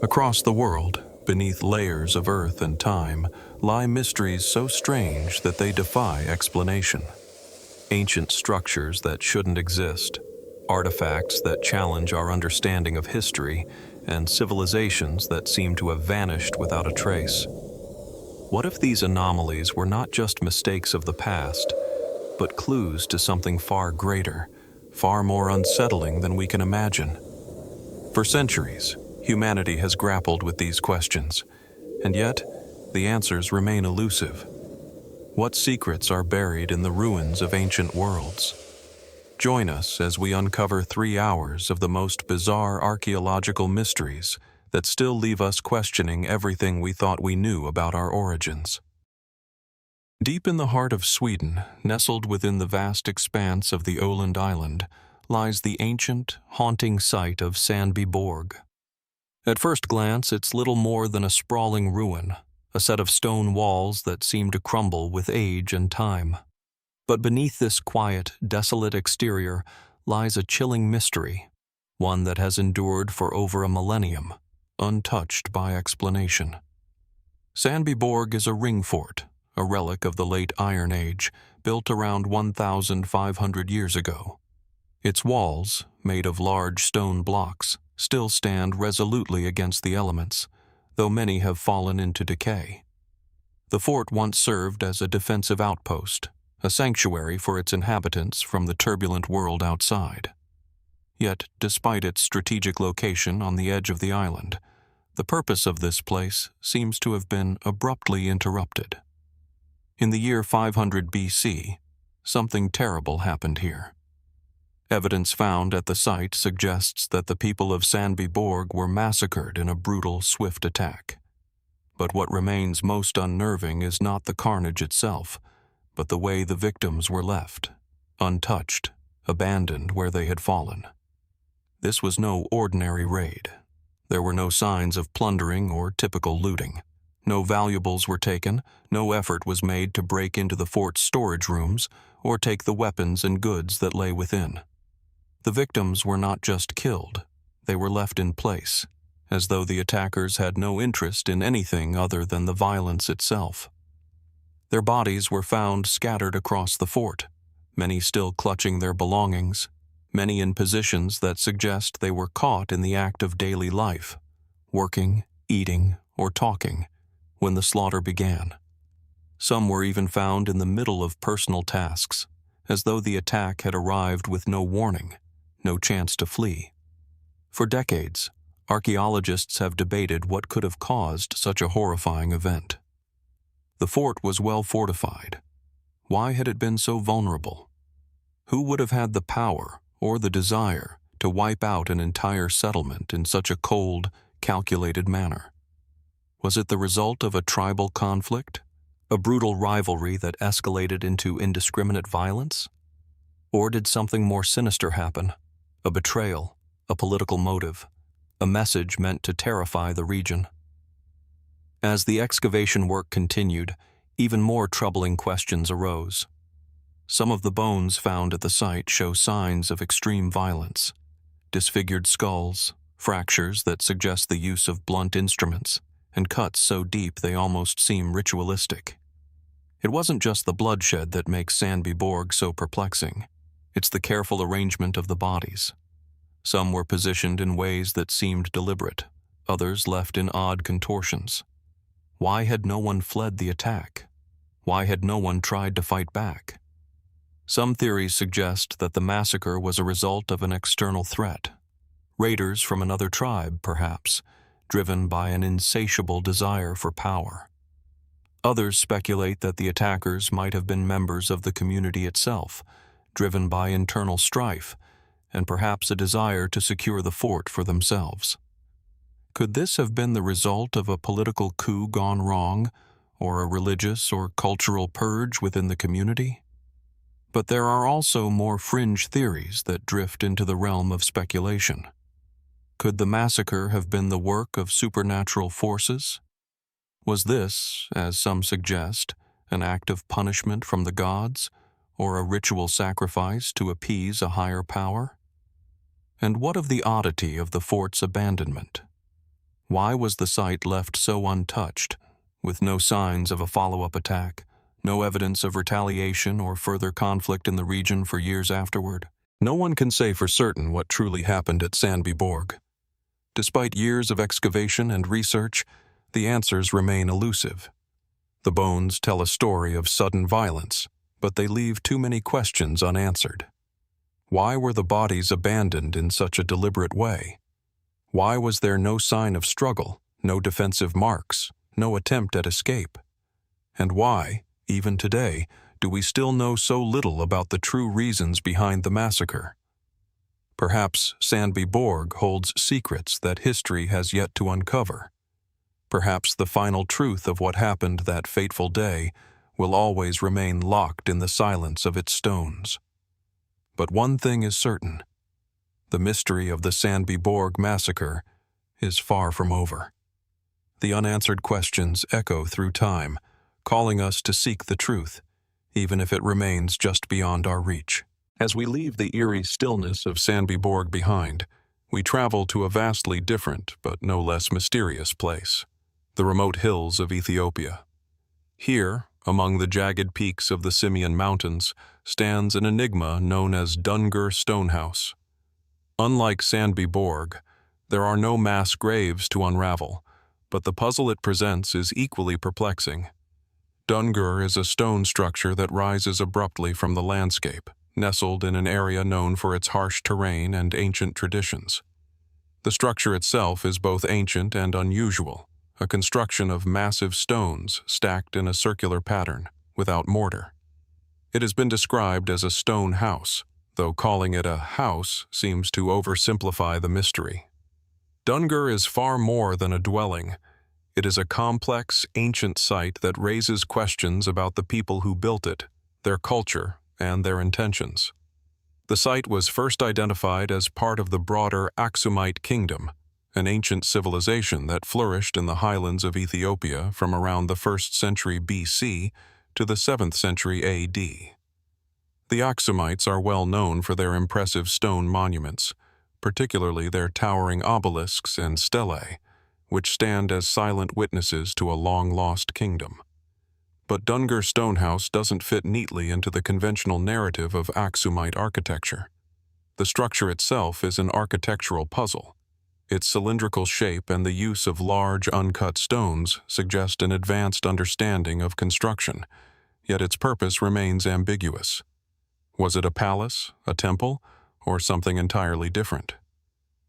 Across the world, beneath layers of earth and time, lie mysteries so strange that they defy explanation. Ancient structures that shouldn't exist, artifacts that challenge our understanding of history, and civilizations that seem to have vanished without a trace. What if these anomalies were not just mistakes of the past, but clues to something far greater, far more unsettling than we can imagine? For centuries, humanity has grappled with these questions, and yet the answers remain elusive. What secrets are buried in the ruins of ancient worlds? Join us as we uncover 3 hours of the most bizarre archaeological mysteries that still leave us questioning everything we thought we knew about our origins. Deep in the heart of Sweden, nestled within the vast expanse of the Öland Island, lies the ancient, haunting site of Sandby Borg. At first glance, it's little more than a sprawling ruin, a set of stone walls that seem to crumble with age and time. But beneath this quiet, desolate exterior lies a chilling mystery, one that has endured for over a millennium, untouched by explanation. Sandby Borg is a ring fort, a relic of the late Iron Age, built around 1,500 years ago. Its walls, made of large stone blocks, still stand resolutely against the elements, though many have fallen into decay. The fort once served as a defensive outpost, a sanctuary for its inhabitants from the turbulent world outside. Yet, despite its strategic location on the edge of the island, the purpose of this place seems to have been abruptly interrupted. In the year 500 BC, something terrible happened here. Evidence found at the site suggests that the people of Sandby Borg were massacred in a brutal, swift attack. But what remains most unnerving is not the carnage itself, but the way the victims were left, untouched, abandoned where they had fallen. This was no ordinary raid. There were no signs of plundering or typical looting. No valuables were taken, no effort was made to break into the fort's storage rooms or take the weapons and goods that lay within. The victims were not just killed, they were left in place, as though the attackers had no interest in anything other than the violence itself. Their bodies were found scattered across the fort, many still clutching their belongings, many in positions that suggest they were caught in the act of daily life, working, eating, or talking, when the slaughter began. Some were even found in the middle of personal tasks, as though the attack had arrived with no warning, no chance to flee. For decades, archaeologists have debated what could have caused such a horrifying event. The fort was well fortified. Why had it been so vulnerable? Who would have had the power or the desire to wipe out an entire settlement in such a cold, calculated manner? Was it the result of a tribal conflict, a brutal rivalry that escalated into indiscriminate violence? Or did something more sinister happen? A betrayal, a political motive, a message meant to terrify the region? As the excavation work continued, even more troubling questions arose. Some of the bones found at the site show signs of extreme violence: disfigured skulls, fractures that suggest the use of blunt instruments, and cuts so deep they almost seem ritualistic. It wasn't just the bloodshed that makes Sandby Borg so perplexing. It's the careful arrangement of the bodies. Some were positioned in ways that seemed deliberate, others left in odd contortions. Why had no one fled the attack? Why had no one tried to fight back? Some theories suggest that the massacre was a result of an external threat. Raiders from another tribe, perhaps, driven by an insatiable desire for power. Others speculate that the attackers might have been members of the community itself, driven by internal strife, and perhaps a desire to secure the fort for themselves. Could this have been the result of a political coup gone wrong, or a religious or cultural purge within the community? But there are also more fringe theories that drift into the realm of speculation. Could the massacre have been the work of supernatural forces? Was this, as some suggest, an act of punishment from the gods, or a ritual sacrifice to appease a higher power? And what of the oddity of the fort's abandonment? Why was the site left so untouched, with no signs of a follow-up attack, no evidence of retaliation or further conflict in the region for years afterward? No one can say for certain what truly happened at Sandby Borg. Despite years of excavation and research, the answers remain elusive. The bones tell a story of sudden violence, but they leave too many questions unanswered. Why were the bodies abandoned in such a deliberate way? Why was there no sign of struggle, no defensive marks, no attempt at escape? And why, even today, do we still know so little about the true reasons behind the massacre? Perhaps Sandby Borg holds secrets that history has yet to uncover. Perhaps the final truth of what happened that fateful day will always remain locked in the silence of its stones. But one thing is certain: the mystery of the Sandby Borg massacre is far from over. The unanswered questions echo through time, calling us to seek the truth, even if it remains just beyond our reach. As we leave the eerie stillness of Sandby Borg behind, we travel to a vastly different but no less mysterious place: the remote hills of Ethiopia. Here, among the jagged peaks of the Simien Mountains, stands an enigma known as Dungur Stonehouse. Unlike Sandby Borg, there are no mass graves to unravel, but the puzzle it presents is equally perplexing. Dungur is a stone structure that rises abruptly from the landscape, nestled in an area known for its harsh terrain and ancient traditions. The structure itself is both ancient and unusual, a construction of massive stones stacked in a circular pattern, without mortar. It has been described as a stone house, though calling it a house seems to oversimplify the mystery. Dungur is far more than a dwelling. It is a complex, ancient site that raises questions about the people who built it, their culture, and their intentions. The site was first identified as part of the broader Aksumite kingdom, an ancient civilization that flourished in the highlands of Ethiopia from around the 1st century BC to the 7th century AD. The Aksumites are well known for their impressive stone monuments, particularly their towering obelisks and stelae, which stand as silent witnesses to a long-lost kingdom. But Dungur Stonehouse doesn't fit neatly into the conventional narrative of Aksumite architecture. The structure itself is an architectural puzzle. Its cylindrical shape and the use of large, uncut stones suggest an advanced understanding of construction, yet its purpose remains ambiguous. Was it a palace, a temple, or something entirely different?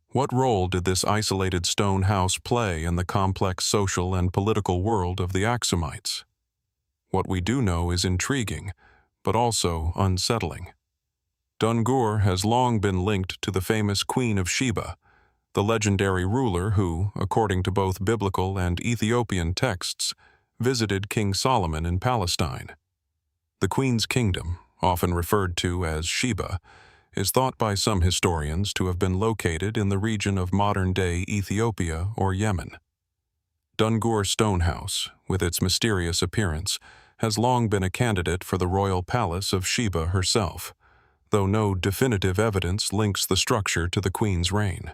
What role did this isolated stone house play in the complex social and political world of the Aksumites? What we do know is intriguing, but also unsettling. Dungur has long been linked to the famous Queen of Sheba, the legendary ruler who, according to both biblical and Ethiopian texts, visited King Solomon in Palestine. The Queen's kingdom, often referred to as Sheba, is thought by some historians to have been located in the region of modern-day Ethiopia or Yemen. Dungur Stonehouse, with its mysterious appearance, has long been a candidate for the royal palace of Sheba herself, though no definitive evidence links the structure to the queen's reign.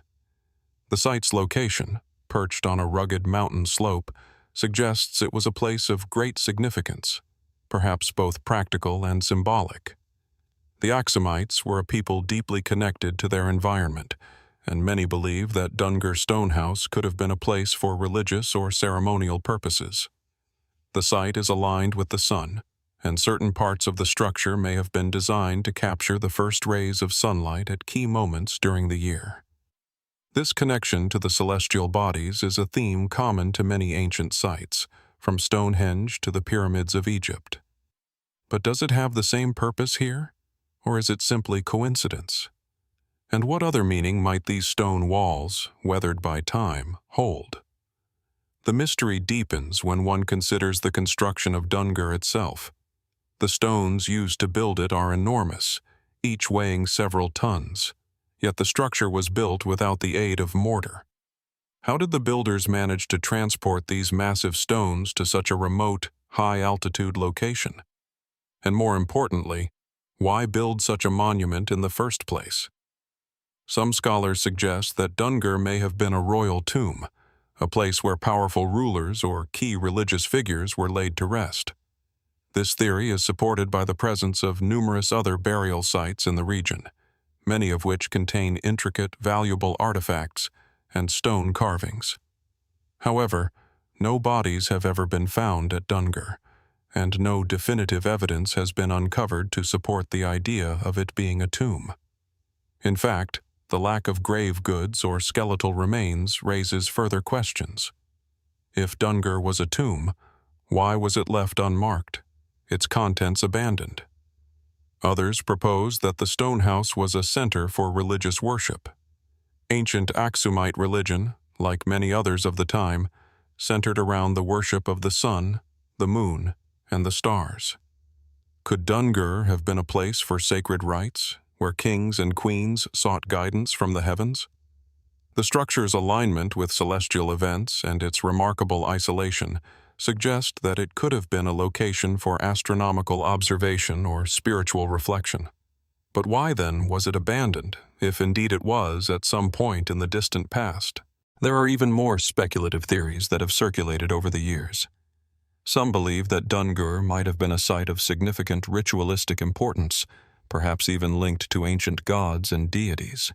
The site's location, perched on a rugged mountain slope, suggests it was a place of great significance, perhaps both practical and symbolic. The Aksumites were a people deeply connected to their environment, and many believe that Dungur Stonehouse could have been a place for religious or ceremonial purposes. The site is aligned with the sun, and certain parts of the structure may have been designed to capture the first rays of sunlight at key moments during the year. This connection to the celestial bodies is a theme common to many ancient sites, from Stonehenge to the pyramids of Egypt. But does it have the same purpose here, or is it simply coincidence? And what other meaning might these stone walls, weathered by time, hold? The mystery deepens when one considers the construction of Dungur itself. The stones used to build it are enormous, each weighing several tons, yet the structure was built without the aid of mortar. How did the builders manage to transport these massive stones to such a remote, high-altitude location? And more importantly, why build such a monument in the first place? Some scholars suggest that Dungur may have been a royal tomb, a place where powerful rulers or key religious figures were laid to rest. This theory is supported by the presence of numerous other burial sites in the region, many of which contain intricate, valuable artifacts and stone carvings. However, no bodies have ever been found at Dungur, and no definitive evidence has been uncovered to support the idea of it being a tomb. In fact, the lack of grave goods or skeletal remains raises further questions. If Dungur was a tomb, why was it left unmarked, its contents abandoned? Others propose that the stonehouse was a center for religious worship. Ancient Aksumite religion, like many others of the time, centered around the worship of the sun, the moon, and the stars. Could Dungur have been a place for sacred rites, where kings and queens sought guidance from the heavens? The structure's alignment with celestial events and its remarkable isolation suggest that it could have been a location for astronomical observation or spiritual reflection. But why then was it abandoned, if indeed it was at some point in the distant past? There are even more speculative theories that have circulated over the years. Some believe that Dungur might have been a site of significant ritualistic importance, perhaps even linked to ancient gods and deities.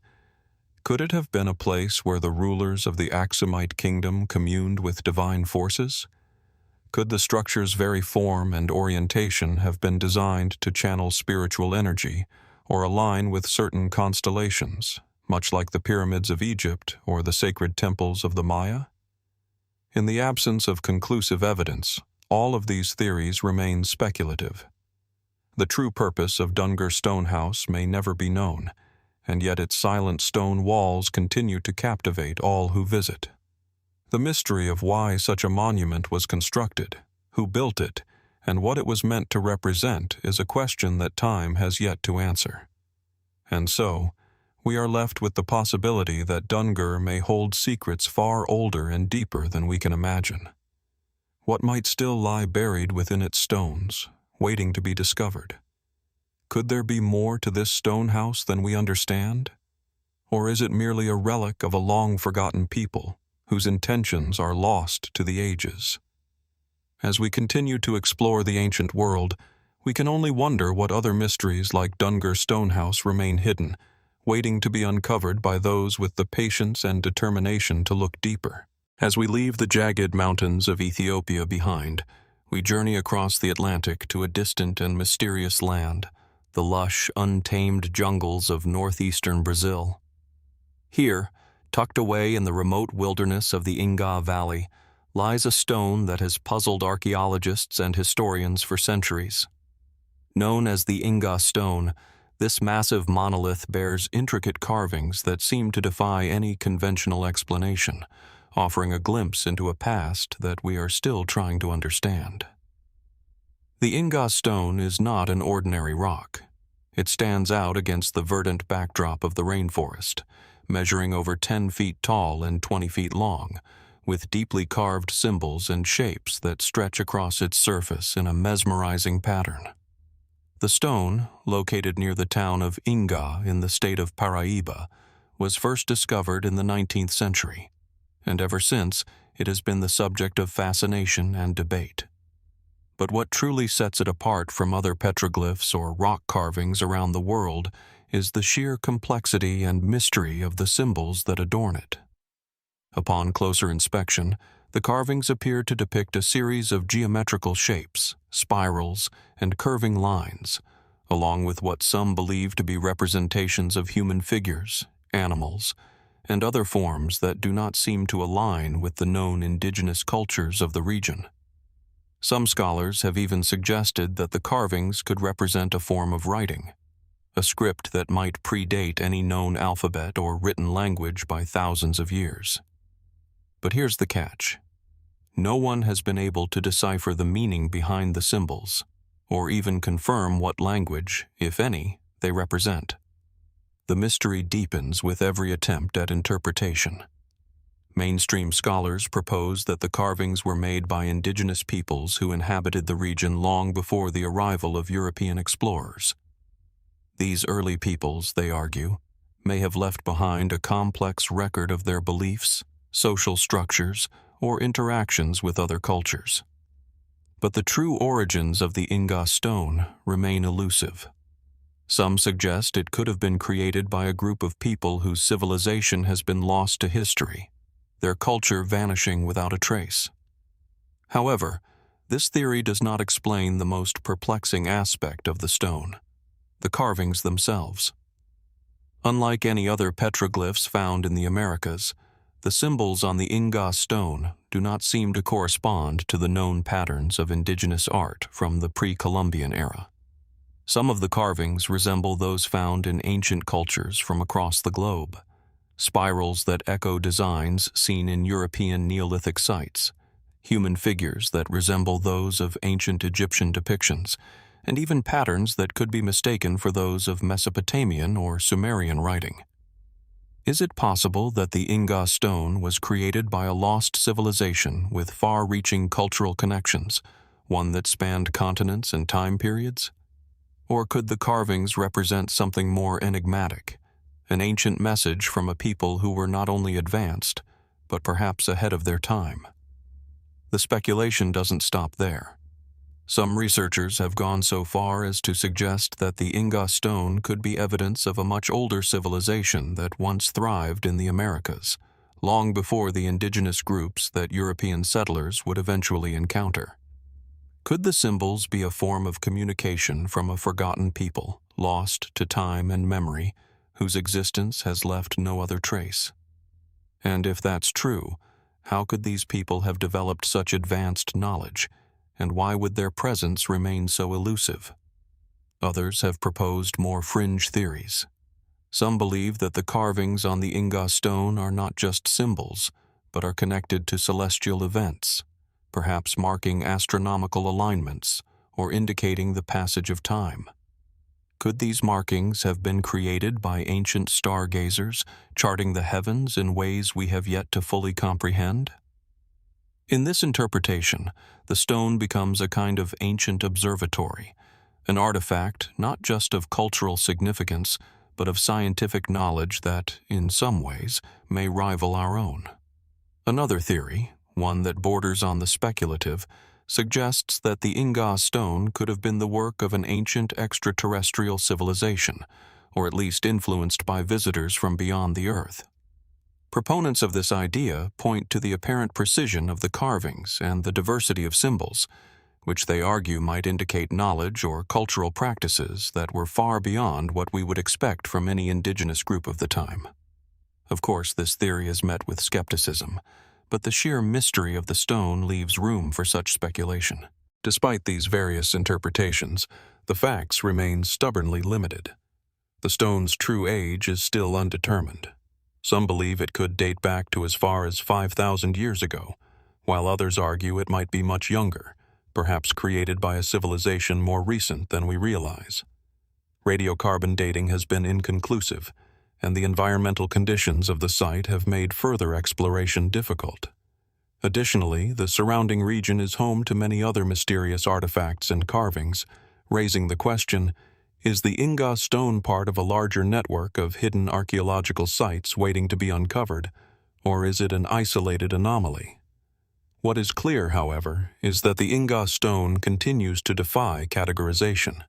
Could it have been a place where the rulers of the Aksumite kingdom communed with divine forces? Could the structure's very form and orientation have been designed to channel spiritual energy or align with certain constellations, much like the pyramids of Egypt or the sacred temples of the Maya? In the absence of conclusive evidence, all of these theories remain speculative. The true purpose of Dungur Stonehouse may never be known, and yet its silent stone walls continue to captivate all who visit. The mystery of why such a monument was constructed, who built it, and what it was meant to represent is a question that time has yet to answer. And so, we are left with the possibility that Dungur may hold secrets far older and deeper than we can imagine. What might still lie buried within its stones, waiting to be discovered? Could there be more to this stonehouse than we understand? Or is it merely a relic of a long-forgotten people, whose intentions are lost to the ages? As we continue to explore the ancient world, we can only wonder what other mysteries like Dungur Stonehouse remain hidden, waiting to be uncovered by those with the patience and determination to look deeper. As we leave the jagged mountains of Ethiopia behind, we journey across the Atlantic to a distant and mysterious land, the lush, untamed jungles of northeastern Brazil. Here, tucked away in the remote wilderness of the Ingá Valley, lies a stone that has puzzled archaeologists and historians for centuries. Known as the Ingá Stone, this massive monolith bears intricate carvings that seem to defy any conventional explanation, offering a glimpse into a past that we are still trying to understand. The Ingá Stone is not an ordinary rock. It stands out against the verdant backdrop of the rainforest, measuring over 10 feet tall and 20 feet long, with deeply carved symbols and shapes that stretch across its surface in a mesmerizing pattern. The stone, located near the town of Ingá in the state of Paraíba, was first discovered in the 19th century, and ever since it has been the subject of fascination and debate. But what truly sets it apart from other petroglyphs or rock carvings around the world is the sheer complexity and mystery of the symbols that adorn it. Upon closer inspection, the carvings appear to depict a series of geometrical shapes, spirals, and curving lines, along with what some believe to be representations of human figures, animals, and other forms that do not seem to align with the known indigenous cultures of the region. Some scholars have even suggested that the carvings could represent a form of writing, a script that might predate any known alphabet or written language by thousands of years. But here's the catch. No one has been able to decipher the meaning behind the symbols, or even confirm what language, if any, they represent. The mystery deepens with every attempt at interpretation. Mainstream scholars propose that the carvings were made by indigenous peoples who inhabited the region long before the arrival of European explorers. These early peoples, they argue, may have left behind a complex record of their beliefs, social structures, or interactions with other cultures. But the true origins of the Ingá Stone remain elusive. Some suggest it could have been created by a group of people whose civilization has been lost to history, their culture vanishing without a trace. However, this theory does not explain the most perplexing aspect of the stone: the carvings themselves. Unlike any other petroglyphs found in the Americas, the symbols on the Ingá Stone do not seem to correspond to the known patterns of indigenous art from the pre-Columbian era. Some of the carvings resemble those found in ancient cultures from across the globe, spirals that echo designs seen in European Neolithic sites, human figures that resemble those of ancient Egyptian depictions, and even patterns that could be mistaken for those of Mesopotamian or Sumerian writing. Is it possible that the Ingá Stone was created by a lost civilization with far-reaching cultural connections, one that spanned continents and time periods? Or could the carvings represent something more enigmatic, an ancient message from a people who were not only advanced, but perhaps ahead of their time? The speculation doesn't stop there. Some researchers have gone so far as to suggest that the Ingá Stone could be evidence of a much older civilization that once thrived in the Americas, long before the indigenous groups that European settlers would eventually encounter. Could the symbols be a form of communication from a forgotten people, lost to time and memory, whose existence has left no other trace? And if that's true, how could these people have developed such advanced knowledge, and why would their presence remain so elusive? Others have proposed more fringe theories. Some believe that the carvings on the Ingá Stone are not just symbols, but are connected to celestial events, perhaps marking astronomical alignments or indicating the passage of time. Could these markings have been created by ancient stargazers, charting the heavens in ways we have yet to fully comprehend? In this interpretation, the stone becomes a kind of ancient observatory, an artifact not just of cultural significance, but of scientific knowledge that, in some ways, may rival our own. Another theory, one that borders on the speculative, suggests that the Ingá Stone could have been the work of an ancient extraterrestrial civilization, or at least influenced by visitors from beyond the Earth. Proponents of this idea point to the apparent precision of the carvings and the diversity of symbols, which they argue might indicate knowledge or cultural practices that were far beyond what we would expect from any indigenous group of the time. Of course, this theory is met with skepticism, but the sheer mystery of the stone leaves room for such speculation. Despite these various interpretations, the facts remain stubbornly limited. The stone's true age is still undetermined. Some believe it could date back to as far as 5,000 years ago, while others argue it might be much younger, perhaps created by a civilization more recent than we realize. Radiocarbon dating has been inconclusive, and the environmental conditions of the site have made further exploration difficult. Additionally, the surrounding region is home to many other mysterious artifacts and carvings, raising the question, is the Ingá Stone part of a larger network of hidden archaeological sites waiting to be uncovered, or is it an isolated anomaly? What is clear, however, is that the Ingá Stone continues to defy categorization.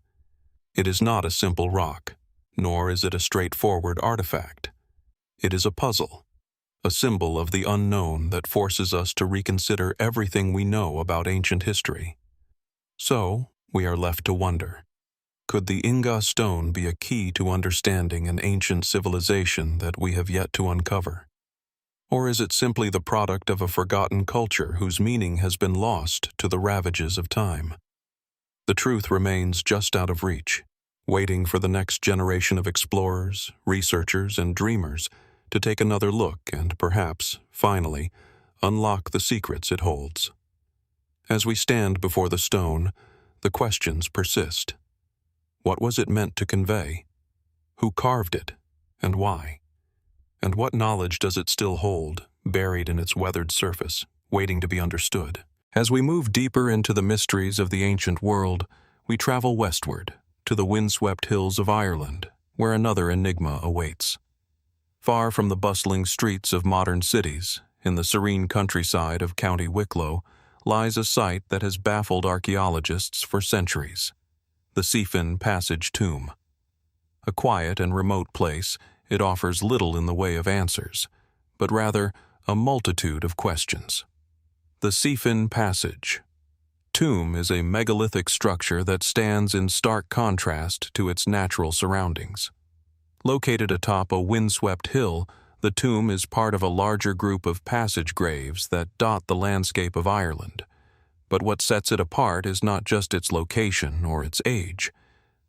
It is not a simple rock, nor is it a straightforward artifact. It is a puzzle, a symbol of the unknown that forces us to reconsider everything we know about ancient history. So, we are left to wonder, could the Ingá Stone be a key to understanding an ancient civilization that we have yet to uncover? Or is it simply the product of a forgotten culture whose meaning has been lost to the ravages of time? The truth remains just out of reach, waiting for the next generation of explorers, researchers, and dreamers to take another look and perhaps, finally, unlock the secrets it holds. As we stand before the stone, the questions persist. What was it meant to convey? Who carved it, and why? And what knowledge does it still hold, buried in its weathered surface, waiting to be understood? As we move deeper into the mysteries of the ancient world, we travel westward, to the windswept hills of Ireland, where another enigma awaits. Far from the bustling streets of modern cities, in the serene countryside of County Wicklow, lies a site that has baffled archaeologists for centuries: the Seefin Passage Tomb. A quiet and remote place, it offers little in the way of answers, but rather a multitude of questions. The Seefin Passage Tomb is a megalithic structure that stands in stark contrast to its natural surroundings. Located atop a windswept hill, the tomb is part of a larger group of passage graves that dot the landscape of Ireland. But what sets it apart is not just its location or its age,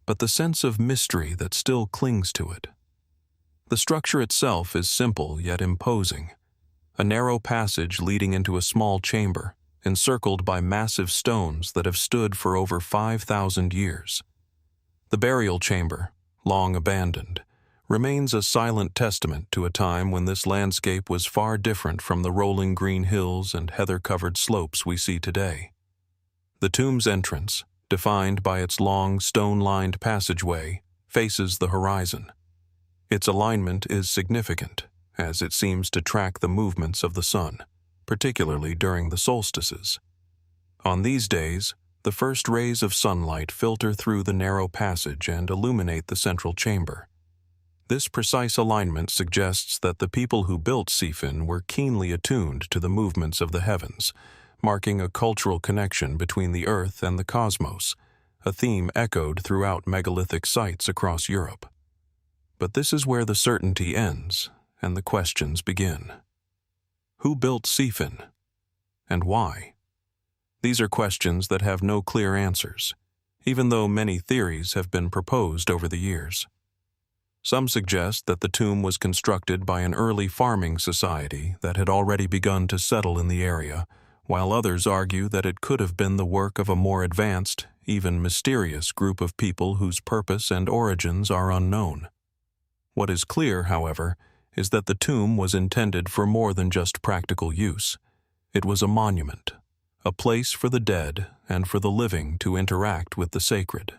but the sense of mystery that still clings to it. The structure itself is simple yet imposing: a narrow passage leading into a small chamber, encircled by massive stones that have stood for over 5,000 years. The burial chamber, long abandoned, remains a silent testament to a time when this landscape was far different from the rolling green hills and heather-covered slopes we see today. The tomb's entrance, defined by its long, stone-lined passageway, faces the horizon. Its alignment is significant, as it seems to track the movements of the sun, particularly during the solstices. On these days, the first rays of sunlight filter through the narrow passage and illuminate the central chamber. This precise alignment suggests that the people who built Seefin were keenly attuned to the movements of the heavens, marking a cultural connection between the earth and the cosmos, a theme echoed throughout megalithic sites across Europe. But this is where the certainty ends and the questions begin. Who built Seefin? And why? These are questions that have no clear answers, even though many theories have been proposed over the years. Some suggest that the tomb was constructed by an early farming society that had already begun to settle in the area, while others argue that it could have been the work of a more advanced, even mysterious group of people whose purpose and origins are unknown. What is clear, however, is that the tomb was intended for more than just practical use. It was a monument, a place for the dead and for the living to interact with the sacred.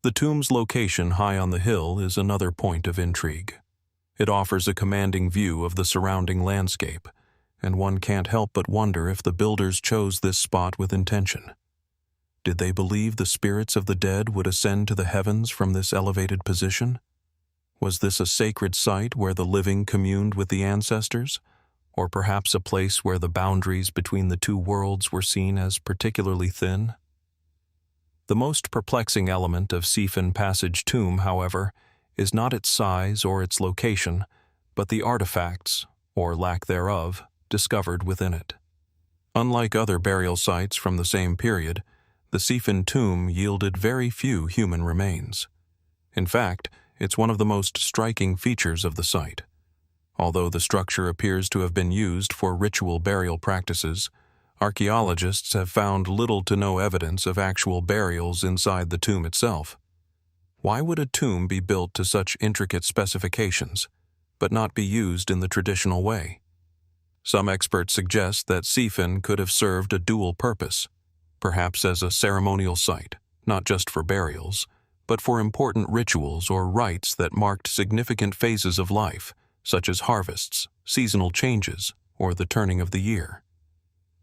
The tomb's location high on the hill is another point of intrigue. It offers a commanding view of the surrounding landscape, and one can't help but wonder if the builders chose this spot with intention. Did they believe the spirits of the dead would ascend to the heavens from this elevated position? Was this a sacred site where the living communed with the ancestors, or perhaps a place where the boundaries between the two worlds were seen as particularly thin? The most perplexing element of Seefin Passage Tomb, however, is not its size or its location, but the artifacts, or lack thereof, discovered within it. Unlike other burial sites from the same period, the Seefin tomb yielded very few human remains. In fact, it's one of the most striking features of the site. Although the structure appears to have been used for ritual burial practices, archaeologists have found little to no evidence of actual burials inside the tomb itself. Why would a tomb be built to such intricate specifications, but not be used in the traditional way? Some experts suggest that Seefin could have served a dual purpose, perhaps as a ceremonial site, not just for burials, but for important rituals or rites that marked significant phases of life, such as harvests, seasonal changes, or the turning of the year.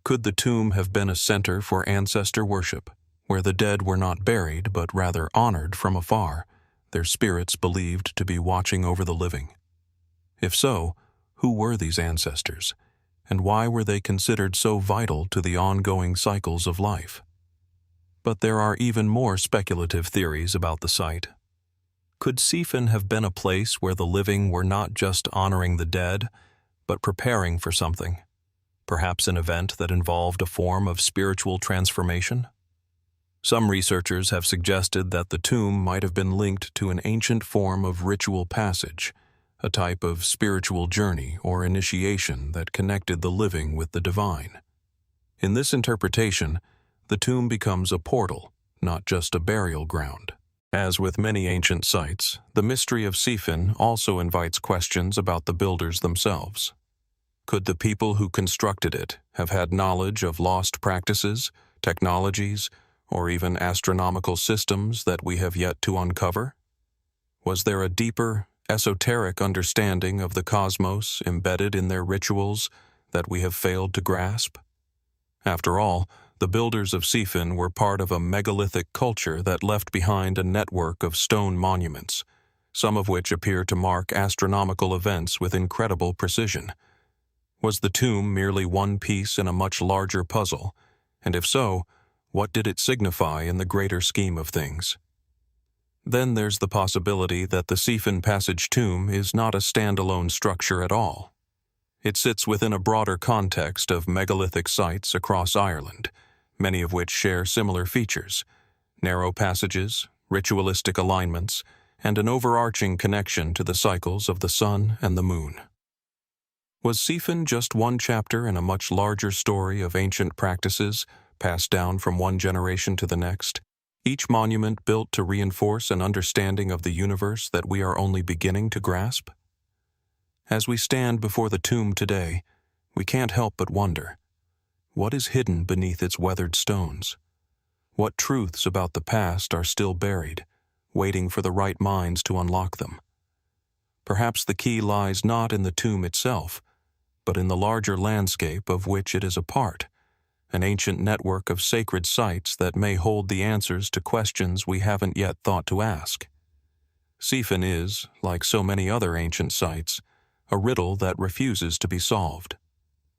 Could the tomb have been a center for ancestor worship, where the dead were not buried but rather honored from afar, their spirits believed to be watching over the living? If so, who were these ancestors, and why were they considered so vital to the ongoing cycles of life? But there are even more speculative theories about the site. Could Seefin have been a place where the living were not just honoring the dead, but preparing for something? Perhaps an event that involved a form of spiritual transformation? Some researchers have suggested that the tomb might have been linked to an ancient form of ritual passage, a type of spiritual journey or initiation that connected the living with the divine. In this interpretation, the tomb becomes a portal, not just a burial ground. As with many ancient sites, the mystery of Seefin also invites questions about the builders themselves. Could the people who constructed it have had knowledge of lost practices, technologies, or even astronomical systems that we have yet to uncover? Was there a deeper, esoteric understanding of the cosmos embedded in their rituals, that we have failed to grasp? After all, the builders of Seefin were part of a megalithic culture that left behind a network of stone monuments, some of which appear to mark astronomical events with incredible precision. Was the tomb merely one piece in a much larger puzzle? And if so, what did it signify in the greater scheme of things? Then there's the possibility that the Seefin Passage tomb is not a standalone structure at all. It sits within a broader context of megalithic sites across Ireland, many of which share similar features: narrow passages, ritualistic alignments, and an overarching connection to the cycles of the sun and the moon. Was Seefin just one chapter in a much larger story of ancient practices passed down from one generation to the next, each monument built to reinforce an understanding of the universe that we are only beginning to grasp? As we stand before the tomb today, we can't help but wonder, what is hidden beneath its weathered stones? What truths about the past are still buried, waiting for the right minds to unlock them? Perhaps the key lies not in the tomb itself, but in the larger landscape of which it is a part, an ancient network of sacred sites that may hold the answers to questions we haven't yet thought to ask. Seefin is, like so many other ancient sites, a riddle that refuses to be solved.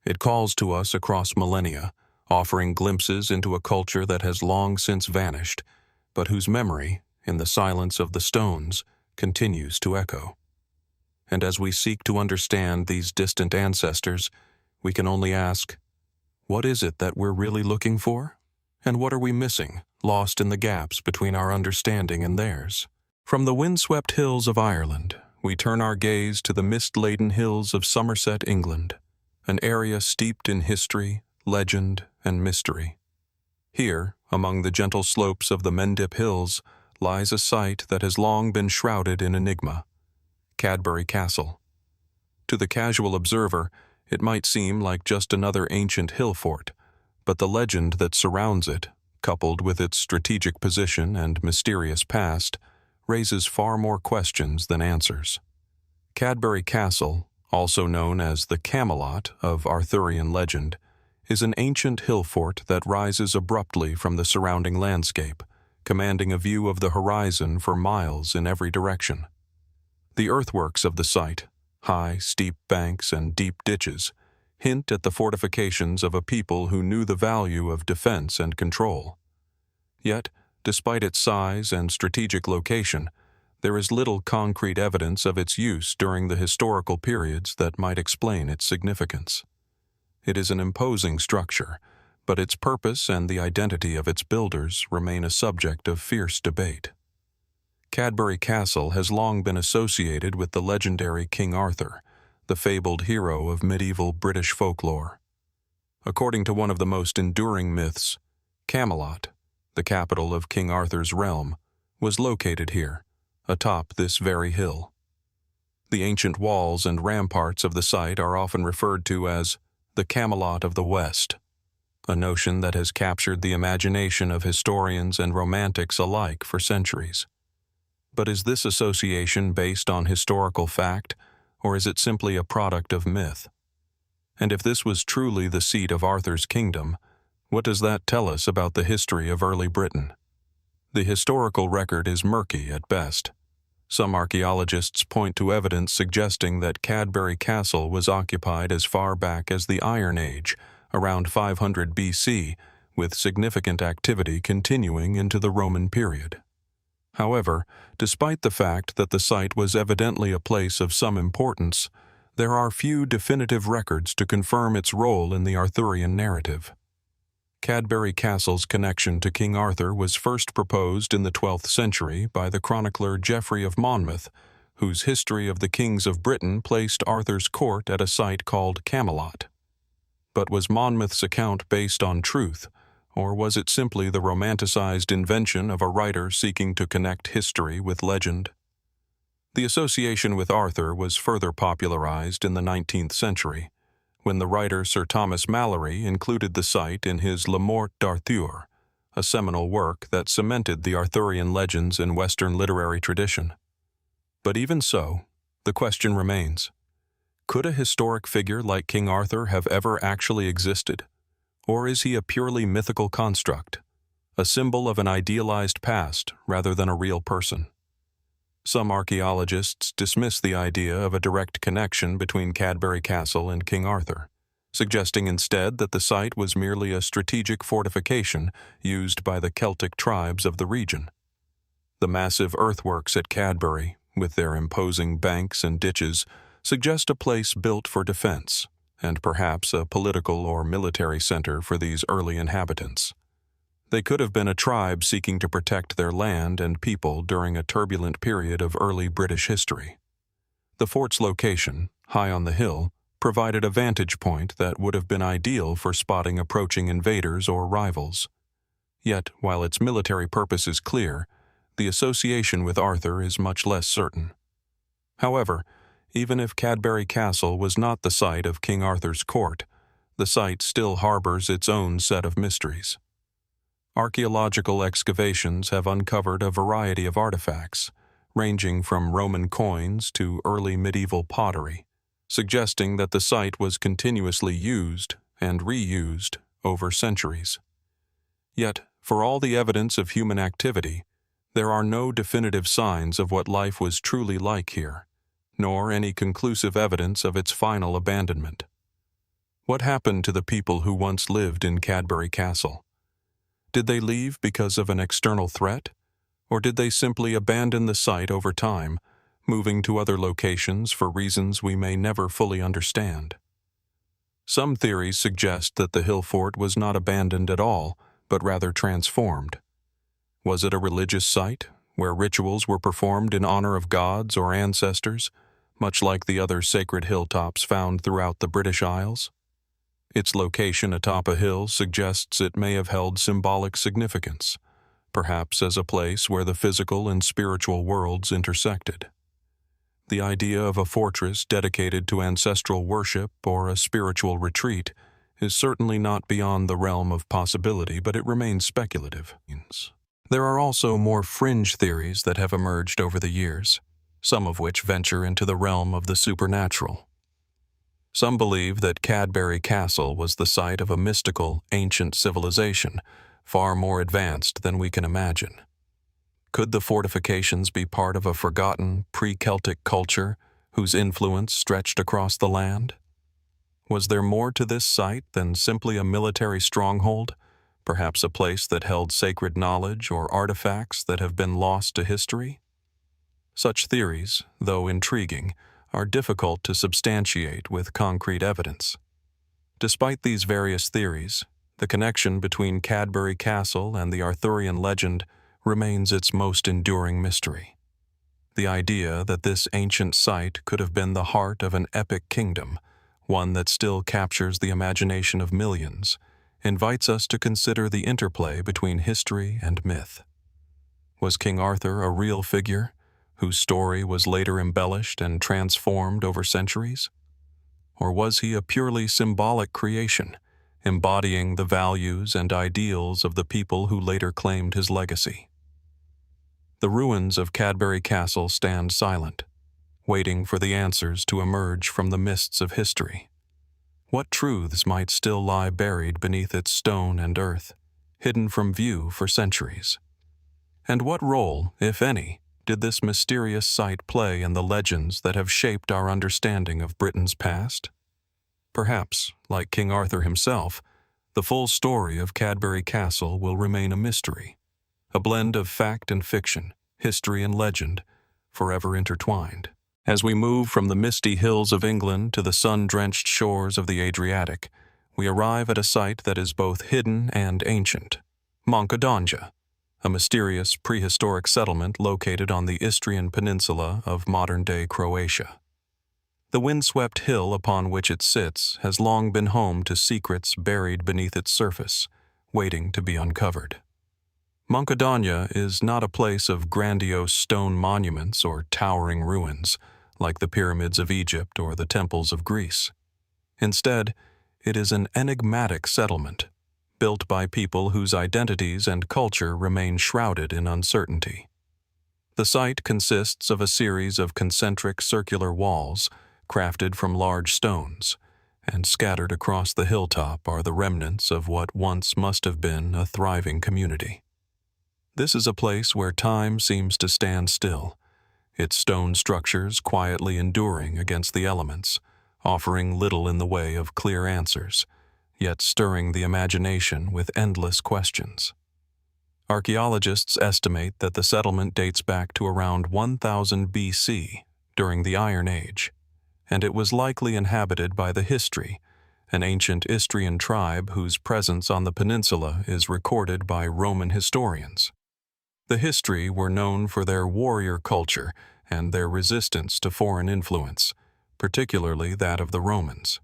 It calls to us across millennia, offering glimpses into a culture that has long since vanished, but whose memory, in the silence of the stones, continues to echo. And as we seek to understand these distant ancestors, we can only ask, what is it that we're really looking for? And what are we missing, lost in the gaps between our understanding and theirs? From the windswept hills of Ireland, we turn our gaze to the mist-laden hills of Somerset, England, an area steeped in history, legend, and mystery. Here, among the gentle slopes of the Mendip Hills, lies a site that has long been shrouded in enigma: Cadbury Castle. To the casual observer, it might seem like just another ancient hill fort, but the legend that surrounds it, coupled with its strategic position and mysterious past, raises far more questions than answers. Cadbury Castle, also known as the Camelot of Arthurian legend, is an ancient hill fort that rises abruptly from the surrounding landscape, commanding a view of the horizon for miles in every direction. The earthworks of the site, high, steep banks and deep ditches, hint at the fortifications of a people who knew the value of defense and control. Yet, despite its size and strategic location, there is little concrete evidence of its use during the historical periods that might explain its significance. It is an imposing structure, but its purpose and the identity of its builders remain a subject of fierce debate. Cadbury Castle has long been associated with the legendary King Arthur, the fabled hero of medieval British folklore. According to one of the most enduring myths, Camelot, the capital of King Arthur's realm, was located here, atop this very hill. The ancient walls and ramparts of the site are often referred to as the Camelot of the West, a notion that has captured the imagination of historians and romantics alike for centuries. But is this association based on historical fact, or is it simply a product of myth? And if this was truly the seat of Arthur's kingdom, what does that tell us about the history of early Britain? The historical record is murky at best. Some archaeologists point to evidence suggesting that Cadbury Castle was occupied as far back as the Iron Age, around 500 BC, with significant activity continuing into the Roman period. However, despite the fact that the site was evidently a place of some importance, there are few definitive records to confirm its role in the Arthurian narrative. Cadbury Castle's connection to King Arthur was first proposed in the 12th century by the chronicler Geoffrey of Monmouth, whose History of the Kings of Britain placed Arthur's court at a site called Camelot. But was Monmouth's account based on truth, or was it simply the romanticized invention of a writer seeking to connect history with legend? The association with Arthur was further popularized in the 19th century, when the writer Sir Thomas Malory included the site in his Le Morte d'Arthur, a seminal work that cemented the Arthurian legends in Western literary tradition. But even so, the question remains: Could a historic figure like King Arthur have ever actually existed? Or is he a purely mythical construct, a symbol of an idealized past rather than a real person? Some archaeologists dismiss the idea of a direct connection between Cadbury Castle and King Arthur, suggesting instead that the site was merely a strategic fortification used by the Celtic tribes of the region. The massive earthworks at Cadbury, with their imposing banks and ditches, suggest a place built for defense, and perhaps a political or military center for these early inhabitants. They could have been a tribe seeking to protect their land and people during a turbulent period of early British history. The fort's location, high on the hill, provided a vantage point that would have been ideal for spotting approaching invaders or rivals. Yet, while its military purpose is clear, the association with Arthur is much less certain. However, even if Cadbury Castle was not the site of King Arthur's court, the site still harbors its own set of mysteries. Archaeological excavations have uncovered a variety of artifacts, ranging from Roman coins to early medieval pottery, suggesting that the site was continuously used and reused over centuries. Yet, for all the evidence of human activity, there are no definitive signs of what life was truly like here, nor any conclusive evidence of its final abandonment. What happened to the people who once lived in Cadbury Castle? Did they leave because of an external threat, or did they simply abandon the site over time, moving to other locations for reasons we may never fully understand? Some theories suggest that the hill fort was not abandoned at all, but rather transformed. Was it a religious site, where rituals were performed in honor of gods or ancestors, much like the other sacred hilltops found throughout the British Isles? Its location atop a hill suggests it may have held symbolic significance, perhaps as a place where the physical and spiritual worlds intersected. The idea of a fortress dedicated to ancestral worship or a spiritual retreat is certainly not beyond the realm of possibility, but it remains speculative. There are also more fringe theories that have emerged over the years, some of which venture into the realm of the supernatural. Some believe that Cadbury Castle was the site of a mystical, ancient civilization, far more advanced than we can imagine. Could the fortifications be part of a forgotten, pre-Celtic culture whose influence stretched across the land? Was there more to this site than simply a military stronghold, perhaps a place that held sacred knowledge or artifacts that have been lost to history? Such theories, though intriguing, are difficult to substantiate with concrete evidence. Despite these various theories, the connection between Cadbury Castle and the Arthurian legend remains its most enduring mystery. The idea that this ancient site could have been the heart of an epic kingdom, one that still captures the imagination of millions, invites us to consider the interplay between history and myth. Was King Arthur a real figure, whose story was later embellished and transformed over centuries? Or was he a purely symbolic creation, embodying the values and ideals of the people who later claimed his legacy? The ruins of Cadbury Castle stand silent, waiting for the answers to emerge from the mists of history. What truths might still lie buried beneath its stone and earth, hidden from view for centuries? And what role, if any, did this mysterious site play in the legends that have shaped our understanding of Britain's past? Perhaps, like King Arthur himself, the full story of Cadbury Castle will remain a mystery, a blend of fact and fiction, history and legend, forever intertwined. As we move from the misty hills of England to the sun-drenched shores of the Adriatic, we arrive at a site that is both hidden and ancient, Monkodonja, a mysterious prehistoric settlement located on the Istrian peninsula of modern-day Croatia. The windswept hill upon which it sits has long been home to secrets buried beneath its surface, waiting to be uncovered. Monkodonja is not a place of grandiose stone monuments or towering ruins, like the pyramids of Egypt or the temples of Greece. Instead, it is an enigmatic settlement, built by people whose identities and culture remain shrouded in uncertainty. The site consists of a series of concentric circular walls, crafted from large stones, and scattered across the hilltop are the remnants of what once must have been a thriving community. This is a place where time seems to stand still, its stone structures quietly enduring against the elements, offering little in the way of clear answers, yet stirring the imagination with endless questions. Archaeologists estimate that the settlement dates back to around 1000 BC, during the Iron Age, and it was likely inhabited by the Histri, an ancient Istrian tribe whose presence on the peninsula is recorded by Roman historians. The Histri were known for their warrior culture and their resistance to foreign influence, particularly that of the Romans.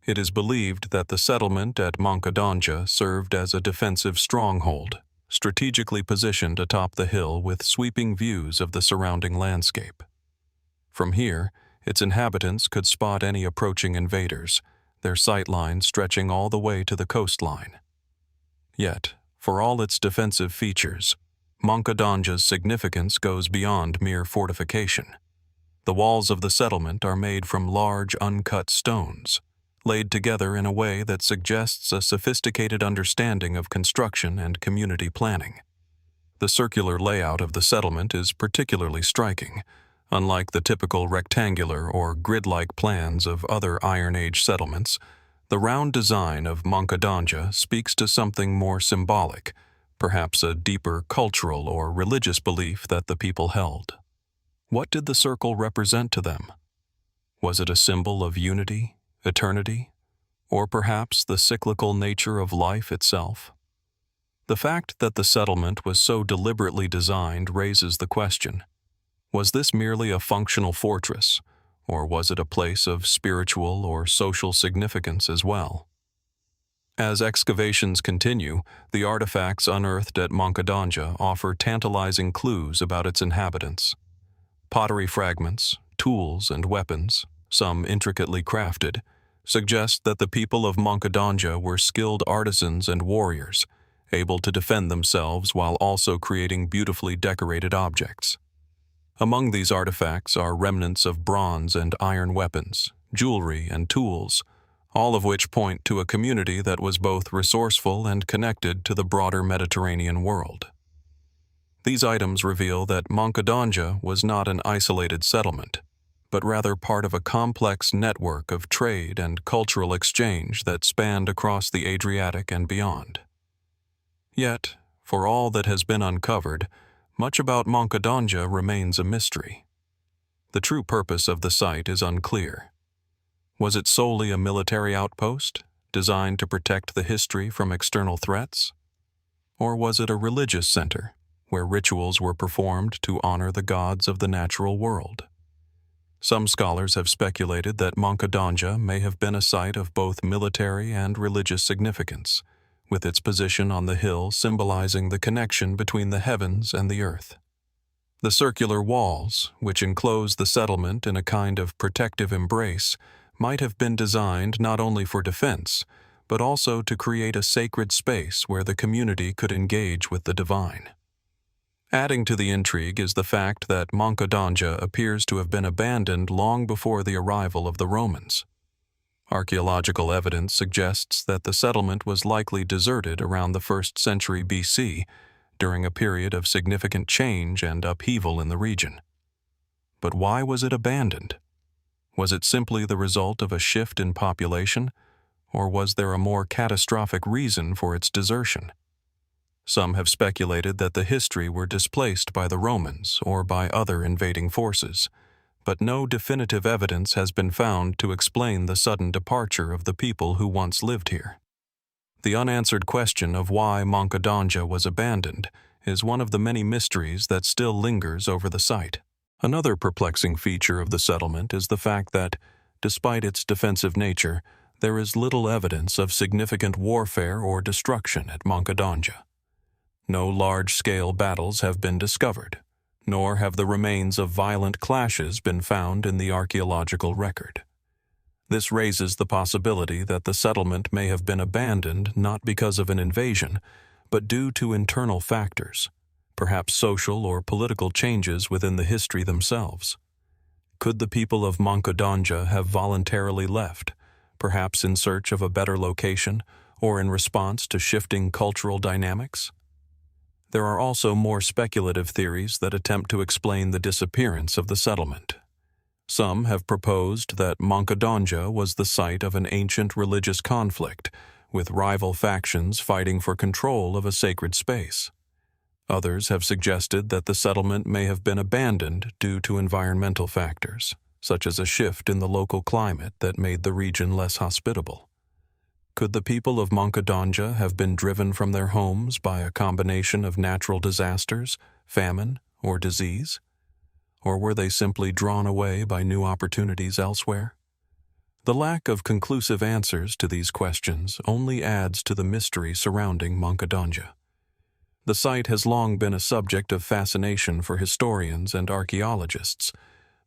It is believed that the settlement at Monkodonja served as a defensive stronghold, strategically positioned atop the hill with sweeping views of the surrounding landscape. From here, its inhabitants could spot any approaching invaders, their sightline stretching all the way to the coastline. Yet, for all its defensive features, Monkodonja's significance goes beyond mere fortification. The walls of the settlement are made from large uncut stones, laid together in a way that suggests a sophisticated understanding of construction and community planning. The circular layout of the settlement is particularly striking, unlike the typical rectangular or grid-like plans of other Iron Age settlements. The round design of Monkodonja speaks to something more symbolic, perhaps a deeper cultural or religious belief that the people held. What did the circle represent to them? Was it a symbol of unity, eternity, or perhaps the cyclical nature of life itself? The fact that the settlement was so deliberately designed raises the question: was this merely a functional fortress, or was it a place of spiritual or social significance as well? As excavations continue, the artifacts unearthed at Monkodonja offer tantalizing clues about its inhabitants. Pottery fragments, tools, and weapons, some intricately crafted, suggest that the people of Monkodonja were skilled artisans and warriors, able to defend themselves while also creating beautifully decorated objects. Among these artifacts are remnants of bronze and iron weapons, jewelry, and tools, all of which point to a community that was both resourceful and connected to the broader Mediterranean world. These items reveal that Monkodonja was not an isolated settlement, but rather part of a complex network of trade and cultural exchange that spanned across the Adriatic and beyond. Yet, for all that has been uncovered, much about Monkodonja remains a mystery. The true purpose of the site is unclear. Was it solely a military outpost, designed to protect the Histri from external threats? Or was it a religious center, where rituals were performed to honor the gods of the natural world? Some scholars have speculated that Monkodonja may have been a site of both military and religious significance, with its position on the hill symbolizing the connection between the heavens and the earth. The circular walls, which enclose the settlement in a kind of protective embrace, might have been designed not only for defense, but also to create a sacred space where the community could engage with the divine. Adding to the intrigue is the fact that Monkodonja appears to have been abandoned long before the arrival of the Romans. Archaeological evidence suggests that the settlement was likely deserted around the 1st century BC, during a period of significant change and upheaval in the region. But why was it abandoned? Was it simply the result of a shift in population, or was there a more catastrophic reason for its desertion? Some have speculated that the Histri were displaced by the Romans or by other invading forces, but no definitive evidence has been found to explain the sudden departure of the people who once lived here. The unanswered question of why Monkodonja was abandoned is one of the many mysteries that still lingers over the site. Another perplexing feature of the settlement is the fact that, despite its defensive nature, there is little evidence of significant warfare or destruction at Monkodonja. No large-scale battles have been discovered, nor have the remains of violent clashes been found in the archaeological record. This raises the possibility that the settlement may have been abandoned not because of an invasion, but due to internal factors, perhaps social or political changes within the Histri themselves. Could the people of Monkodonja have voluntarily left, perhaps in search of a better location or in response to shifting cultural dynamics? There are also more speculative theories that attempt to explain the disappearance of the settlement. Some have proposed that Monkodonja was the site of an ancient religious conflict, with rival factions fighting for control of a sacred space. Others have suggested that the settlement may have been abandoned due to environmental factors, such as a shift in the local climate that made the region less hospitable. Could the people of Monkodonja have been driven from their homes by a combination of natural disasters, famine, or disease? Or were they simply drawn away by new opportunities elsewhere? The lack of conclusive answers to these questions only adds to the mystery surrounding Monkodonja. The site has long been a subject of fascination for historians and archaeologists,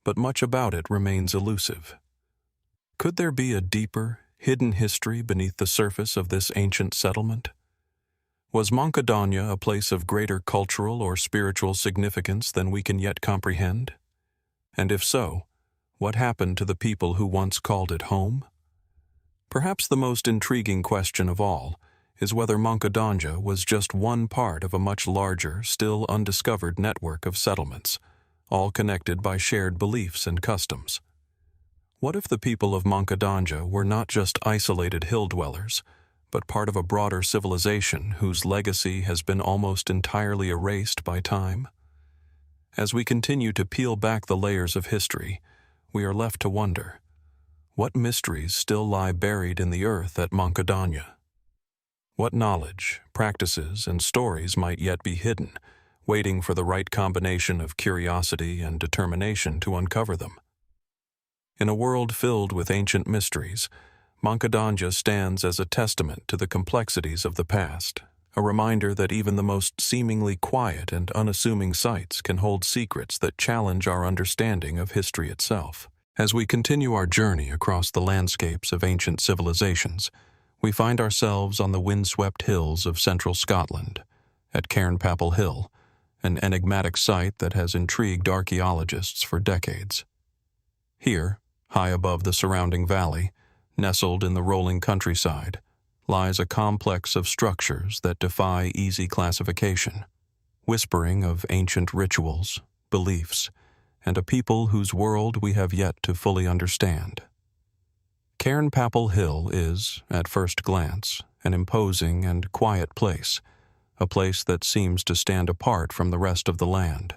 but much about it remains elusive. Could there be a deeper, hidden history beneath the surface of this ancient settlement? Was Monkodonja a place of greater cultural or spiritual significance than we can yet comprehend? And if so, what happened to the people who once called it home? Perhaps the most intriguing question of all is whether Monkodonja was just one part of a much larger, still undiscovered network of settlements, all connected by shared beliefs and customs. What if the people of Monkodonja were not just isolated hill dwellers, but part of a broader civilization whose legacy has been almost entirely erased by time? As we continue to peel back the layers of history, we are left to wonder, what mysteries still lie buried in the earth at Monkodonja? What knowledge, practices, and stories might yet be hidden, waiting for the right combination of curiosity and determination to uncover them? In a world filled with ancient mysteries, Monkodonja stands as a testament to the complexities of the past, a reminder that even the most seemingly quiet and unassuming sites can hold secrets that challenge our understanding of history itself. As we continue our journey across the landscapes of ancient civilizations, we find ourselves on the windswept hills of central Scotland, at Cairnpapple Hill, an enigmatic site that has intrigued archaeologists for decades. Here, high above the surrounding valley, nestled in the rolling countryside, lies a complex of structures that defy easy classification, whispering of ancient rituals, beliefs, and a people whose world we have yet to fully understand. Cairnpapple Hill is, at first glance, an imposing and quiet place, a place that seems to stand apart from the rest of the land.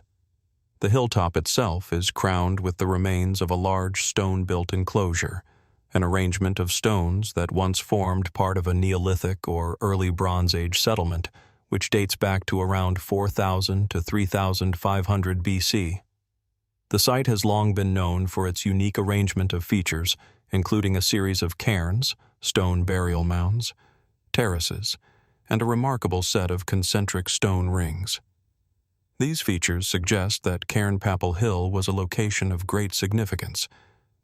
The hilltop itself is crowned with the remains of a large stone-built enclosure, an arrangement of stones that once formed part of a Neolithic or early Bronze Age settlement, which dates back to around 4,000 to 3,500 BC. The site has long been known for its unique arrangement of features, including a series of cairns, stone burial mounds, terraces, and a remarkable set of concentric stone rings. These features suggest that Cairnpapple Hill was a location of great significance,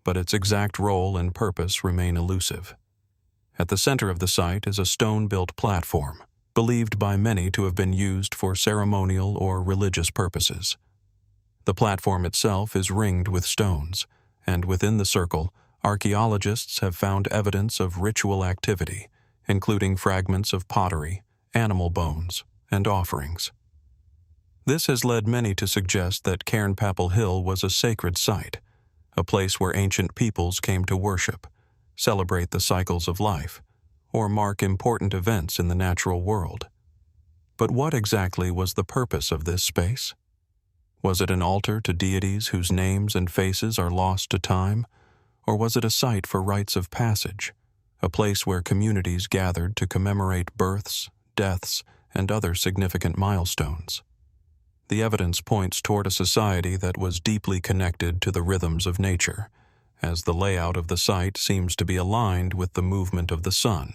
but its exact role and purpose remain elusive. At the center of the site is a stone-built platform, believed by many to have been used for ceremonial or religious purposes. The platform itself is ringed with stones, and within the circle, archaeologists have found evidence of ritual activity, including fragments of pottery, animal bones, and offerings. This has led many to suggest that Cairnpapple Hill was a sacred site, a place where ancient peoples came to worship, celebrate the cycles of life, or mark important events in the natural world. But what exactly was the purpose of this space? Was it an altar to deities whose names and faces are lost to time? Or was it a site for rites of passage, a place where communities gathered to commemorate births, deaths, and other significant milestones? The evidence points toward a society that was deeply connected to the rhythms of nature, as the layout of the site seems to be aligned with the movement of the sun,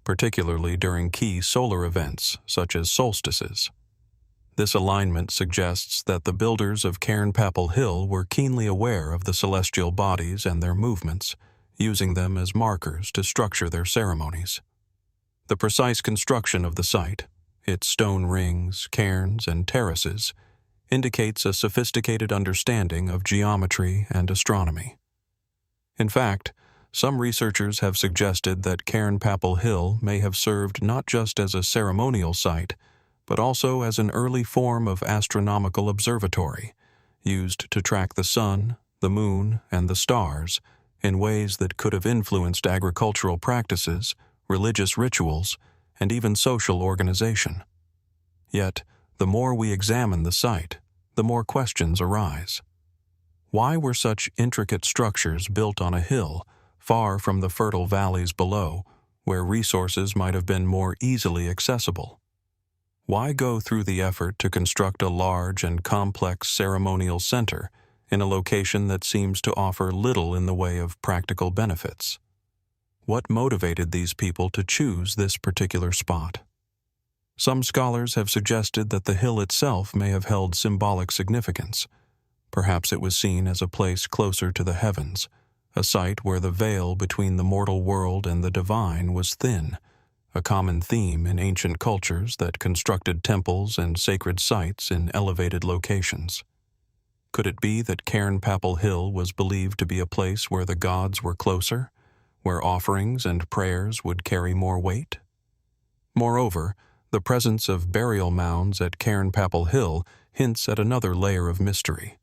particularly during key solar events such as solstices. This alignment suggests that the builders of Cairnpapple Hill were keenly aware of the celestial bodies and their movements, using them as markers to structure their ceremonies. The precise construction of the site, its stone rings, cairns, and terraces, indicates a sophisticated understanding of geometry and astronomy. In fact, some researchers have suggested that Cairnpapple Hill may have served not just as a ceremonial site, but also as an early form of astronomical observatory, used to track the sun, the moon, and the stars in ways that could have influenced agricultural practices, religious rituals, and even social organization. Yet, the more we examine the site, the more questions arise. Why were such intricate structures built on a hill, far from the fertile valleys below, where resources might have been more easily accessible? Why go through the effort to construct a large and complex ceremonial center in a location that seems to offer little in the way of practical benefits? What motivated these people to choose this particular spot? Some scholars have suggested that the hill itself may have held symbolic significance. Perhaps it was seen as a place closer to the heavens, a site where the veil between the mortal world and the divine was thin, a common theme in ancient cultures that constructed temples and sacred sites in elevated locations. Could it be that Cairnpapple Hill was believed to be a place where the gods were closer, where offerings and prayers would carry more weight? Moreover, the presence of burial mounds at Cairnpapple Hill hints at another layer of mystery.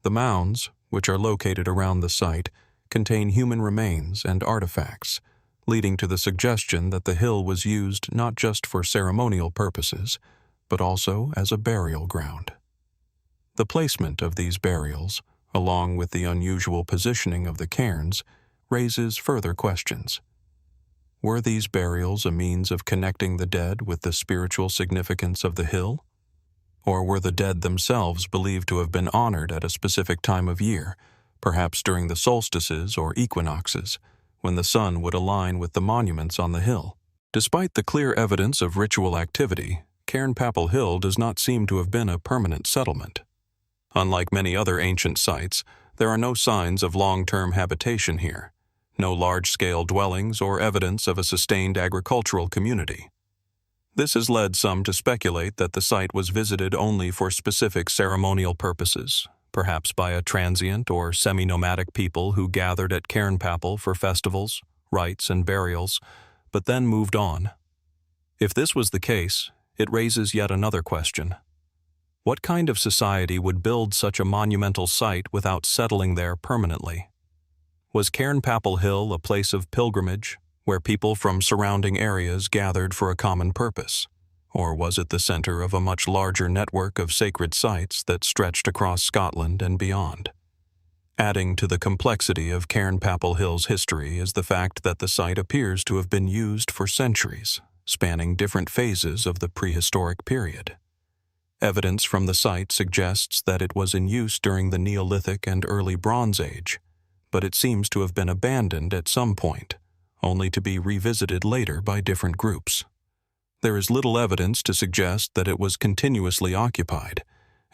The mounds, which are located around the site, contain human remains and artifacts, leading to the suggestion that the hill was used not just for ceremonial purposes, but also as a burial ground. The placement of these burials, along with the unusual positioning of the cairns, raises further questions. Were these burials a means of connecting the dead with the spiritual significance of the hill? Or were the dead themselves believed to have been honored at a specific time of year, perhaps during the solstices or equinoxes, when the sun would align with the monuments on the hill? Despite the clear evidence of ritual activity, Cairnpapple Hill does not seem to have been a permanent settlement. Unlike many other ancient sites, there are no signs of long-term habitation here, no large-scale dwellings or evidence of a sustained agricultural community. This has led some to speculate that the site was visited only for specific ceremonial purposes, perhaps by a transient or semi-nomadic people who gathered at Cairnpapple for festivals, rites, and burials, but then moved on. If this was the case, it raises yet another question. What kind of society would build such a monumental site without settling there permanently? Was Cairnpapple Hill a place of pilgrimage, where people from surrounding areas gathered for a common purpose? Or was it the center of a much larger network of sacred sites that stretched across Scotland and beyond? Adding to the complexity of Cairnpapple Hill's history is the fact that the site appears to have been used for centuries, spanning different phases of the prehistoric period. Evidence from the site suggests that it was in use during the Neolithic and early Bronze Age, but it seems to have been abandoned at some point, only to be revisited later by different groups. There is little evidence to suggest that it was continuously occupied,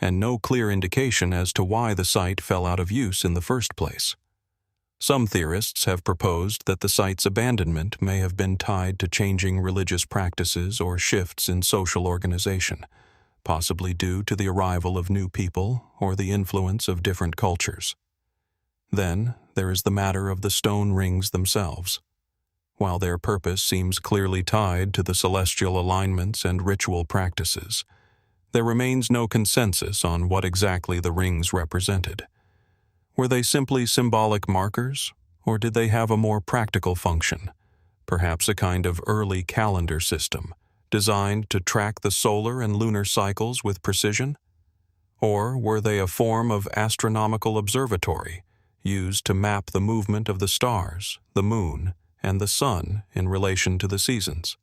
and no clear indication as to why the site fell out of use in the first place. Some theorists have proposed that the site's abandonment may have been tied to changing religious practices or shifts in social organization, possibly due to the arrival of new people or the influence of different cultures. Then, there is the matter of the stone rings themselves. While their purpose seems clearly tied to the celestial alignments and ritual practices, there remains no consensus on what exactly the rings represented. Were they simply symbolic markers, or did they have a more practical function, perhaps a kind of early calendar system, designed to track the solar and lunar cycles with precision? Or were they a form of astronomical observatory, used to map the movement of the stars, the moon, and the sun in relation to the seasons?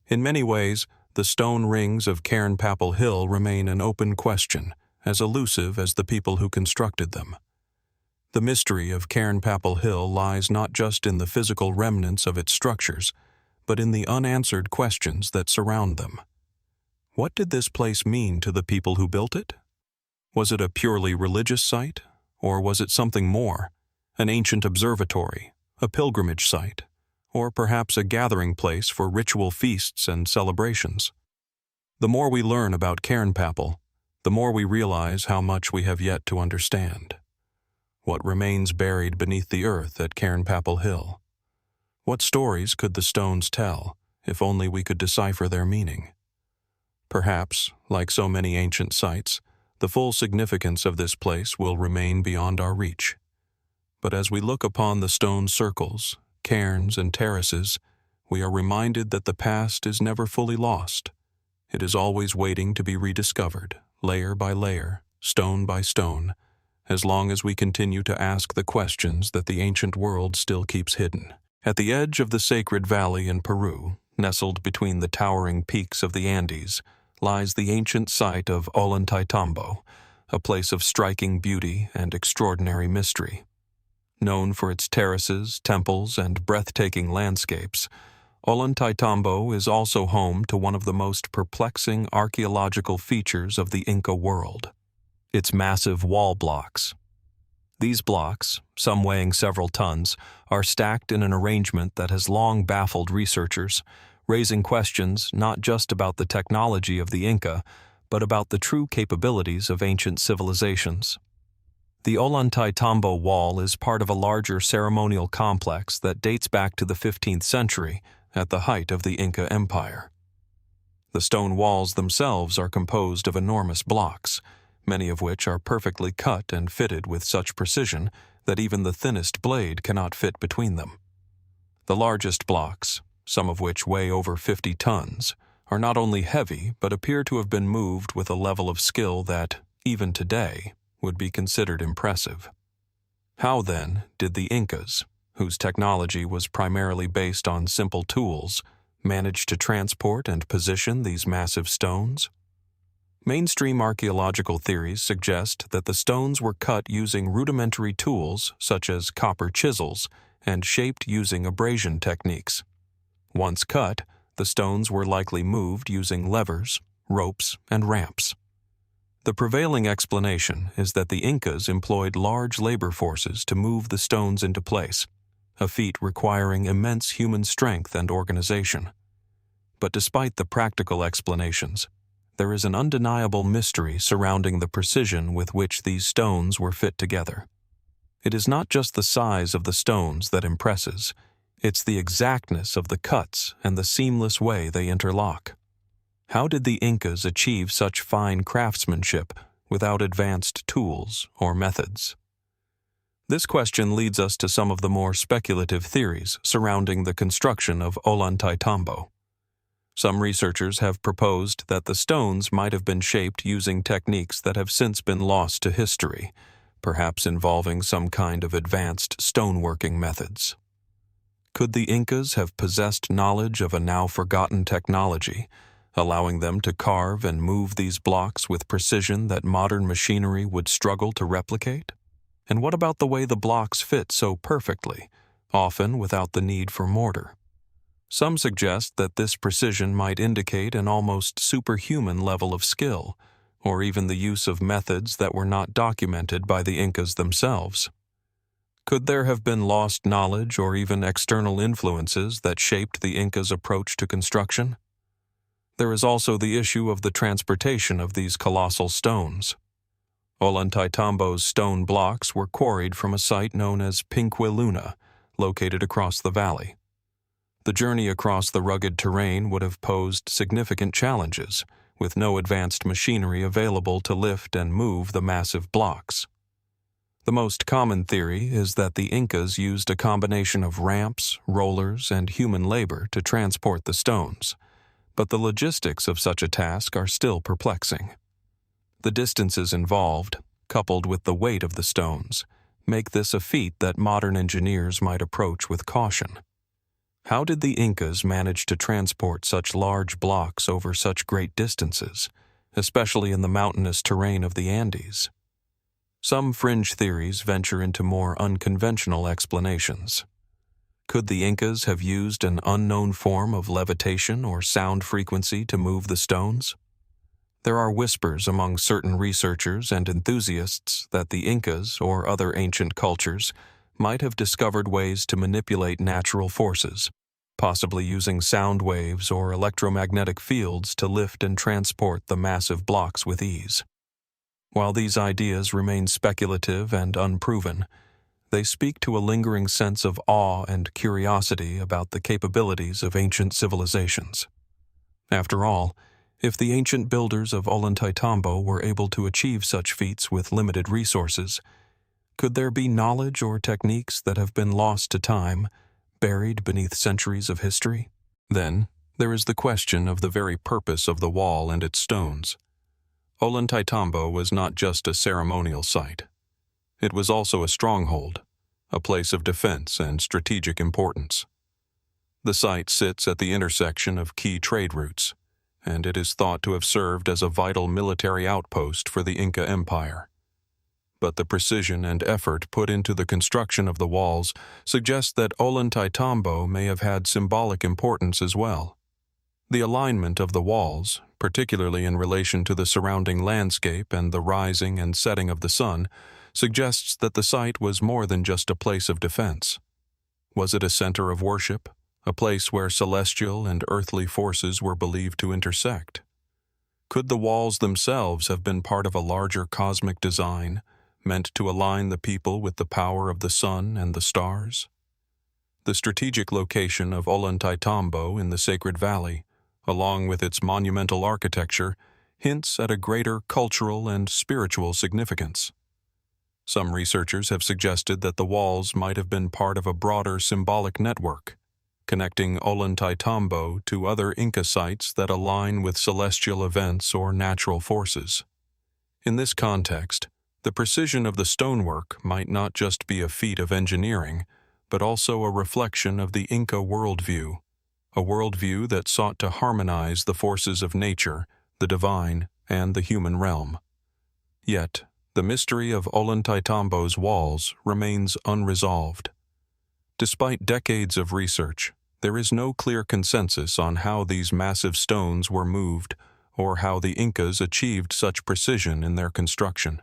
In many ways, the stone rings of Cairnpapple Hill remain an open question, as elusive as the people who constructed them. The mystery of Cairnpapple Hill lies not just in the physical remnants of its structures, but in the unanswered questions that surround them. What did this place mean to the people who built it? Was it a purely religious site, or was it something more, an ancient observatory, a pilgrimage site, or perhaps a gathering place for ritual feasts and celebrations? The more we learn about Cairnpapple, the more we realize how much we have yet to understand. What remains buried beneath the earth at Cairnpapple Hill? What stories could the stones tell, if only we could decipher their meaning? Perhaps, like so many ancient sites, the full significance of this place will remain beyond our reach. But as we look upon the stone circles, cairns, and terraces, we are reminded that the past is never fully lost. It is always waiting to be rediscovered, layer by layer, stone by stone, as long as we continue to ask the questions that the ancient world still keeps hidden. At the edge of the sacred valley in Peru, nestled between the towering peaks of the Andes, lies the ancient site of Ollantaytambo, a place of striking beauty and extraordinary mystery. Known for its terraces, temples, and breathtaking landscapes, Ollantaytambo is also home to one of the most perplexing archaeological features of the Inca world: its massive wall blocks. These blocks, some weighing several tons, are stacked in an arrangement that has long baffled researchers, raising questions not just about the technology of the Inca, but about the true capabilities of ancient civilizations. The Ollantaytambo wall is part of a larger ceremonial complex that dates back to the 15th century, at the height of the Inca Empire. The stone walls themselves are composed of enormous blocks, many of which are perfectly cut and fitted with such precision that even the thinnest blade cannot fit between them. The largest blocks, some of which weigh over 50 tons, are not only heavy but appear to have been moved with a level of skill that, even today, would be considered impressive. How, then, did the Incas, whose technology was primarily based on simple tools, manage to transport and position these massive stones? Mainstream archaeological theories suggest that the stones were cut using rudimentary tools such as copper chisels and shaped using abrasion techniques. Once cut, the stones were likely moved using levers, ropes, and ramps. The prevailing explanation is that the Incas employed large labor forces to move the stones into place, a feat requiring immense human strength and organization. But despite the practical explanations, there is an undeniable mystery surrounding the precision with which these stones were fit together. It is not just the size of the stones that impresses, it's the exactness of the cuts and the seamless way they interlock. How did the Incas achieve such fine craftsmanship without advanced tools or methods? This question leads us to some of the more speculative theories surrounding the construction of Ollantaytambo. Some researchers have proposed that the stones might have been shaped using techniques that have since been lost to history, perhaps involving some kind of advanced stoneworking methods. Could the Incas have possessed knowledge of a now forgotten technology, allowing them to carve and move these blocks with precision that modern machinery would struggle to replicate? And what about the way the blocks fit so perfectly, often without the need for mortar? Some suggest that this precision might indicate an almost superhuman level of skill, or even the use of methods that were not documented by the Incas themselves. Could there have been lost knowledge or even external influences that shaped the Incas' approach to construction? There is also the issue of the transportation of these colossal stones. Ollantaytambo's stone blocks were quarried from a site known as Pikillaqta, located across the valley. The journey across the rugged terrain would have posed significant challenges, with no advanced machinery available to lift and move the massive blocks. The most common theory is that the Incas used a combination of ramps, rollers, and human labor to transport the stones, but the logistics of such a task are still perplexing. The distances involved, coupled with the weight of the stones, make this a feat that modern engineers might approach with caution. How did the Incas manage to transport such large blocks over such great distances, especially in the mountainous terrain of the Andes? Some fringe theories venture into more unconventional explanations. Could the Incas have used an unknown form of levitation or sound frequency to move the stones? There are whispers among certain researchers and enthusiasts that the Incas or other ancient cultures might have discovered ways to manipulate natural forces, possibly using sound waves or electromagnetic fields to lift and transport the massive blocks with ease. While these ideas remain speculative and unproven, they speak to a lingering sense of awe and curiosity about the capabilities of ancient civilizations. After all, if the ancient builders of Ollantaytambo were able to achieve such feats with limited resources, could there be knowledge or techniques that have been lost to time, buried beneath centuries of history? Then, there is the question of the very purpose of the wall and its stones. Ollantaytambo was not just a ceremonial site. It was also a stronghold, a place of defense and strategic importance. The site sits at the intersection of key trade routes, and it is thought to have served as a vital military outpost for the Inca Empire. But the precision and effort put into the construction of the walls suggest that Ollantaytambo may have had symbolic importance as well. The alignment of the walls, particularly in relation to the surrounding landscape and the rising and setting of the sun, suggests that the site was more than just a place of defense. Was it a center of worship, a place where celestial and earthly forces were believed to intersect? Could the walls themselves have been part of a larger cosmic design, meant to align the people with the power of the sun and the stars? The strategic location of Ollantaytambo in the Sacred Valley, along with its monumental architecture, hints at a greater cultural and spiritual significance. Some researchers have suggested that the walls might have been part of a broader symbolic network, connecting Ollantaytambo to other Inca sites that align with celestial events or natural forces. In this context, the precision of the stonework might not just be a feat of engineering, but also a reflection of the Inca worldview, a worldview that sought to harmonize the forces of nature, the divine, and the human realm. Yet, the mystery of Ollantaytambo's walls remains unresolved. Despite decades of research, there is no clear consensus on how these massive stones were moved or how the Incas achieved such precision in their construction.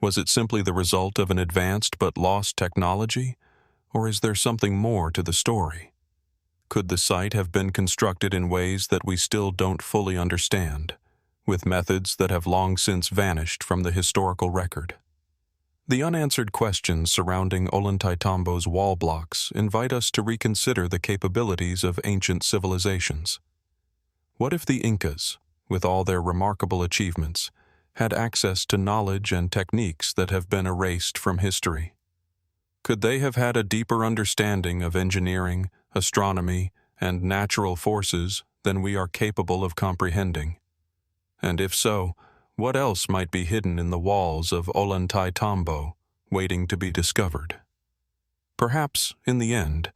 Was it simply the result of an advanced but lost technology, or is there something more to the story? Could the site have been constructed in ways that we still don't fully understand, with methods that have long since vanished from the historical record? The unanswered questions surrounding Ollantaytambo's wall blocks invite us to reconsider the capabilities of ancient civilizations. What if the Incas, with all their remarkable achievements, had access to knowledge and techniques that have been erased from history? Could they have had a deeper understanding of engineering, astronomy, and natural forces than we are capable of comprehending? And if so, what else might be hidden in the walls of Ollantaytambo, waiting to be discovered? Perhaps, in the end,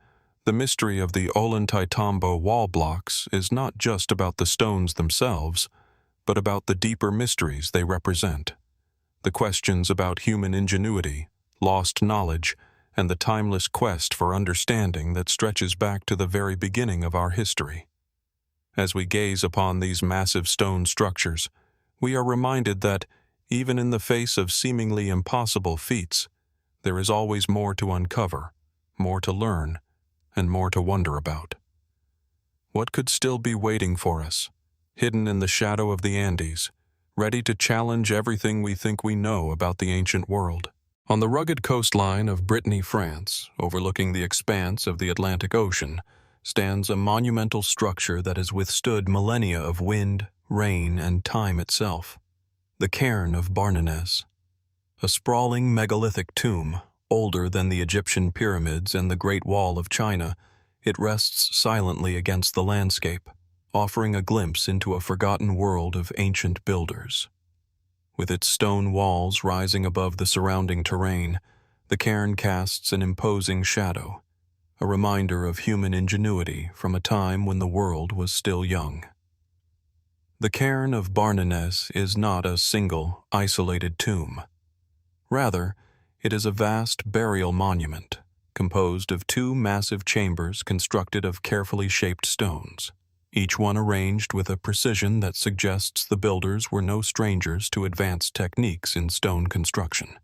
the mystery of the Ollantaytambo wall blocks is not just about the stones themselves, but about the deeper mysteries they represent, the questions about human ingenuity, lost knowledge, and the timeless quest for understanding that stretches back to the very beginning of our history. As we gaze upon these massive stone structures, we are reminded that, even in the face of seemingly impossible feats, there is always more to uncover, more to learn, and more to wonder about. What could still be waiting for us, hidden in the shadow of the Andes, ready to challenge everything we think we know about the ancient world? On the rugged coastline of Brittany, France, overlooking the expanse of the Atlantic Ocean, stands a monumental structure that has withstood millennia of wind, rain, and time itself. The Cairn of Barnenez. A sprawling megalithic tomb, older than the Egyptian pyramids and the Great Wall of China, it rests silently against the landscape, offering a glimpse into a forgotten world of ancient builders. With its stone walls rising above the surrounding terrain, the cairn casts an imposing shadow, a reminder of human ingenuity from a time when the world was still young. The Cairn of Barnenez is not a single, isolated tomb. Rather, it is a vast burial monument, composed of two massive chambers constructed of carefully shaped stones, each one arranged with a precision that suggests the builders were no strangers to advanced techniques in stone construction.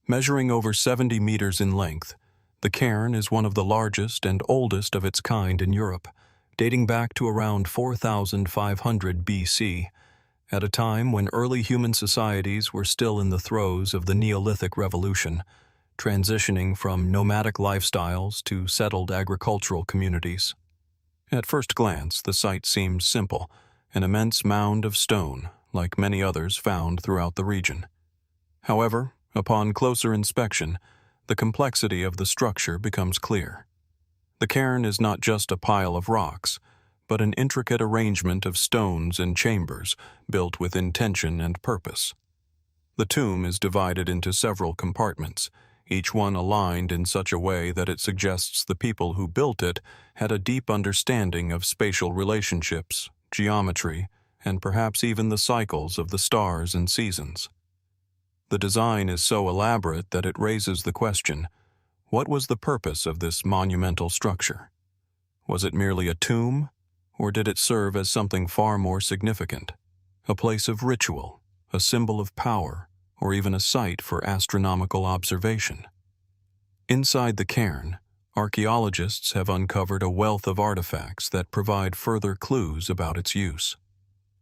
Measuring over 70 meters in length, the cairn is one of the largest and oldest of its kind in Europe, dating back to around 4,500 BC, at a time when early human societies were still in the throes of the Neolithic Revolution, transitioning from nomadic lifestyles to settled agricultural communities. At first glance, the site seemed simple, an immense mound of stone, like many others found throughout the region. However, upon closer inspection, the complexity of the structure becomes clear. The cairn is not just a pile of rocks, but an intricate arrangement of stones and chambers built with intention and purpose. The tomb is divided into several compartments, each one aligned in such a way that it suggests the people who built it had a deep understanding of spatial relationships, geometry, and perhaps even the cycles of the stars and seasons. The design is so elaborate that it raises the question, what was the purpose of this monumental structure? Was it merely a tomb, or did it serve as something far more significant? A place of ritual, a symbol of power, or even a site for astronomical observation? Inside the cairn, archaeologists have uncovered a wealth of artifacts that provide further clues about its use.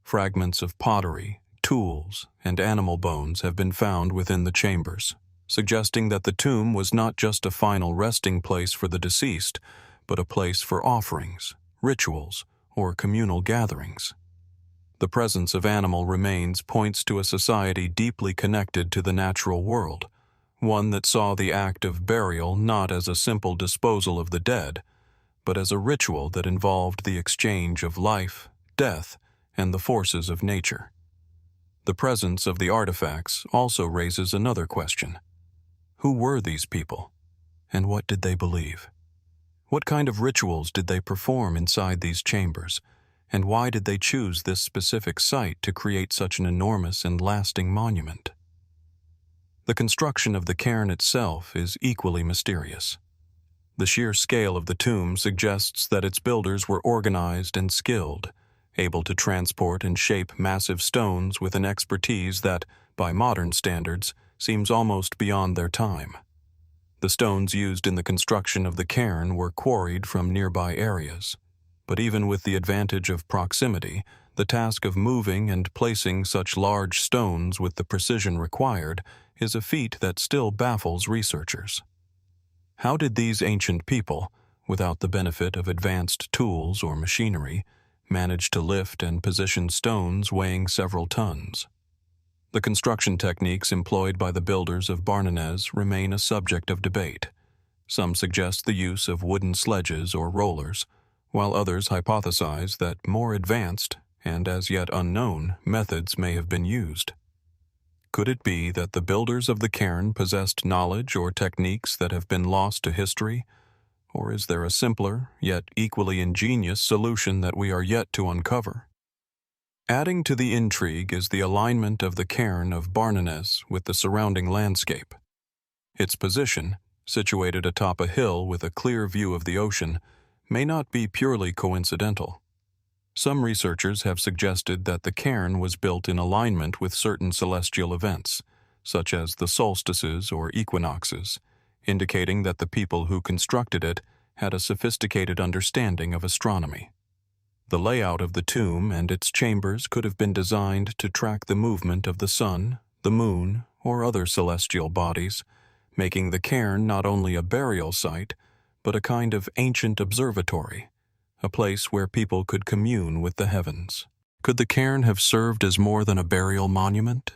Fragments of pottery, tools, and animal bones have been found within the chambers, suggesting that the tomb was not just a final resting place for the deceased, but a place for offerings, rituals, or communal gatherings. The presence of animal remains points to a society deeply connected to the natural world, one that saw the act of burial not as a simple disposal of the dead, but as a ritual that involved the exchange of life, death, and the forces of nature. The presence of the artifacts also raises another question. Who were these people, and what did they believe? What kind of rituals did they perform inside these chambers, and why did they choose this specific site to create such an enormous and lasting monument? The construction of the cairn itself is equally mysterious. The sheer scale of the tomb suggests that its builders were organized and skilled, able to transport and shape massive stones with an expertise that, by modern standards, seems almost beyond their time. The stones used in the construction of the cairn were quarried from nearby areas, but even with the advantage of proximity, the task of moving and placing such large stones with the precision required is a feat that still baffles researchers. How did these ancient people, without the benefit of advanced tools or machinery, manage to lift and position stones weighing several tons? The construction techniques employed by the builders of Barnenez remain a subject of debate. Some suggest the use of wooden sledges or rollers, while others hypothesize that more advanced, and as yet unknown, methods may have been used. Could it be that the builders of the cairn possessed knowledge or techniques that have been lost to history, or is there a simpler, yet equally ingenious solution that we are yet to uncover? Adding to the intrigue is the alignment of the Cairn of Barnenez with the surrounding landscape. Its position, situated atop a hill with a clear view of the ocean, may not be purely coincidental. Some researchers have suggested that the cairn was built in alignment with certain celestial events, such as the solstices or equinoxes, indicating that the people who constructed it had a sophisticated understanding of astronomy. The layout of the tomb and its chambers could have been designed to track the movement of the sun, the moon, or other celestial bodies, making the cairn not only a burial site, but a kind of ancient observatory, a place where people could commune with the heavens. Could the cairn have served as more than a burial monument?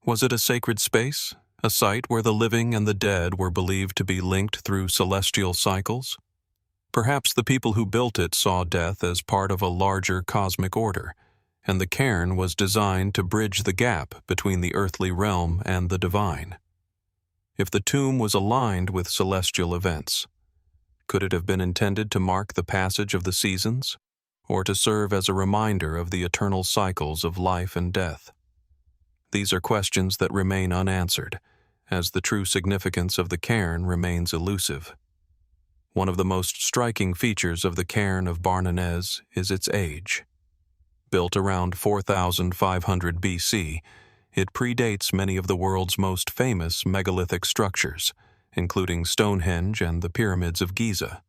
Was it a sacred space, a site where the living and the dead were believed to be linked through celestial cycles? Perhaps the people who built it saw death as part of a larger cosmic order, and the cairn was designed to bridge the gap between the earthly realm and the divine. If the tomb was aligned with celestial events, could it have been intended to mark the passage of the seasons, or to serve as a reminder of the eternal cycles of life and death? These are questions that remain unanswered, as the true significance of the cairn remains elusive. One of the most striking features of the Cairn of Barnenez is its age. Built around 4,500 BC, it predates many of the world's most famous megalithic structures, including Stonehenge and the pyramids of Giza.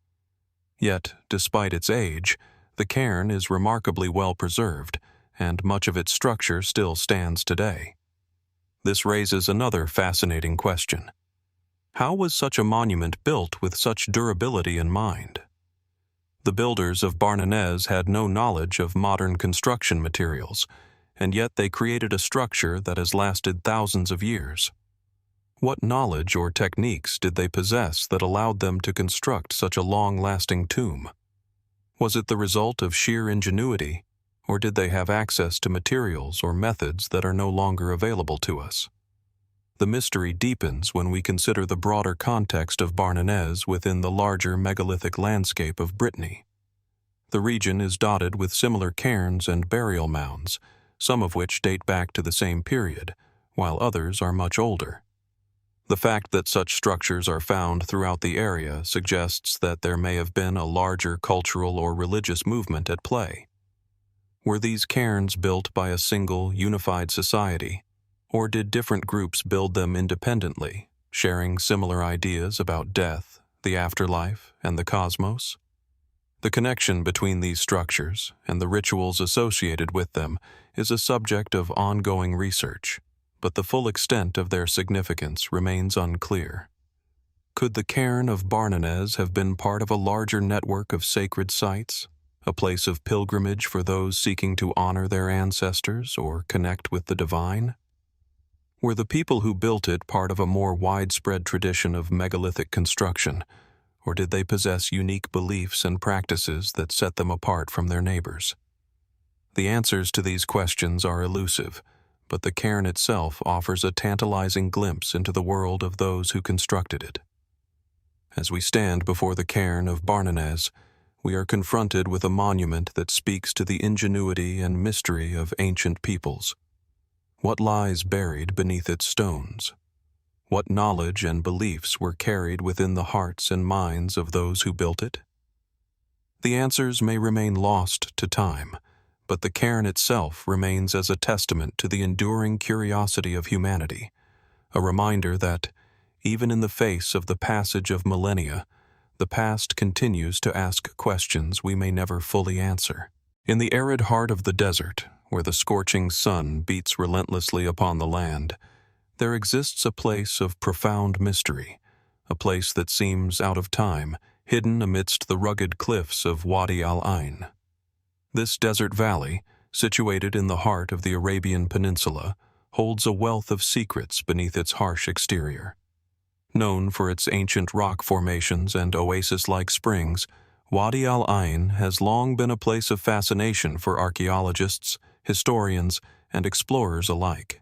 Yet, despite its age, the cairn is remarkably well preserved and much of its structure still stands today. This raises another fascinating question. How was such a monument built with such durability in mind? The builders of Barnenez had no knowledge of modern construction materials, and yet they created a structure that has lasted thousands of years. What knowledge or techniques did they possess that allowed them to construct such a long-lasting tomb? Was it the result of sheer ingenuity, or did they have access to materials or methods that are no longer available to us? The mystery deepens when we consider the broader context of Barnenez within the larger megalithic landscape of Brittany. The region is dotted with similar cairns and burial mounds, some of which date back to the same period, while others are much older. The fact that such structures are found throughout the area suggests that there may have been a larger cultural or religious movement at play. Were these cairns built by a single, unified society, or did different groups build them independently, sharing similar ideas about death, the afterlife, and the cosmos? The connection between these structures and the rituals associated with them is a subject of ongoing research, but the full extent of their significance remains unclear. Could the Cairn of Barnenez have been part of a larger network of sacred sites, a place of pilgrimage for those seeking to honor their ancestors or connect with the divine? Were the people who built it part of a more widespread tradition of megalithic construction, or did they possess unique beliefs and practices that set them apart from their neighbors? The answers to these questions are elusive, but the cairn itself offers a tantalizing glimpse into the world of those who constructed it. As we stand before the Cairn of Barnenez, we are confronted with a monument that speaks to the ingenuity and mystery of ancient peoples. What lies buried beneath its stones? What knowledge and beliefs were carried within the hearts and minds of those who built it? The answers may remain lost to time, but the cairn itself remains as a testament to the enduring curiosity of humanity, a reminder that, even in the face of the passage of millennia, the past continues to ask questions we may never fully answer. In the arid heart of the desert, where the scorching sun beats relentlessly upon the land, there exists a place of profound mystery, a place that seems out of time, hidden amidst the rugged cliffs of Wadi Al-Ayn. This desert valley, situated in the heart of the Arabian Peninsula, holds a wealth of secrets beneath its harsh exterior. Known for its ancient rock formations and oasis-like springs, Wadi Al-Ayn has long been a place of fascination for archaeologists, historians, and explorers alike.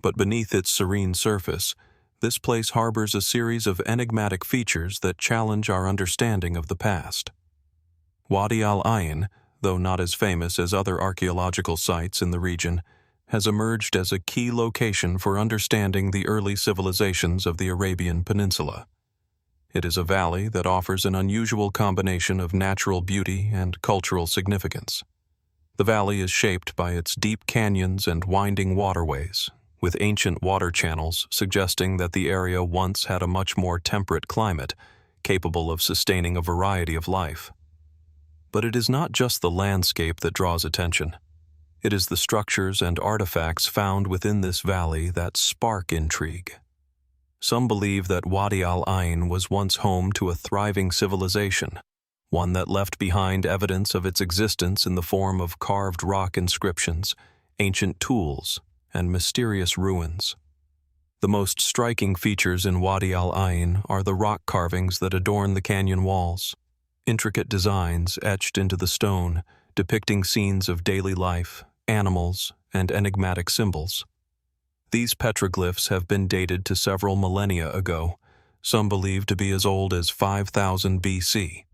But beneath its serene surface, this place harbors a series of enigmatic features that challenge our understanding of the past. Wadi Al-Ayn, though not as famous as other archaeological sites in the region, has emerged as a key location for understanding the early civilizations of the Arabian Peninsula. It is a valley that offers an unusual combination of natural beauty and cultural significance. The valley is shaped by its deep canyons and winding waterways, with ancient water channels suggesting that the area once had a much more temperate climate, capable of sustaining a variety of life. But it is not just the landscape that draws attention. It is the structures and artifacts found within this valley that spark intrigue. Some believe that Wadi Al-Ayn was once home to a thriving civilization, one that left behind evidence of its existence in the form of carved rock inscriptions, ancient tools, and mysterious ruins. The most striking features in Wadi Al-Ayn are the rock carvings that adorn the canyon walls. Intricate designs etched into the stone, depicting scenes of daily life, animals, and enigmatic symbols. These petroglyphs have been dated to several millennia ago, some believed to be as old as 5000 BC.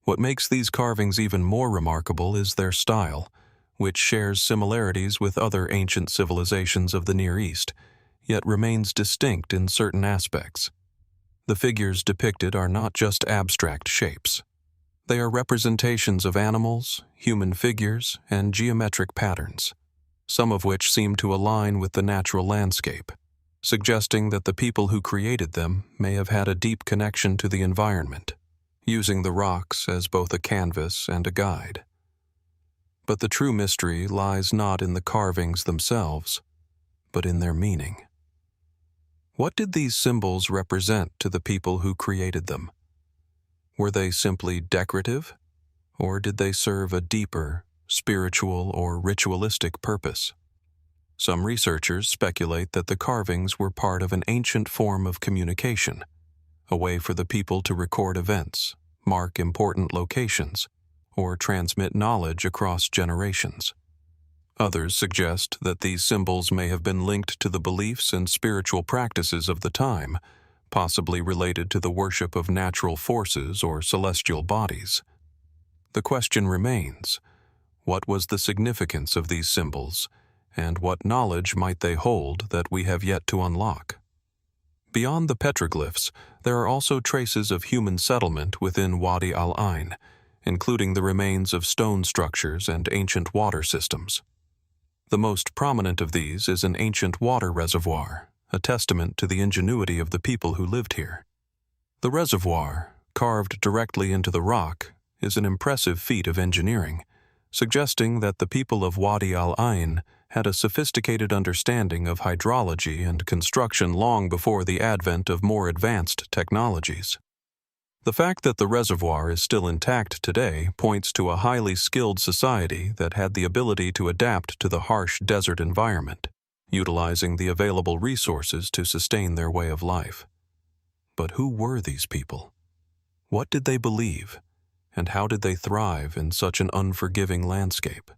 What makes these carvings even more remarkable is their style, which shares similarities with other ancient civilizations of the Near East, yet remains distinct in certain aspects. The figures depicted are not just abstract shapes. They are representations of animals, human figures, and geometric patterns, some of which seem to align with the natural landscape, suggesting that the people who created them may have had a deep connection to the environment, using the rocks as both a canvas and a guide. But the true mystery lies not in the carvings themselves, but in their meaning. What did these symbols represent to the people who created them? Were they simply decorative, or did they serve a deeper, spiritual or ritualistic purpose? Some researchers speculate that the carvings were part of an ancient form of communication, a way for the people to record events, mark important locations, or transmit knowledge across generations. Others suggest that these symbols may have been linked to the beliefs and spiritual practices of the time, possibly related to the worship of natural forces or celestial bodies. The question remains, what was the significance of these symbols, and what knowledge might they hold that we have yet to unlock? Beyond the petroglyphs, there are also traces of human settlement within Wadi Al-Ayn, including the remains of stone structures and ancient water systems. The most prominent of these is an ancient water reservoir, a testament to the ingenuity of the people who lived here. The reservoir, carved directly into the rock, is an impressive feat of engineering, suggesting that the people of Wadi Al-Ayn had a sophisticated understanding of hydrology and construction long before the advent of more advanced technologies. The fact that the reservoir is still intact today points to a highly skilled society that had the ability to adapt to the harsh desert environment, utilizing the available resources to sustain their way of life. But who were these people? What did they believe? And how did they thrive in such an unforgiving landscape?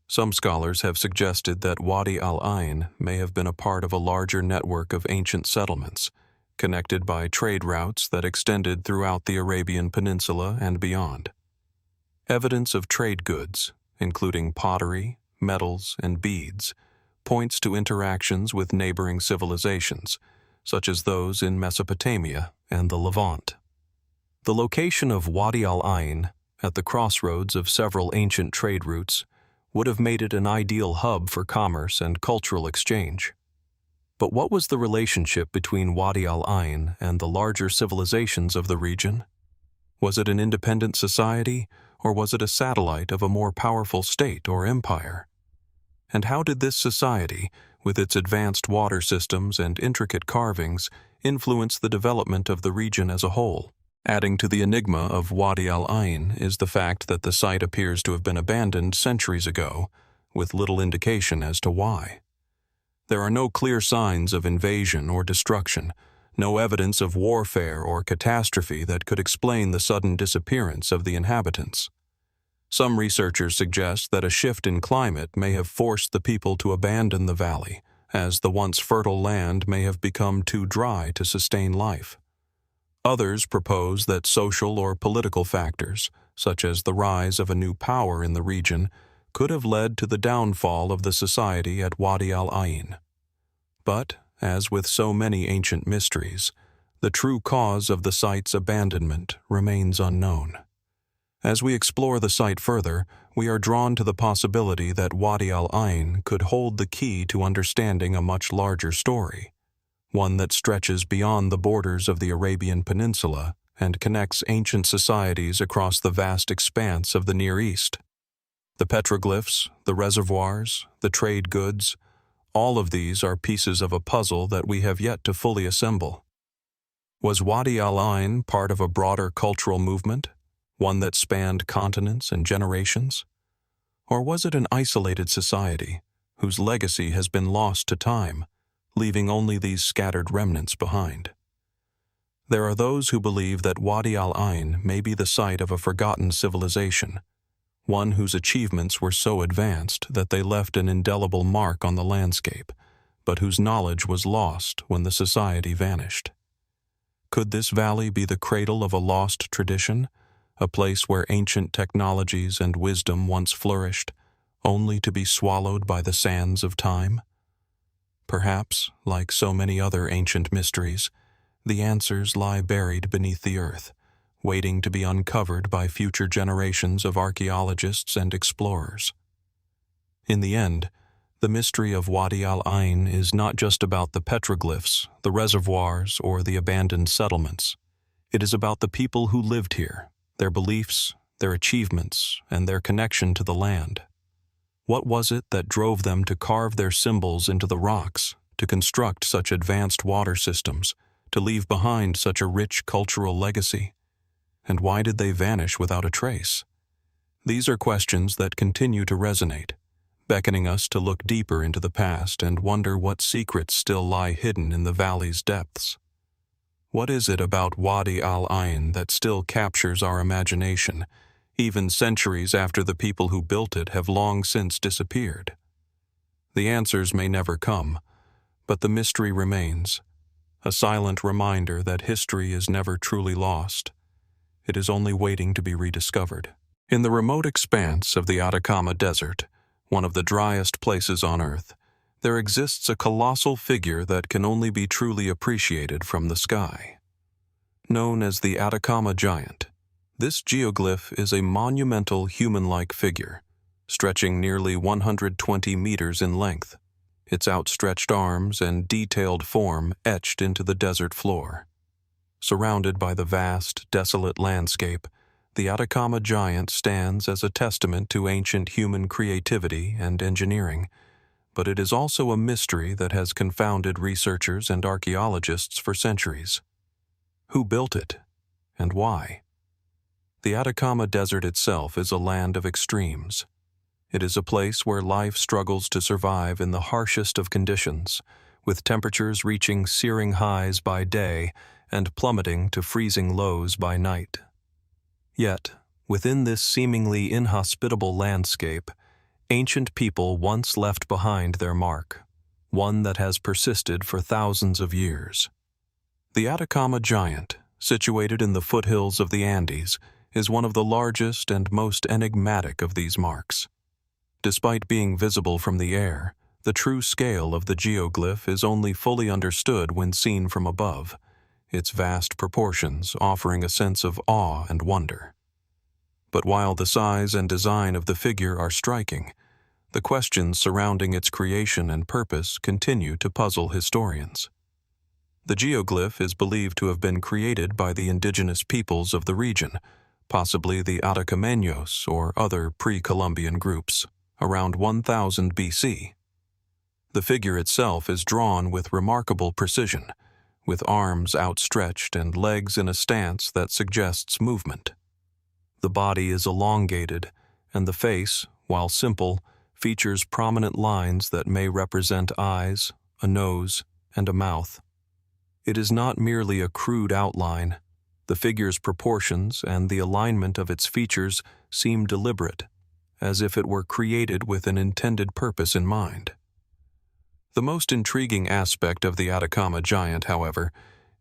Some scholars have suggested that Wadi Al-Ayn may have been a part of a larger network of ancient settlements, connected by trade routes that extended throughout the Arabian Peninsula and beyond. Evidence of trade goods, including pottery, metals, and beads, points to interactions with neighboring civilizations, such as those in Mesopotamia and the Levant. The location of Wadi Al-Ayn, at the crossroads of several ancient trade routes, would have made it an ideal hub for commerce and cultural exchange. But what was the relationship between Wadi Al-Ayn and the larger civilizations of the region? Was it an independent society, or was it a satellite of a more powerful state or empire? And how did this society, with its advanced water systems and intricate carvings, influence the development of the region as a whole? Adding to the enigma of Wadi Al-Ayn is the fact that the site appears to have been abandoned centuries ago, with little indication as to why. There are no clear signs of invasion or destruction, no evidence of warfare or catastrophe that could explain the sudden disappearance of the inhabitants. Some researchers suggest that a shift in climate may have forced the people to abandon the valley, as the once fertile land may have become too dry to sustain life. Others propose that social or political factors, such as the rise of a new power in the region, could have led to the downfall of the society at Wadi Al-Ayn. But, as with so many ancient mysteries, the true cause of the site's abandonment remains unknown. As we explore the site further, we are drawn to the possibility that Wadi Al-Ayn could hold the key to understanding a much larger story, one that stretches beyond the borders of the Arabian Peninsula and connects ancient societies across the vast expanse of the Near East. The petroglyphs, the reservoirs, the trade goods, all of these are pieces of a puzzle that we have yet to fully assemble. Was Wadi Al-Ayn part of a broader cultural movement, one that spanned continents and generations? Or was it an isolated society whose legacy has been lost to time, leaving only these scattered remnants behind? There are those who believe that Wadi Al-Ayn may be the site of a forgotten civilization, one whose achievements were so advanced that they left an indelible mark on the landscape, but whose knowledge was lost when the society vanished. Could this valley be the cradle of a lost tradition, a place where ancient technologies and wisdom once flourished, only to be swallowed by the sands of time? Perhaps, like so many other ancient mysteries, the answers lie buried beneath the earth, waiting to be uncovered by future generations of archaeologists and explorers. In the end, the mystery of Wadi Al-Ayn is not just about the petroglyphs, the reservoirs, or the abandoned settlements. It is about the people who lived here, their beliefs, their achievements, and their connection to the land. What was it that drove them to carve their symbols into the rocks, to construct such advanced water systems, to leave behind such a rich cultural legacy? And why did they vanish without a trace? These are questions that continue to resonate, beckoning us to look deeper into the past and wonder what secrets still lie hidden in the valley's depths. What is it about Wadi Al-Ayn that still captures our imagination, even centuries after the people who built it have long since disappeared? The answers may never come, but the mystery remains, a silent reminder that history is never truly lost. It is only waiting to be rediscovered. In the remote expanse of the Atacama Desert, one of the driest places on Earth, there exists a colossal figure that can only be truly appreciated from the sky. Known as the Atacama Giant, this geoglyph is a monumental human-like figure, stretching nearly 120 meters in length, its outstretched arms and detailed form etched into the desert floor. Surrounded by the vast, desolate landscape, the Atacama Giant stands as a testament to ancient human creativity and engineering, but it is also a mystery that has confounded researchers and archaeologists for centuries. Who built it, and why? The Atacama Desert itself is a land of extremes. It is a place where life struggles to survive in the harshest of conditions, with temperatures reaching searing highs by day and plummeting to freezing lows by night. Yet, within this seemingly inhospitable landscape, ancient people once left behind their mark, one that has persisted for thousands of years. The Atacama Giant, situated in the foothills of the Andes, is one of the largest and most enigmatic of these marks. Despite being visible from the air, the true scale of the geoglyph is only fully understood when seen from above, its vast proportions offering a sense of awe and wonder. But while the size and design of the figure are striking, the questions surrounding its creation and purpose continue to puzzle historians. The geoglyph is believed to have been created by the indigenous peoples of the region, possibly the Atacameños or other pre-Columbian groups, around 1000 BC. The figure itself is drawn with remarkable precision, with arms outstretched and legs in a stance that suggests movement. The body is elongated, and the face, while simple, features prominent lines that may represent eyes, a nose, and a mouth. It is not merely a crude outline. The figure's proportions and the alignment of its features seem deliberate, as if it were created with an intended purpose in mind. The most intriguing aspect of the Atacama Giant, however,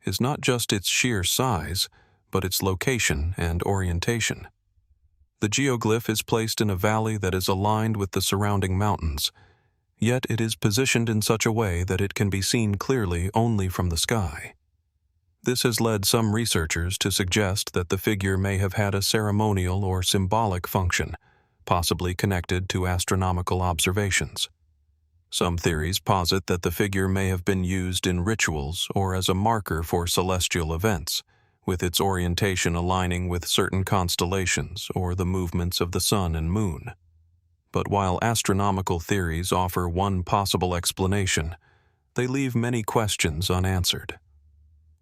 is not just its sheer size, but its location and orientation. The geoglyph is placed in a valley that is aligned with the surrounding mountains, yet it is positioned in such a way that it can be seen clearly only from the sky. This has led some researchers to suggest that the figure may have had a ceremonial or symbolic function, possibly connected to astronomical observations. Some theories posit that the figure may have been used in rituals or as a marker for celestial events, with its orientation aligning with certain constellations or the movements of the sun and moon. But while astronomical theories offer one possible explanation, they leave many questions unanswered.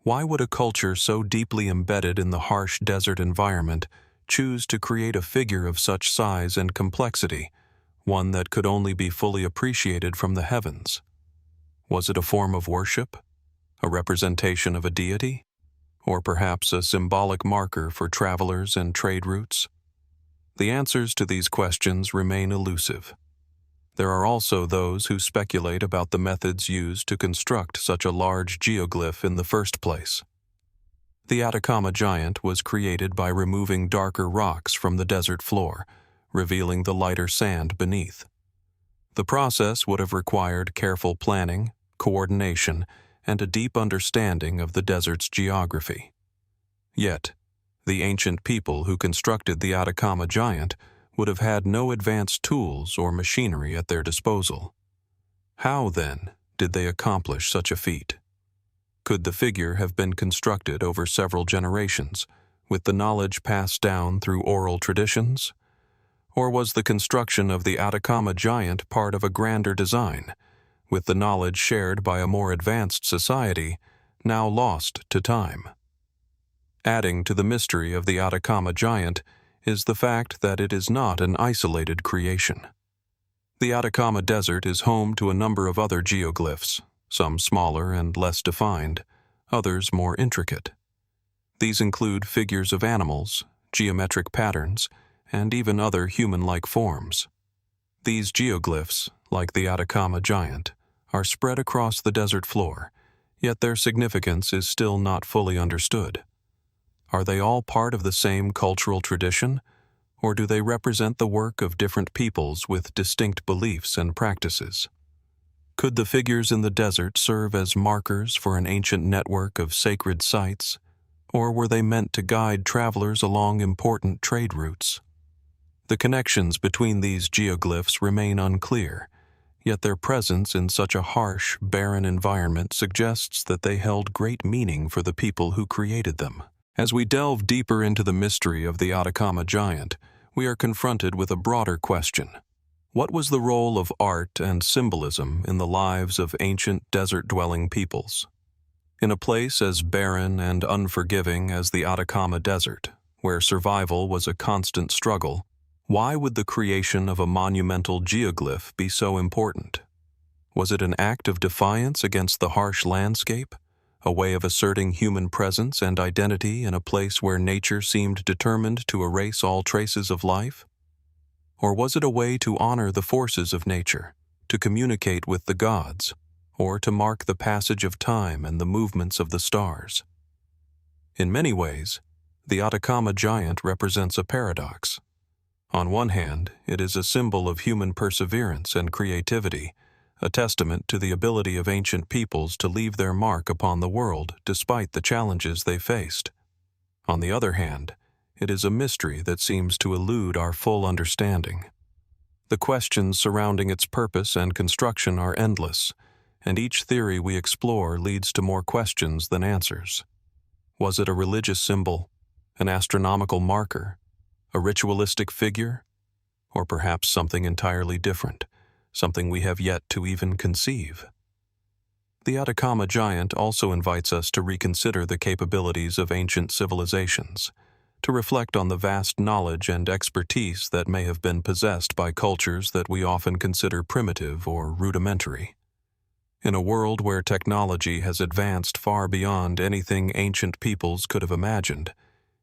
Why would a culture so deeply embedded in the harsh desert environment choose to create a figure of such size and complexity, one that could only be fully appreciated from the heavens? Was it a form of worship, a representation of a deity, or perhaps a symbolic marker for travelers and trade routes? The answers to these questions remain elusive. There are also those who speculate about the methods used to construct such a large geoglyph in the first place. The Atacama Giant was created by removing darker rocks from the desert floor, revealing the lighter sand beneath. The process would have required careful planning, coordination, and a deep understanding of the desert's geography. Yet, the ancient people who constructed the Atacama Giant would have had no advanced tools or machinery at their disposal. How, then, did they accomplish such a feat? Could the figure have been constructed over several generations, with the knowledge passed down through oral traditions? Or was the construction of the Atacama giant part of a grander design, with the knowledge shared by a more advanced society now lost to time? Adding to the mystery of the Atacama giant is the fact that it is not an isolated creation. The Atacama Desert is home to a number of other geoglyphs, some smaller and less defined, others more intricate. These include figures of animals, geometric patterns, and even other human-like forms. These geoglyphs, like the Atacama giant, are spread across the desert floor, yet their significance is still not fully understood. Are they all part of the same cultural tradition, or do they represent the work of different peoples with distinct beliefs and practices? Could the figures in the desert serve as markers for an ancient network of sacred sites, or were they meant to guide travelers along important trade routes? The connections between these geoglyphs remain unclear, yet their presence in such a harsh, barren environment suggests that they held great meaning for the people who created them. As we delve deeper into the mystery of the Atacama giant, we are confronted with a broader question. What was the role of art and symbolism in the lives of ancient desert-dwelling peoples? In a place as barren and unforgiving as the Atacama Desert, where survival was a constant struggle, why would the creation of a monumental geoglyph be so important? Was it an act of defiance against the harsh landscape? A way of asserting human presence and identity in a place where nature seemed determined to erase all traces of life? Or was it a way to honor the forces of nature, to communicate with the gods, or to mark the passage of time and the movements of the stars? In many ways, the Atacama giant represents a paradox. On one hand, it is a symbol of human perseverance and creativity, a testament to the ability of ancient peoples to leave their mark upon the world despite the challenges they faced. On the other hand, it is a mystery that seems to elude our full understanding. The questions surrounding its purpose and construction are endless, and each theory we explore leads to more questions than answers. Was it a religious symbol, an astronomical marker, a ritualistic figure, or perhaps something entirely different, something we have yet to even conceive? The Atacama giant also invites us to reconsider the capabilities of ancient civilizations, to reflect on the vast knowledge and expertise that may have been possessed by cultures that we often consider primitive or rudimentary. In a world where technology has advanced far beyond anything ancient peoples could have imagined,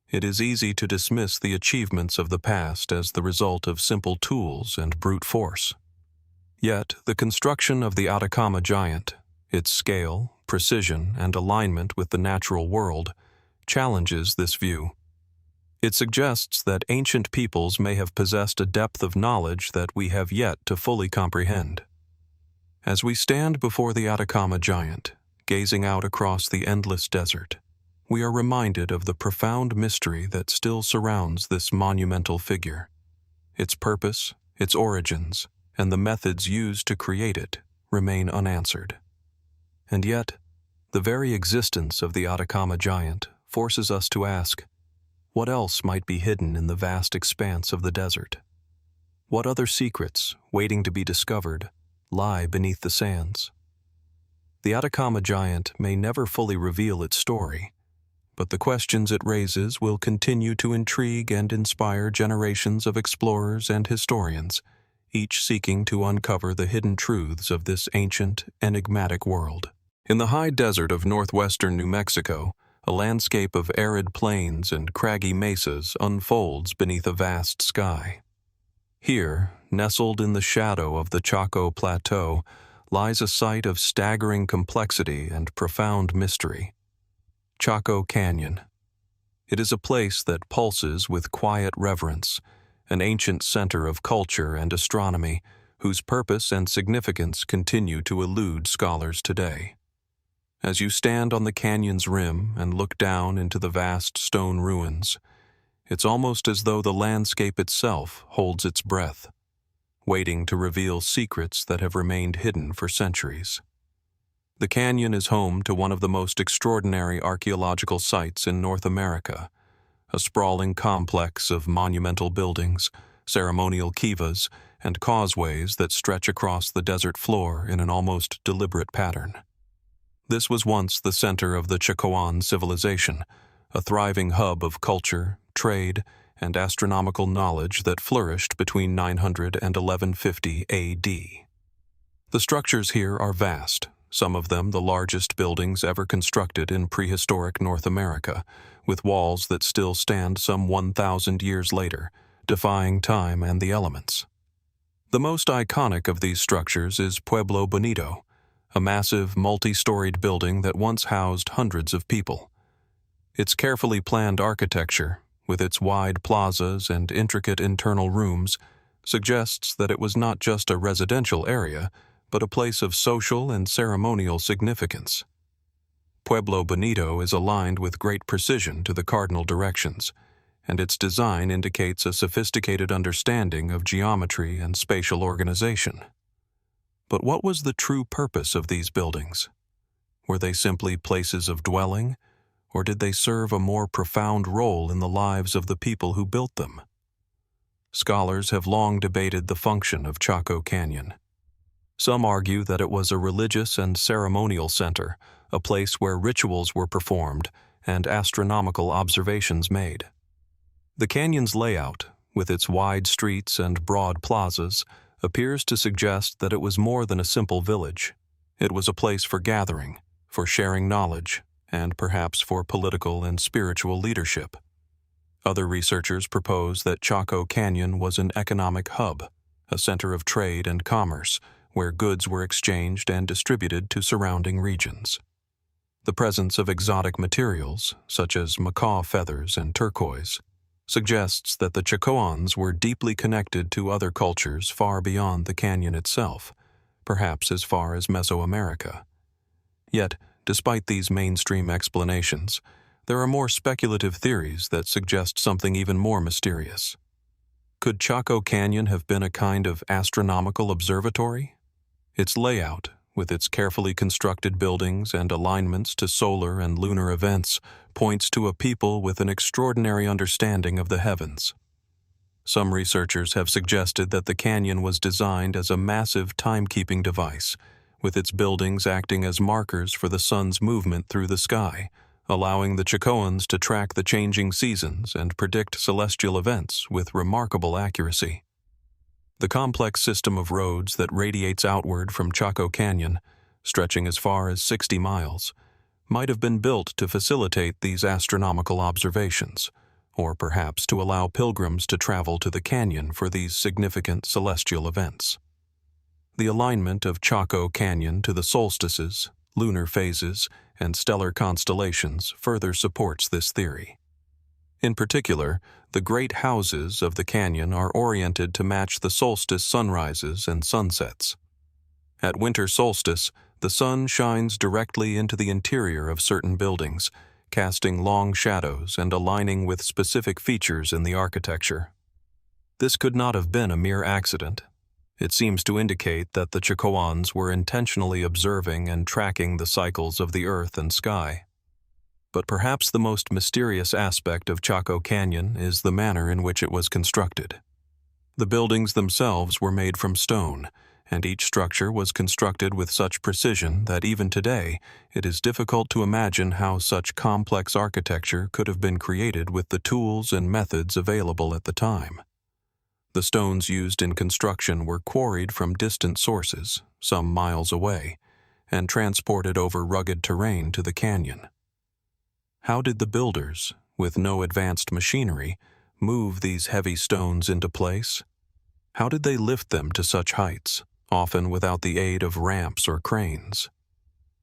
it is easy to dismiss the achievements of the past as the result of simple tools and brute force. Yet, the construction of the Atacama giant, its scale, precision, and alignment with the natural world, challenges this view. It suggests that ancient peoples may have possessed a depth of knowledge that we have yet to fully comprehend. As we stand before the Atacama giant, gazing out across the endless desert, we are reminded of the profound mystery that still surrounds this monumental figure. Its purpose, its origins, and the methods used to create it remain unanswered. And yet, the very existence of the Atacama giant forces us to ask, what else might be hidden in the vast expanse of the desert? What other secrets, waiting to be discovered, lie beneath the sands? The Atacama giant may never fully reveal its story, but the questions it raises will continue to intrigue and inspire generations of explorers and historians, each seeking to uncover the hidden truths of this ancient, enigmatic world. In the high desert of northwestern New Mexico, a landscape of arid plains and craggy mesas unfolds beneath a vast sky. Here, nestled in the shadow of the Chaco Plateau, lies a site of staggering complexity and profound mystery. Chaco Canyon. It is a place that pulses with quiet reverence, an ancient center of culture and astronomy whose purpose and significance continue to elude scholars today. As you stand on the canyon's rim and look down into the vast stone ruins, it's almost as though the landscape itself holds its breath, waiting to reveal secrets that have remained hidden for centuries. The canyon is home to one of the most extraordinary archaeological sites in North America, a sprawling complex of monumental buildings, ceremonial kivas, and causeways that stretch across the desert floor in an almost deliberate pattern. This was once the center of the Chacoan civilization, a thriving hub of culture, trade, and astronomical knowledge that flourished between 900 and 1150 A.D. The structures here are vast, some of them the largest buildings ever constructed in prehistoric North America, with walls that still stand some 1,000 years later, defying time and the elements. The most iconic of these structures is Pueblo Bonito, a massive multi-storied building that once housed hundreds of people. Its carefully planned architecture, with its wide plazas and intricate internal rooms, suggests that it was not just a residential area, but a place of social and ceremonial significance. Pueblo Bonito is aligned with great precision to the cardinal directions, and its design indicates a sophisticated understanding of geometry and spatial organization. But what was the true purpose of these buildings? Were they simply places of dwelling, or did they serve a more profound role in the lives of the people who built them? Scholars have long debated the function of Chaco Canyon. Some argue that it was a religious and ceremonial center, a place where rituals were performed and astronomical observations made. The canyon's layout, with its wide streets and broad plazas, appears to suggest that it was more than a simple village. It was a place for gathering, for sharing knowledge, and perhaps for political and spiritual leadership. Other researchers propose that Chaco Canyon was an economic hub, a center of trade and commerce, where goods were exchanged and distributed to surrounding regions. The presence of exotic materials, such as macaw feathers and turquoise, suggests that the Chacoans were deeply connected to other cultures far beyond the canyon itself, perhaps as far as Mesoamerica. Yet, despite these mainstream explanations, there are more speculative theories that suggest something even more mysterious. Could Chaco Canyon have been a kind of astronomical observatory? Its layout, with its carefully constructed buildings and alignments to solar and lunar events, points to a people with an extraordinary understanding of the heavens. Some researchers have suggested that the canyon was designed as a massive timekeeping device, with its buildings acting as markers for the sun's movement through the sky, allowing the Chacoans to track the changing seasons and predict celestial events with remarkable accuracy. The complex system of roads that radiates outward from Chaco Canyon, stretching as far as 60 miles, might have been built to facilitate these astronomical observations, or perhaps to allow pilgrims to travel to the canyon for these significant celestial events. The alignment of Chaco Canyon to the solstices, lunar phases, and stellar constellations further supports this theory. In particular, the great houses of the canyon are oriented to match the solstice sunrises and sunsets. At winter solstice, the sun shines directly into the interior of certain buildings, casting long shadows and aligning with specific features in the architecture. This could not have been a mere accident. It seems to indicate that the Chacoans were intentionally observing and tracking the cycles of the earth and sky. But perhaps the most mysterious aspect of Chaco Canyon is the manner in which it was constructed. The buildings themselves were made from stone, and each structure was constructed with such precision that even today it is difficult to imagine how such complex architecture could have been created with the tools and methods available at the time. The stones used in construction were quarried from distant sources, some miles away, and transported over rugged terrain to the canyon. How did the builders, with no advanced machinery, move these heavy stones into place? How did they lift them to such heights, often without the aid of ramps or cranes?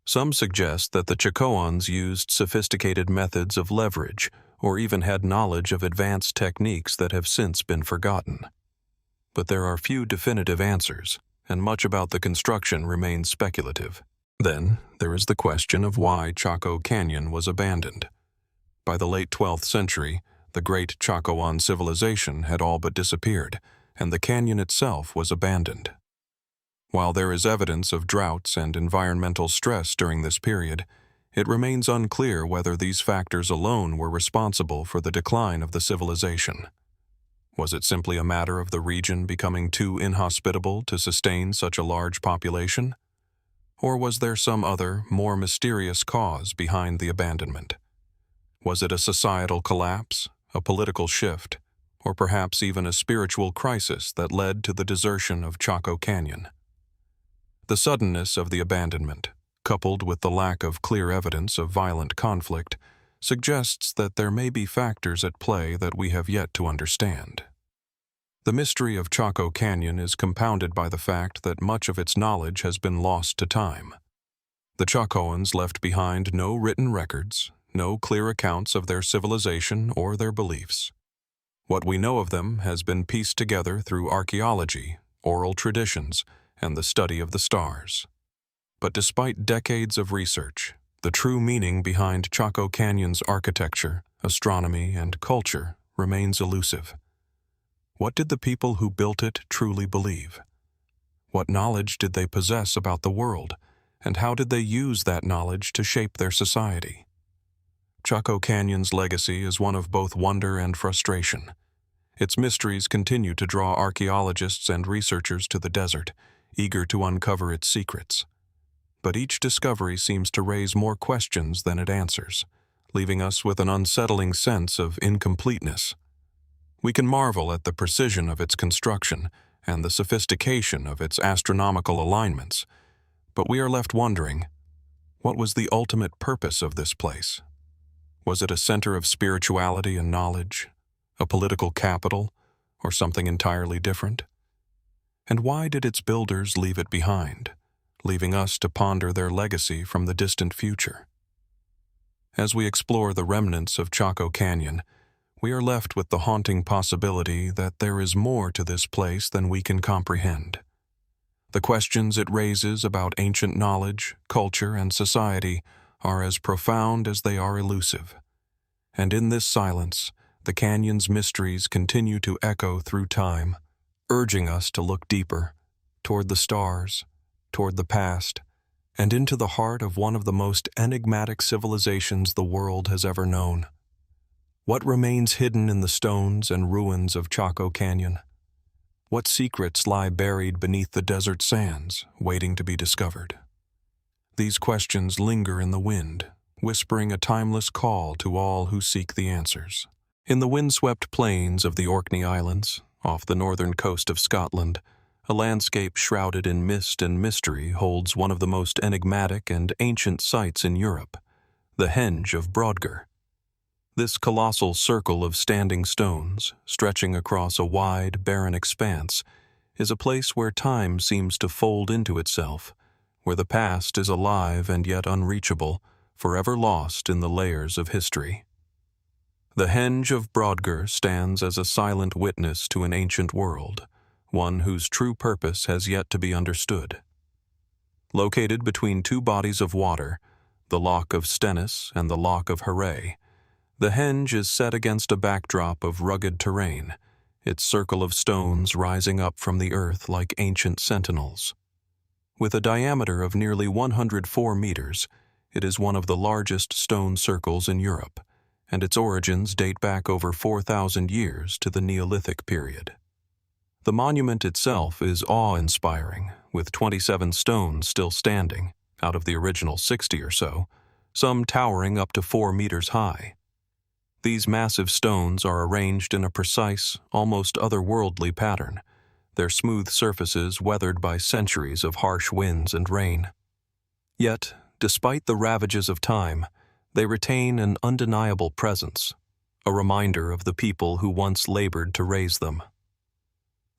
Some suggest that the Chacoans used sophisticated methods of leverage or even had knowledge of advanced techniques that have since been forgotten. But there are few definitive answers, and much about the construction remains speculative. Then, there is the question of why Chaco Canyon was abandoned. By the late 12th century, the great Chacoan civilization had all but disappeared, and the canyon itself was abandoned. While there is evidence of droughts and environmental stress during this period, It remains unclear whether these factors alone were responsible for the decline of the civilization. Was it simply a matter of the region becoming too inhospitable to sustain such a large population? Or was there some other, more mysterious cause behind the abandonment? Was it a societal collapse, a political shift, or perhaps even a spiritual crisis that led to the desertion of Chaco Canyon? The suddenness of the abandonment, coupled with the lack of clear evidence of violent conflict, suggests that there may be factors at play that we have yet to understand. The mystery of Chaco Canyon is compounded by the fact that much of its knowledge has been lost to time. The Chacoans left behind no written records, no clear accounts of their civilization or their beliefs. What we know of them has been pieced together through archaeology, oral traditions, and the study of the stars. But despite decades of research, the true meaning behind Chaco Canyon's architecture, astronomy, and culture remains elusive. What did the people who built it truly believe? What knowledge did they possess about the world, and how did they use that knowledge to shape their society? Chaco Canyon's legacy is one of both wonder and frustration. Its mysteries continue to draw archaeologists and researchers to the desert, eager to uncover its secrets. But each discovery seems to raise more questions than it answers, leaving us with an unsettling sense of incompleteness. We can marvel at the precision of its construction and the sophistication of its astronomical alignments, but we are left wondering, what was the ultimate purpose of this place? Was it a center of spirituality and knowledge, a political capital, or something entirely different? And why did its builders leave it behind, leaving us to ponder their legacy from the distant future? As we explore the remnants of Chaco Canyon, we are left with the haunting possibility that there is more to this place than we can comprehend. The questions it raises about ancient knowledge, culture, and society are as profound as they are elusive. And in this silence, the canyon's mysteries continue to echo through time, urging us to look deeper, toward the stars, toward the past, and into the heart of one of the most enigmatic civilizations the world has ever known. What remains hidden in the stones and ruins of Chaco Canyon? What secrets lie buried beneath the desert sands, waiting to be discovered? These questions linger in the wind, whispering a timeless call to all who seek the answers. In the windswept plains of the Orkney Islands, off the northern coast of Scotland, a landscape shrouded in mist and mystery holds one of the most enigmatic and ancient sites in Europe, the Henge of Brodgar. This colossal circle of standing stones, stretching across a wide, barren expanse, is a place where time seems to fold into itself, where the past is alive and yet unreachable, forever lost in the layers of history. The Henge of Brodgar stands as a silent witness to an ancient world, one whose true purpose has yet to be understood. Located between two bodies of water, the Loch of Stennis and the Loch of Hare, the Henge is set against a backdrop of rugged terrain, its circle of stones rising up from the earth like ancient sentinels. With a diameter of nearly 104 meters, it is one of the largest stone circles in Europe, and its origins date back over 4,000 years to the Neolithic period. The monument itself is awe-inspiring, with 27 stones still standing, out of the original 60 or so, some towering up to 4 meters high. These massive stones are arranged in a precise, almost otherworldly pattern, their smooth surfaces weathered by centuries of harsh winds and rain. Yet, despite the ravages of time, they retain an undeniable presence, a reminder of the people who once labored to raise them.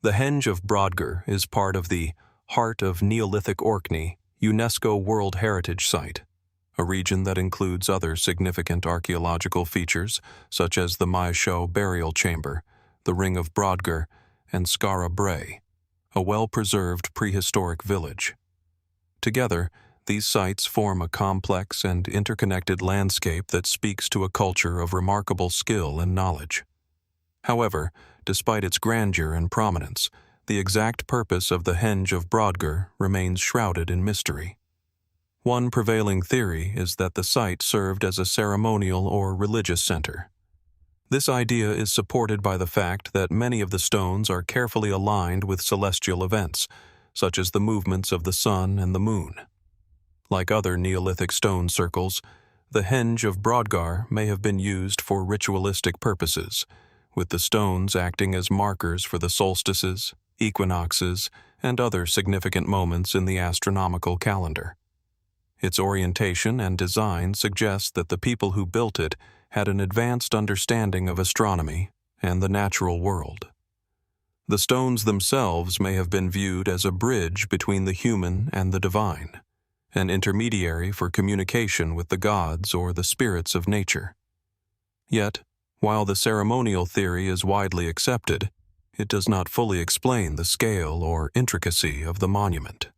The Henge of Brodgar is part of the Heart of Neolithic Orkney UNESCO World Heritage Site, a region that includes other significant archaeological features such as the Maeshowe burial chamber, the Ring of Brodgar, and Skara Brae, a well-preserved prehistoric village. Together, these sites form a complex and interconnected landscape that speaks to a culture of remarkable skill and knowledge. However, despite its grandeur and prominence, the exact purpose of the Henge of Brodgar remains shrouded in mystery. One prevailing theory is that the site served as a ceremonial or religious center. This idea is supported by the fact that many of the stones are carefully aligned with celestial events, such as the movements of the sun and the moon. Like other Neolithic stone circles, the Henge of Brodgar may have been used for ritualistic purposes, with the stones acting as markers for the solstices, equinoxes, and other significant moments in the astronomical calendar. Its orientation and design suggest that the people who built it had an advanced understanding of astronomy and the natural world. The stones themselves may have been viewed as a bridge between the human and the divine, an intermediary for communication with the gods or the spirits of nature. Yet, while the ceremonial theory is widely accepted, it does not fully explain the scale or intricacy of the monument.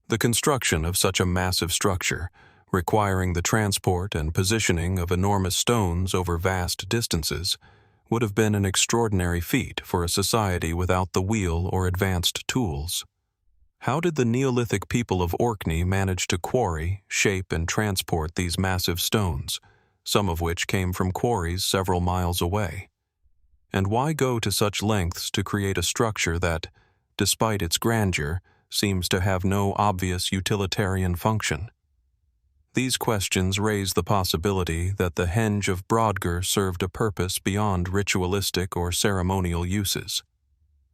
The construction of such a massive structure, requiring the transport and positioning of enormous stones over vast distances, would have been an extraordinary feat for a society without the wheel or advanced tools. How did the Neolithic people of Orkney manage to quarry, shape, and transport these massive stones, some of which came from quarries several miles away? And why go to such lengths to create a structure that, despite its grandeur, seems to have no obvious utilitarian function? These questions raise the possibility that the Henge of Brodgar served a purpose beyond ritualistic or ceremonial uses.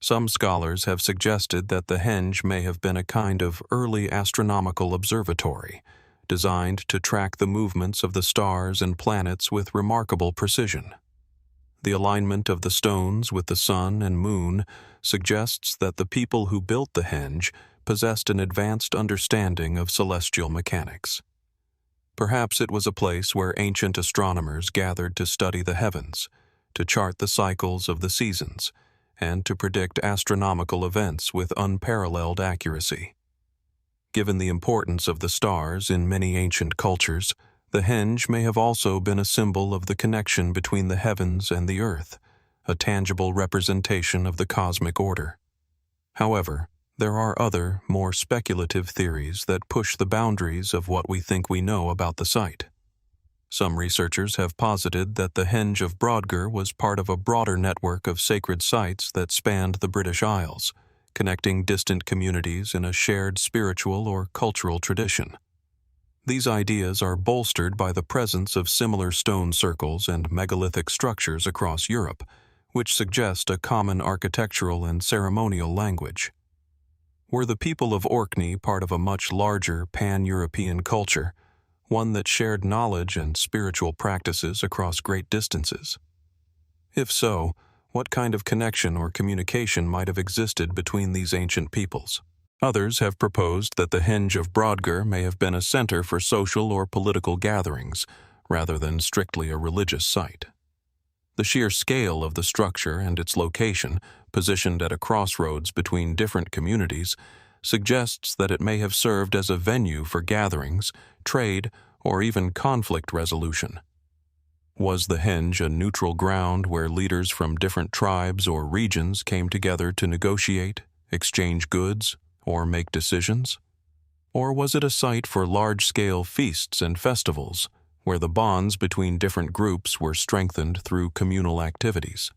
Some scholars have suggested that the Henge may have been a kind of early astronomical observatory, designed to track the movements of the stars and planets with remarkable precision. The alignment of the stones with the sun and moon suggests that the people who built the Henge possessed an advanced understanding of celestial mechanics. Perhaps it was a place where ancient astronomers gathered to study the heavens, to chart the cycles of the seasons, and to predict astronomical events with unparalleled accuracy. Given the importance of the stars in many ancient cultures, the Henge may have also been a symbol of the connection between the heavens and the earth, a tangible representation of the cosmic order. However, there are other, more speculative theories that push the boundaries of what we think we know about the site. Some researchers have posited that the Henge of Brodgar was part of a broader network of sacred sites that spanned the British Isles, connecting distant communities in a shared spiritual or cultural tradition. These ideas are bolstered by the presence of similar stone circles and megalithic structures across Europe, which suggest a common architectural and ceremonial language. Were the people of Orkney part of a much larger pan-European culture, one that shared knowledge and spiritual practices across great distances? If so, what kind of connection or communication might have existed between these ancient peoples? Others have proposed that the Henge of Brodgar may have been a center for social or political gatherings, rather than strictly a religious site. The sheer scale of the structure and its location, positioned at a crossroads between different communities, suggests that it may have served as a venue for gatherings, trade, or even conflict resolution. Was the Henge a neutral ground where leaders from different tribes or regions came together to negotiate, exchange goods, or make decisions? Or was it a site for large-scale feasts and festivals, where the bonds between different groups were strengthened through communal activities?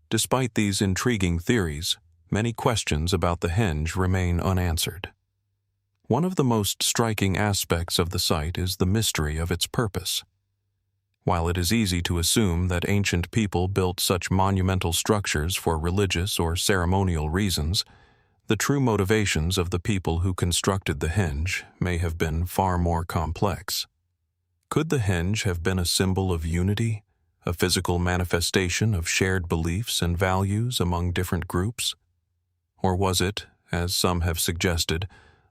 Despite these intriguing theories, many questions about the Henge remain unanswered. One of the most striking aspects of the site is the mystery of its purpose. While it is easy to assume that ancient people built such monumental structures for religious or ceremonial reasons, the true motivations of the people who constructed the Henge may have been far more complex. Could the Henge have been a symbol of unity, a physical manifestation of shared beliefs and values among different groups? Or was it, as some have suggested,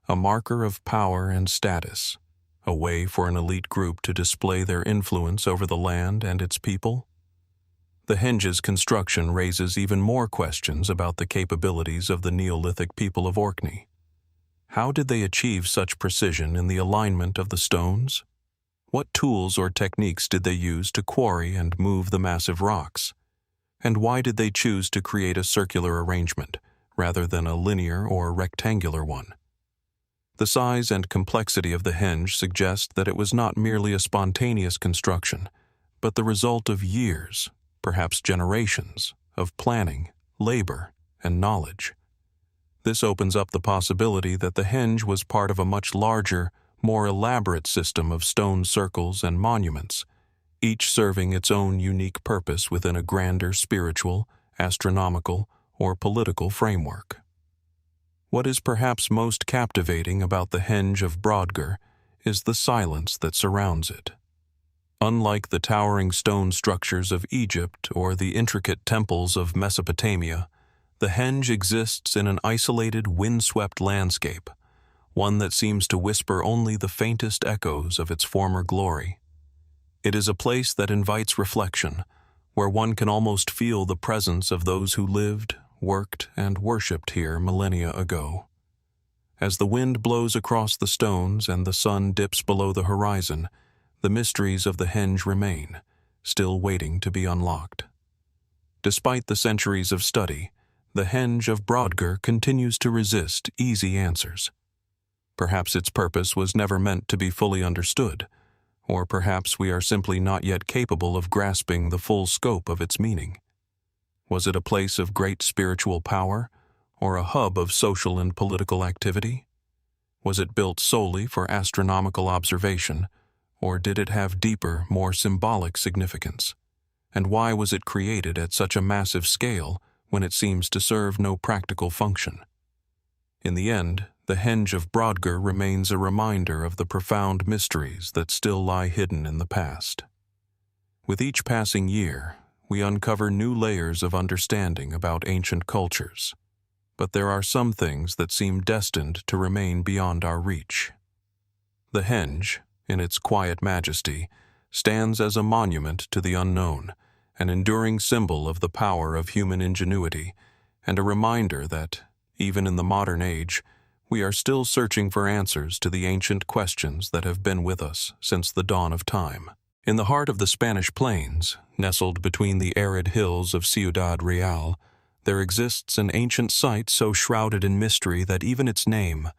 a marker of power and status, a way for an elite group to display their influence over the land and its people? The Henge's construction raises even more questions about the capabilities of the Neolithic people of Orkney. How did they achieve such precision in the alignment of the stones? What tools or techniques did they use to quarry and move the massive rocks? And why did they choose to create a circular arrangement, rather than a linear or rectangular one? The size and complexity of the henge suggest that it was not merely a spontaneous construction, but the result of years, perhaps generations, of planning, labor, and knowledge. This opens up the possibility that the henge was part of a much larger, more elaborate system of stone circles and monuments, each serving its own unique purpose within a grander spiritual, astronomical, or political framework. What is perhaps most captivating about the Henge of Brodgar is the silence that surrounds it. Unlike the towering stone structures of Egypt or the intricate temples of Mesopotamia, the henge exists in an isolated, windswept landscape, one that seems to whisper only the faintest echoes of its former glory. It is a place that invites reflection, where one can almost feel the presence of those who lived, worked, and worshipped here millennia ago. As the wind blows across the stones and the sun dips below the horizon, the mysteries of the henge remain, still waiting to be unlocked. Despite the centuries of study, the Henge of Brodgar continues to resist easy answers. Perhaps its purpose was never meant to be fully understood, or perhaps we are simply not yet capable of grasping the full scope of its meaning. Was it a place of great spiritual power, or a hub of social and political activity? Was it built solely for astronomical observation, or did it have deeper, more symbolic significance? And why was it created at such a massive scale when it seems to serve no practical function? In the end, the Henge of Brodgar remains a reminder of the profound mysteries that still lie hidden in the past. With each passing year, we uncover new layers of understanding about ancient cultures, but there are some things that seem destined to remain beyond our reach. The henge, in its quiet majesty, stands as a monument to the unknown, an enduring symbol of the power of human ingenuity, and a reminder that, even in the modern age, we are still searching for answers to the ancient questions that have been with us since the dawn of time. In the heart of the Spanish plains, nestled between the arid hills of Ciudad Real, there exists an ancient site so shrouded in mystery that even its name,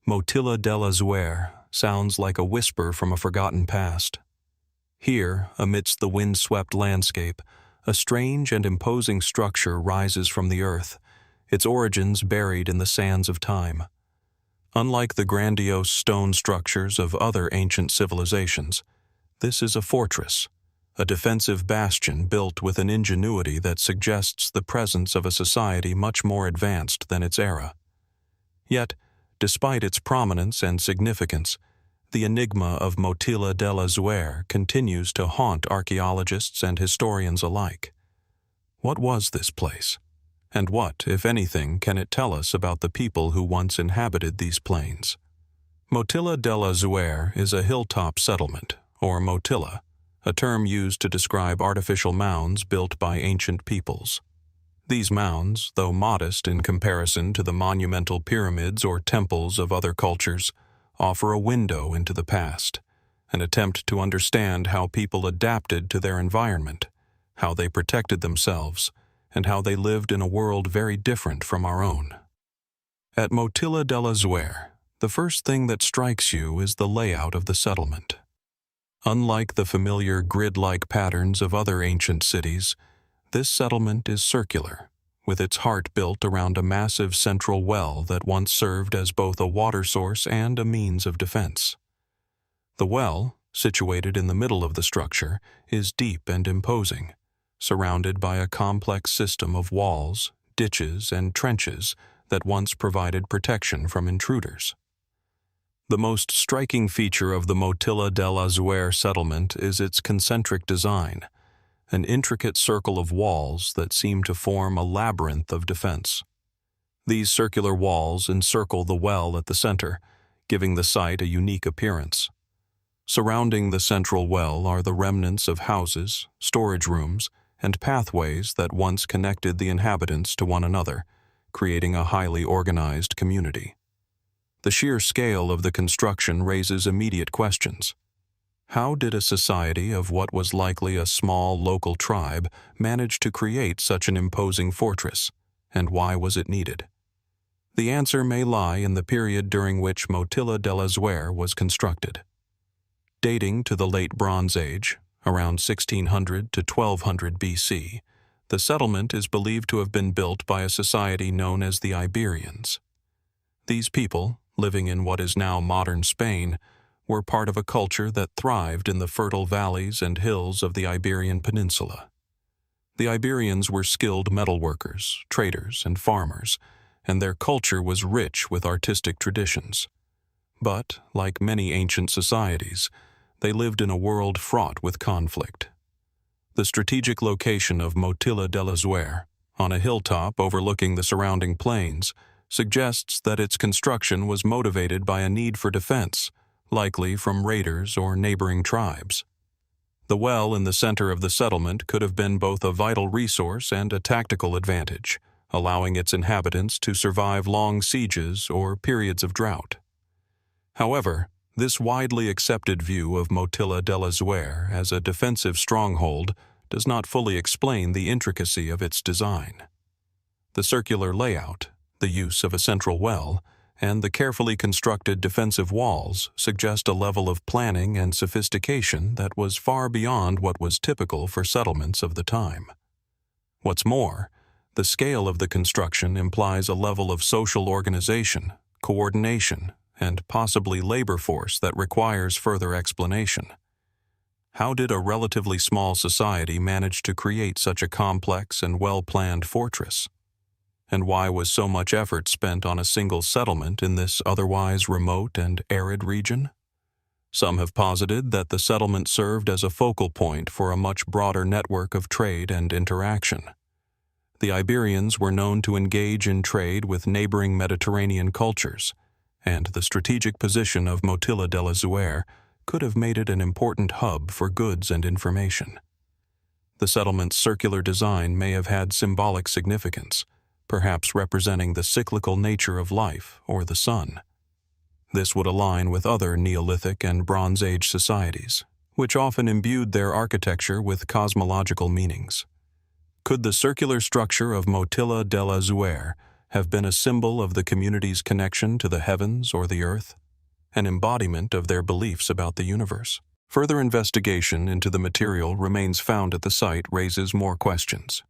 Motilla del Azuer, sounds like a whisper from a forgotten past. Here, amidst the wind-swept landscape, a strange and imposing structure rises from the earth, its origins buried in the sands of time. Unlike the grandiose stone structures of other ancient civilizations, this is a fortress, a defensive bastion built with an ingenuity that suggests the presence of a society much more advanced than its era. Yet, despite its prominence and significance, the enigma of Motilla del Azuer continues to haunt archaeologists and historians alike. What was this place? And what, if anything, can it tell us about the people who once inhabited these plains? Motilla del Azuer is a hilltop settlement, or motilla, a term used to describe artificial mounds built by ancient peoples. These mounds, though modest in comparison to the monumental pyramids or temples of other cultures, offer a window into the past, an attempt to understand how people adapted to their environment, how they protected themselves, and how they lived in a world very different from our own. At Motilla del Azuer, the first thing that strikes you is the layout of the settlement. Unlike the familiar grid-like patterns of other ancient cities, this settlement is circular, with its heart built around a massive central well that once served as both a water source and a means of defense. The well, situated in the middle of the structure, is deep and imposing, surrounded by a complex system of walls, ditches, and trenches that once provided protection from intruders. The most striking feature of the Motilla del Azuer settlement is its concentric design, an intricate circle of walls that seem to form a labyrinth of defense. These circular walls encircle the well at the center, giving the site a unique appearance. Surrounding the central well are the remnants of houses, storage rooms, and pathways that once connected the inhabitants to one another, creating a highly organized community. The sheer scale of the construction raises immediate questions. How did a society of what was likely a small local tribe manage to create such an imposing fortress, and why was it needed? The answer may lie in the period during which Motilla del Azuer was constructed. Dating to the Late Bronze Age, around 1600 to 1200 BC, the settlement is believed to have been built by a society known as the Iberians. These people, living in what is now modern Spain, were part of a culture that thrived in the fertile valleys and hills of the Iberian Peninsula. The Iberians were skilled metalworkers, traders, and farmers, and their culture was rich with artistic traditions. But, like many ancient societies, they lived in a world fraught with conflict. The strategic location of Motilla del Azuer, on a hilltop overlooking the surrounding plains, suggests that its construction was motivated by a need for defense, likely from raiders or neighboring tribes. The well in the center of the settlement could have been both a vital resource and a tactical advantage, allowing its inhabitants to survive long sieges or periods of drought. However, this widely accepted view of Motilla del Azuer as a defensive stronghold does not fully explain the intricacy of its design. The circular layout, the use of a central well, and the carefully constructed defensive walls suggest a level of planning and sophistication that was far beyond what was typical for settlements of the time. What's more, the scale of the construction implies a level of social organization, coordination, and possibly labor force that requires further explanation. How did a relatively small society manage to create such a complex and well-planned fortress? And why was so much effort spent on a single settlement in this otherwise remote and arid region? Some have posited that the settlement served as a focal point for a much broader network of trade and interaction. The Iberians were known to engage in trade with neighboring Mediterranean cultures, and the strategic position of Motilla del Azuer could have made it an important hub for goods and information. The settlement's circular design may have had symbolic significance, perhaps representing the cyclical nature of life or the sun. This would align with other Neolithic and Bronze Age societies, which often imbued their architecture with cosmological meanings. Could the circular structure of Motilla del Azuer have been a symbol of the community's connection to the heavens or the earth, an embodiment of their beliefs about the universe? Further investigation into the material remains found at the site raises more questions.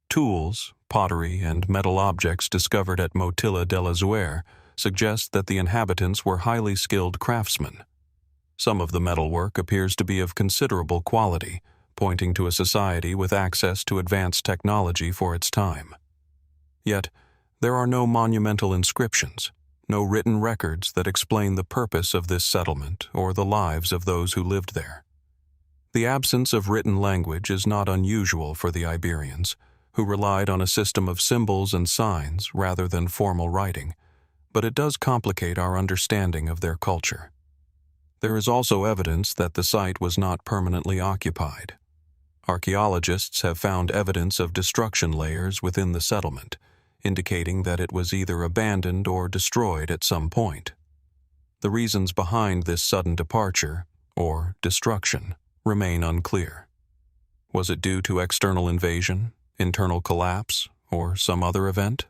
Tools, pottery, and metal objects discovered at Motilla del Azuer suggest that the inhabitants were highly skilled craftsmen. Some of the metalwork appears to be of considerable quality, pointing to a society with access to advanced technology for its time. Yet, there are no monumental inscriptions, no written records that explain the purpose of this settlement or the lives of those who lived there. The absence of written language is not unusual for the Iberians, who relied on a system of symbols and signs rather than formal writing, but it does complicate our understanding of their culture. There is also evidence that the site was not permanently occupied. Archaeologists have found evidence of destruction layers within the settlement, indicating that it was either abandoned or destroyed at some point. The reasons behind this sudden departure, or destruction, remain unclear. Was it due to external invasion, internal collapse, or some other event?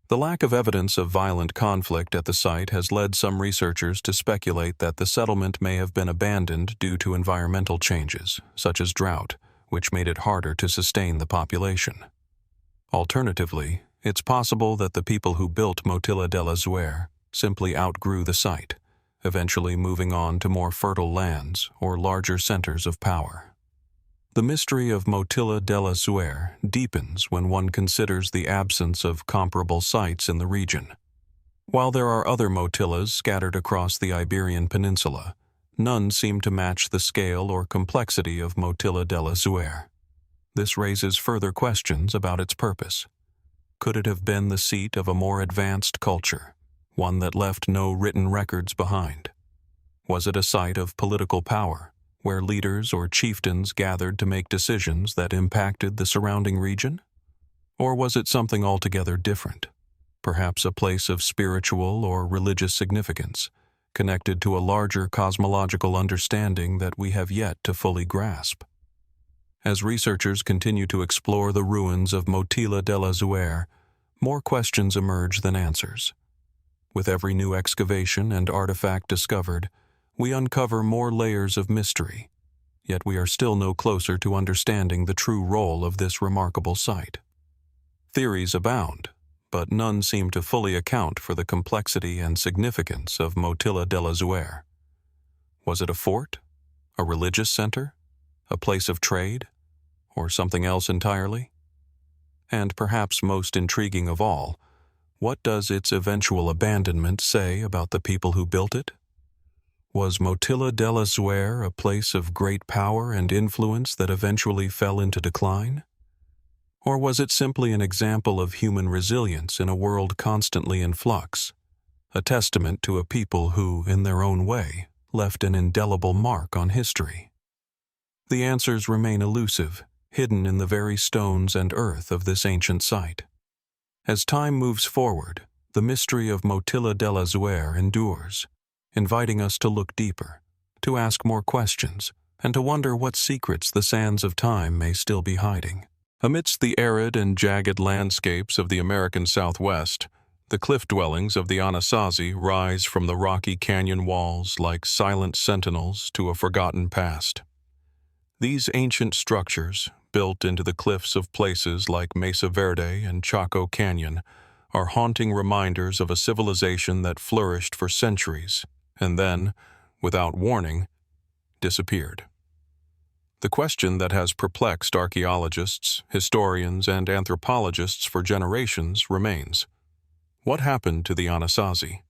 The lack of evidence of violent conflict at the site has led some researchers to speculate that the settlement may have been abandoned due to environmental changes, such as drought, which made it harder to sustain the population. Alternatively, it's possible that the people who built Motilla del Azuer simply outgrew the site, eventually moving on to more fertile lands or larger centers of power. The mystery of Motilla del Azuer deepens when one considers the absence of comparable sites in the region. While there are other Motillas scattered across the Iberian Peninsula, none seem to match the scale or complexity of Motilla del Azuer. This raises further questions about its purpose. Could it have been the seat of a more advanced culture, one that left no written records behind? Was it a site of political power, where leaders or chieftains gathered to make decisions that impacted the surrounding region? Or was it something altogether different, perhaps a place of spiritual or religious significance, connected to a larger cosmological understanding that we have yet to fully grasp? As researchers continue to explore the ruins of Motilla del Azuer, more questions emerge than answers. With every new excavation and artifact discovered, we uncover more layers of mystery, yet we are still no closer to understanding the true role of this remarkable site. Theories abound, but none seem to fully account for the complexity and significance of Motilla del Azuer. Was it a fort, a religious center, a place of trade, or something else entirely? And perhaps most intriguing of all, what does its eventual abandonment say about the people who built it? Was Motilla del Azuer a place of great power and influence that eventually fell into decline? Or was it simply an example of human resilience in a world constantly in flux, a testament to a people who, in their own way, left an indelible mark on history? The answers remain elusive, hidden in the very stones and earth of this ancient site. As time moves forward, the mystery of Motilla del Azuer endures, inviting us to look deeper, to ask more questions, and to wonder what secrets the sands of time may still be hiding. Amidst the arid and jagged landscapes of the American Southwest, the cliff dwellings of the Anasazi rise from the rocky canyon walls like silent sentinels to a forgotten past. These ancient structures, built into the cliffs of places like Mesa Verde and Chaco Canyon, are haunting reminders of a civilization that flourished for centuries and then, without warning, disappeared. The question that has perplexed archaeologists, historians, and anthropologists for generations remains: what happened to the Anasazi?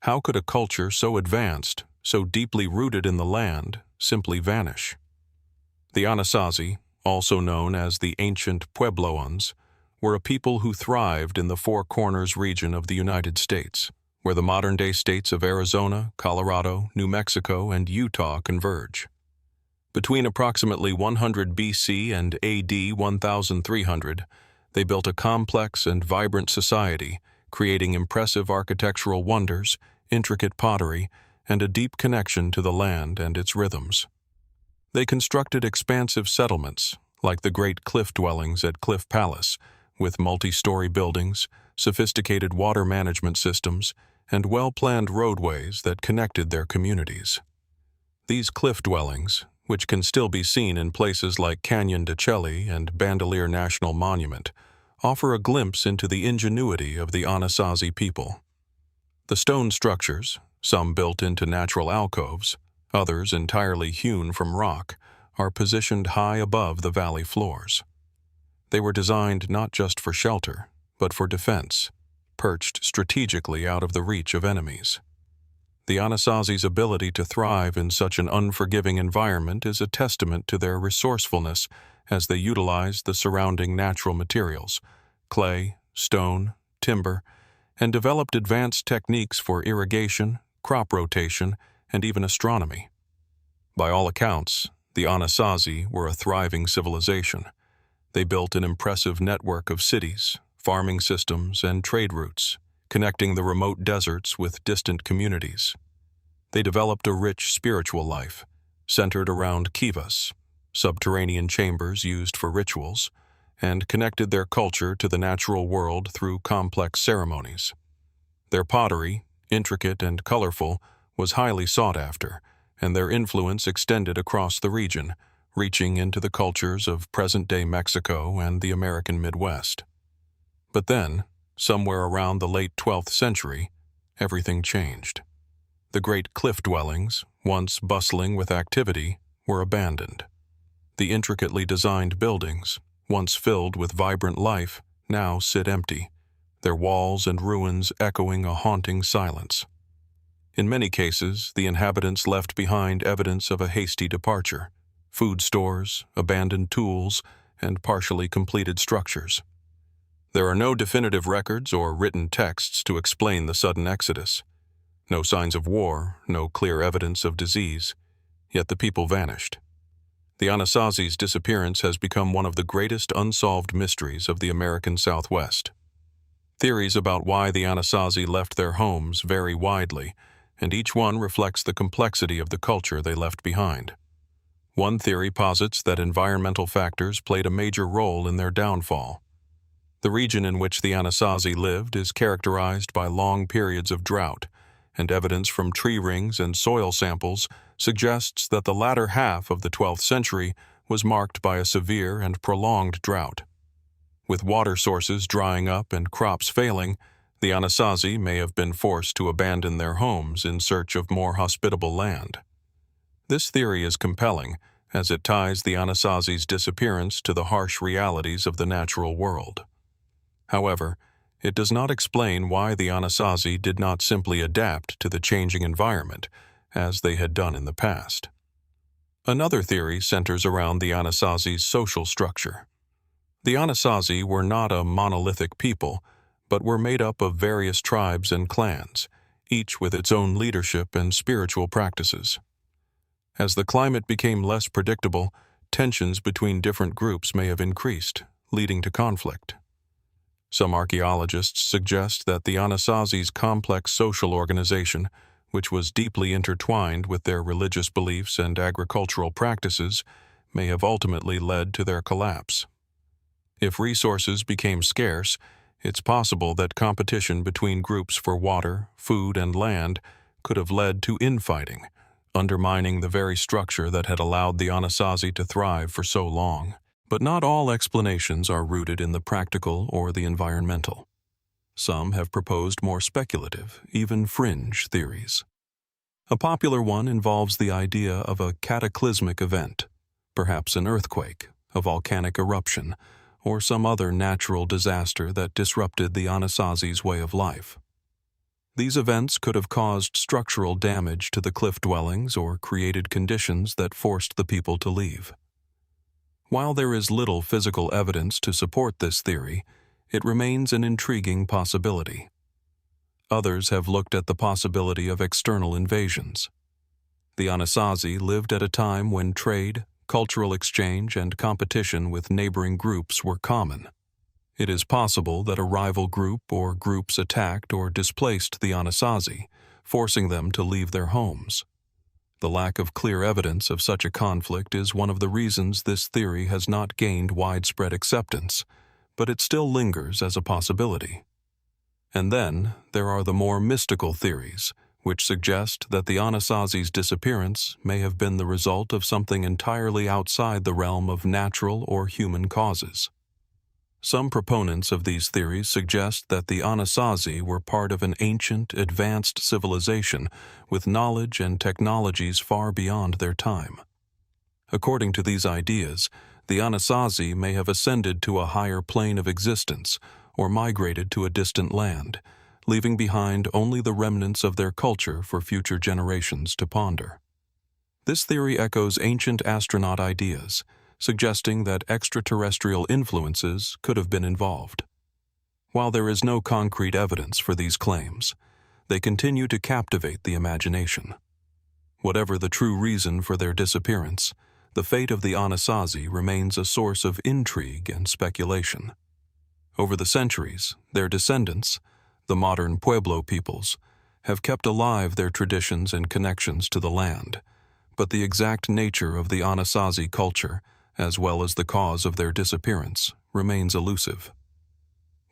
How could a culture so advanced, so deeply rooted in the land, simply vanish? The Anasazi, also known as the ancient Puebloans, were a people who thrived in the Four Corners region of the United States, where the modern-day states of Arizona, Colorado, New Mexico, and Utah converge. Between approximately 100 BC and AD 1300, they built a complex and vibrant society, creating impressive architectural wonders, intricate pottery, and a deep connection to the land and its rhythms. They constructed expansive settlements, like the great cliff dwellings at Cliff Palace, with multi-story buildings, sophisticated water management systems, and well-planned roadways that connected their communities. These cliff dwellings, which can still be seen in places like Canyon de Chelly and Bandelier National Monument, offer a glimpse into the ingenuity of the Anasazi people. The stone structures, some built into natural alcoves, others entirely hewn from rock, are positioned high above the valley floors. They were designed not just for shelter, but for defense, perched strategically out of the reach of enemies. The Anasazi's ability to thrive in such an unforgiving environment is a testament to their resourcefulness as they utilized the surrounding natural materials, clay, stone, timber, and developed advanced techniques for irrigation, crop rotation, and even astronomy. By all accounts, the Anasazi were a thriving civilization. They built an impressive network of cities, farming systems, and trade routes, connecting the remote deserts with distant communities. They developed a rich spiritual life, centered around kivas, subterranean chambers used for rituals, and connected their culture to the natural world through complex ceremonies. Their pottery, intricate and colorful, was highly sought after, and their influence extended across the region, reaching into the cultures of present-day Mexico and the American Midwest. But then, somewhere around the late 12th century, everything changed. The great cliff dwellings, once bustling with activity, were abandoned. The intricately designed buildings, once filled with vibrant life, now sit empty, their walls and ruins echoing a haunting silence. In many cases, the inhabitants left behind evidence of a hasty departure: food stores, abandoned tools, and partially completed structures. There are no definitive records or written texts to explain the sudden exodus. No signs of war, no clear evidence of disease, yet the people vanished. The Anasazi's disappearance has become one of the greatest unsolved mysteries of the American Southwest. Theories about why the Anasazi left their homes vary widely, and each one reflects the complexity of the culture they left behind. One theory posits that environmental factors played a major role in their downfall. The region in which the Anasazi lived is characterized by long periods of drought, and evidence from tree rings and soil samples suggests that the latter half of the 12th century was marked by a severe and prolonged drought. With water sources drying up and crops failing, the Anasazi may have been forced to abandon their homes in search of more hospitable land. This theory is compelling, as it ties the Anasazi's disappearance to the harsh realities of the natural world. However, it does not explain why the Anasazi did not simply adapt to the changing environment, as they had done in the past. Another theory centers around the Anasazi's social structure. The Anasazi were not a monolithic people, but were made up of various tribes and clans, each with its own leadership and spiritual practices. As the climate became less predictable, tensions between different groups may have increased, leading to conflict. Some archaeologists suggest that the Anasazi's complex social organization, which was deeply intertwined with their religious beliefs and agricultural practices, may have ultimately led to their collapse. If resources became scarce, it's possible that competition between groups for water, food, and land could have led to infighting, undermining the very structure that had allowed the Anasazi to thrive for so long. But not all explanations are rooted in the practical or the environmental. Some have proposed more speculative, even fringe theories. A popular one involves the idea of a cataclysmic event, perhaps an earthquake, a volcanic eruption, or some other natural disaster that disrupted the Anasazi's way of life. These events could have caused structural damage to the cliff dwellings or created conditions that forced the people to leave. While there is little physical evidence to support this theory, it remains an intriguing possibility. Others have looked at the possibility of external invasions. The Anasazi lived at a time when trade, cultural exchange, and competition with neighboring groups were common. It is possible that a rival group or groups attacked or displaced the Anasazi, forcing them to leave their homes. The lack of clear evidence of such a conflict is one of the reasons this theory has not gained widespread acceptance, but it still lingers as a possibility. And then there are the more mystical theories, which suggest that the Anasazi's disappearance may have been the result of something entirely outside the realm of natural or human causes. Some proponents of these theories suggest that the Anasazi were part of an ancient, advanced civilization with knowledge and technologies far beyond their time. According to these ideas, the Anasazi may have ascended to a higher plane of existence or migrated to a distant land, leaving behind only the remnants of their culture for future generations to ponder. This theory echoes ancient astronaut ideas, suggesting that extraterrestrial influences could have been involved. While there is no concrete evidence for these claims, they continue to captivate the imagination. Whatever the true reason for their disappearance, the fate of the Anasazi remains a source of intrigue and speculation. Over the centuries, their descendants, the modern Pueblo peoples, have kept alive their traditions and connections to the land, but the exact nature of the Anasazi culture, as well as the cause of their disappearance, remains elusive.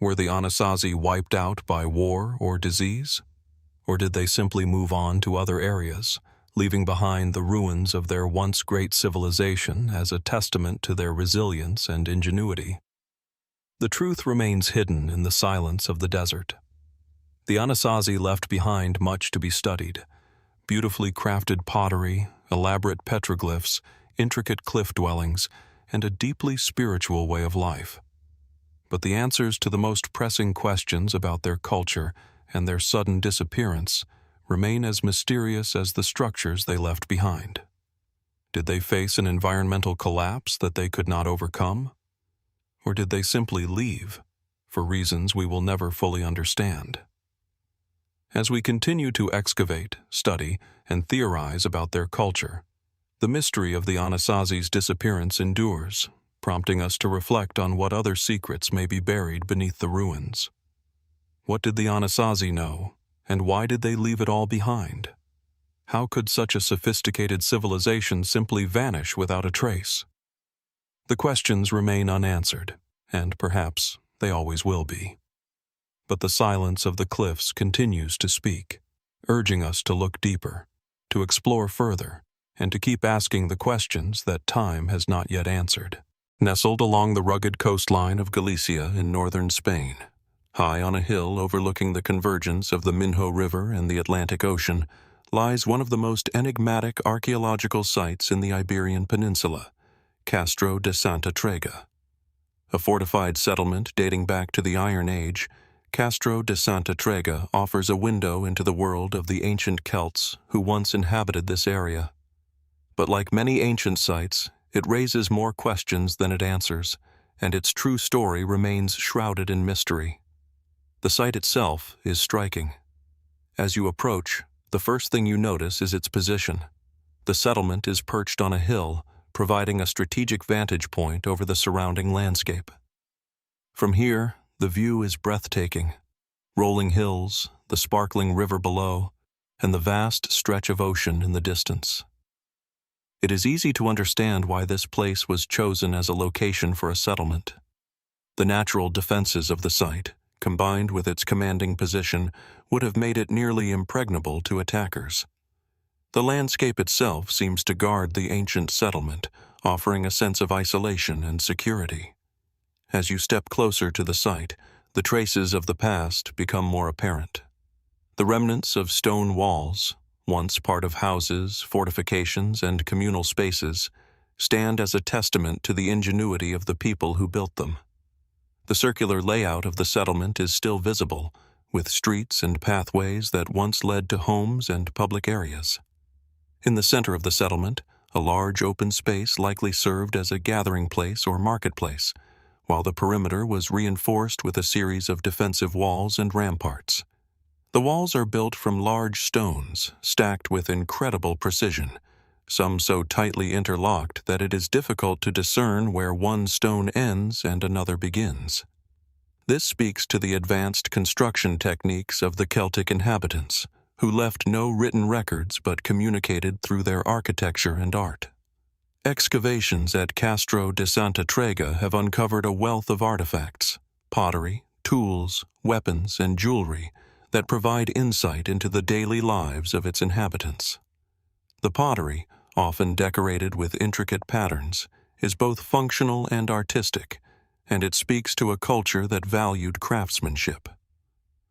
Were the Anasazi wiped out by war or disease? Or did they simply move on to other areas, leaving behind the ruins of their once great civilization as a testament to their resilience and ingenuity? The truth remains hidden in the silence of the desert. The Anasazi left behind much to be studied: beautifully crafted pottery, elaborate petroglyphs, intricate cliff dwellings, and a deeply spiritual way of life. But the answers to the most pressing questions about their culture and their sudden disappearance remain as mysterious as the structures they left behind. Did they face an environmental collapse that they could not overcome? Or did they simply leave, for reasons we will never fully understand? As we continue to excavate, study, and theorize about their culture, the mystery of the Anasazi's disappearance endures, prompting us to reflect on what other secrets may be buried beneath the ruins. What did the Anasazi know, and why did they leave it all behind? How could such a sophisticated civilization simply vanish without a trace? The questions remain unanswered, and perhaps they always will be. But the silence of the cliffs continues to speak, urging us to look deeper, to explore further, and to keep asking the questions that time has not yet answered. Nestled along the rugged coastline of Galicia in northern Spain, high on a hill overlooking the convergence of the Minho River and the Atlantic Ocean, lies one of the most enigmatic archaeological sites in the Iberian Peninsula, Castro de Santa Trega. A fortified settlement dating back to the Iron Age, Castro de Santa Trega offers a window into the world of the ancient Celts who once inhabited this area. But like many ancient sites, it raises more questions than it answers, and its true story remains shrouded in mystery. The site itself is striking. As you approach, the first thing you notice is its position. The settlement is perched on a hill, providing a strategic vantage point over the surrounding landscape. From here, the view is breathtaking. Rolling hills, the sparkling river below, and the vast stretch of ocean in the distance. It is easy to understand why this place was chosen as a location for a settlement. The natural defenses of the site, combined with its commanding position, would have made it nearly impregnable to attackers. The landscape itself seems to guard the ancient settlement, offering a sense of isolation and security. As you step closer to the site, the traces of the past become more apparent. The remnants of stone walls, once part of houses, fortifications, and communal spaces, stand as a testament to the ingenuity of the people who built them. The circular layout of the settlement is still visible, with streets and pathways that once led to homes and public areas. In the center of the settlement, a large open space likely served as a gathering place or marketplace, while the perimeter was reinforced with a series of defensive walls and ramparts. The walls are built from large stones, stacked with incredible precision, some so tightly interlocked that it is difficult to discern where one stone ends and another begins. This speaks to the advanced construction techniques of the Celtic inhabitants, who left no written records but communicated through their architecture and art. Excavations at Castro de Santa Trega have uncovered a wealth of artifacts, pottery, tools, weapons, and jewelry that provide insight into the daily lives of its inhabitants. The pottery, often decorated with intricate patterns, is both functional and artistic, and it speaks to a culture that valued craftsmanship.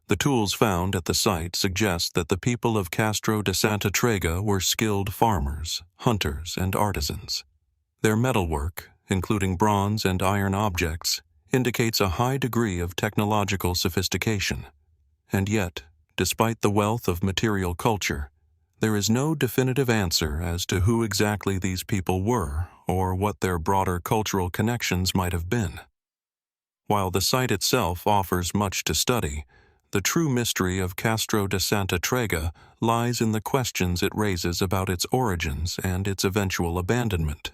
The tools found at the site suggest that the people of Castro de Santa Trega were skilled farmers, hunters, and artisans. Their metalwork, including bronze and iron objects, indicates a high degree of technological sophistication. And yet, despite the wealth of material culture, there is no definitive answer as to who exactly these people were or what their broader cultural connections might have been. While the site itself offers much to study, the true mystery of Castro de Santa Trega lies in the questions it raises about its origins and its eventual abandonment.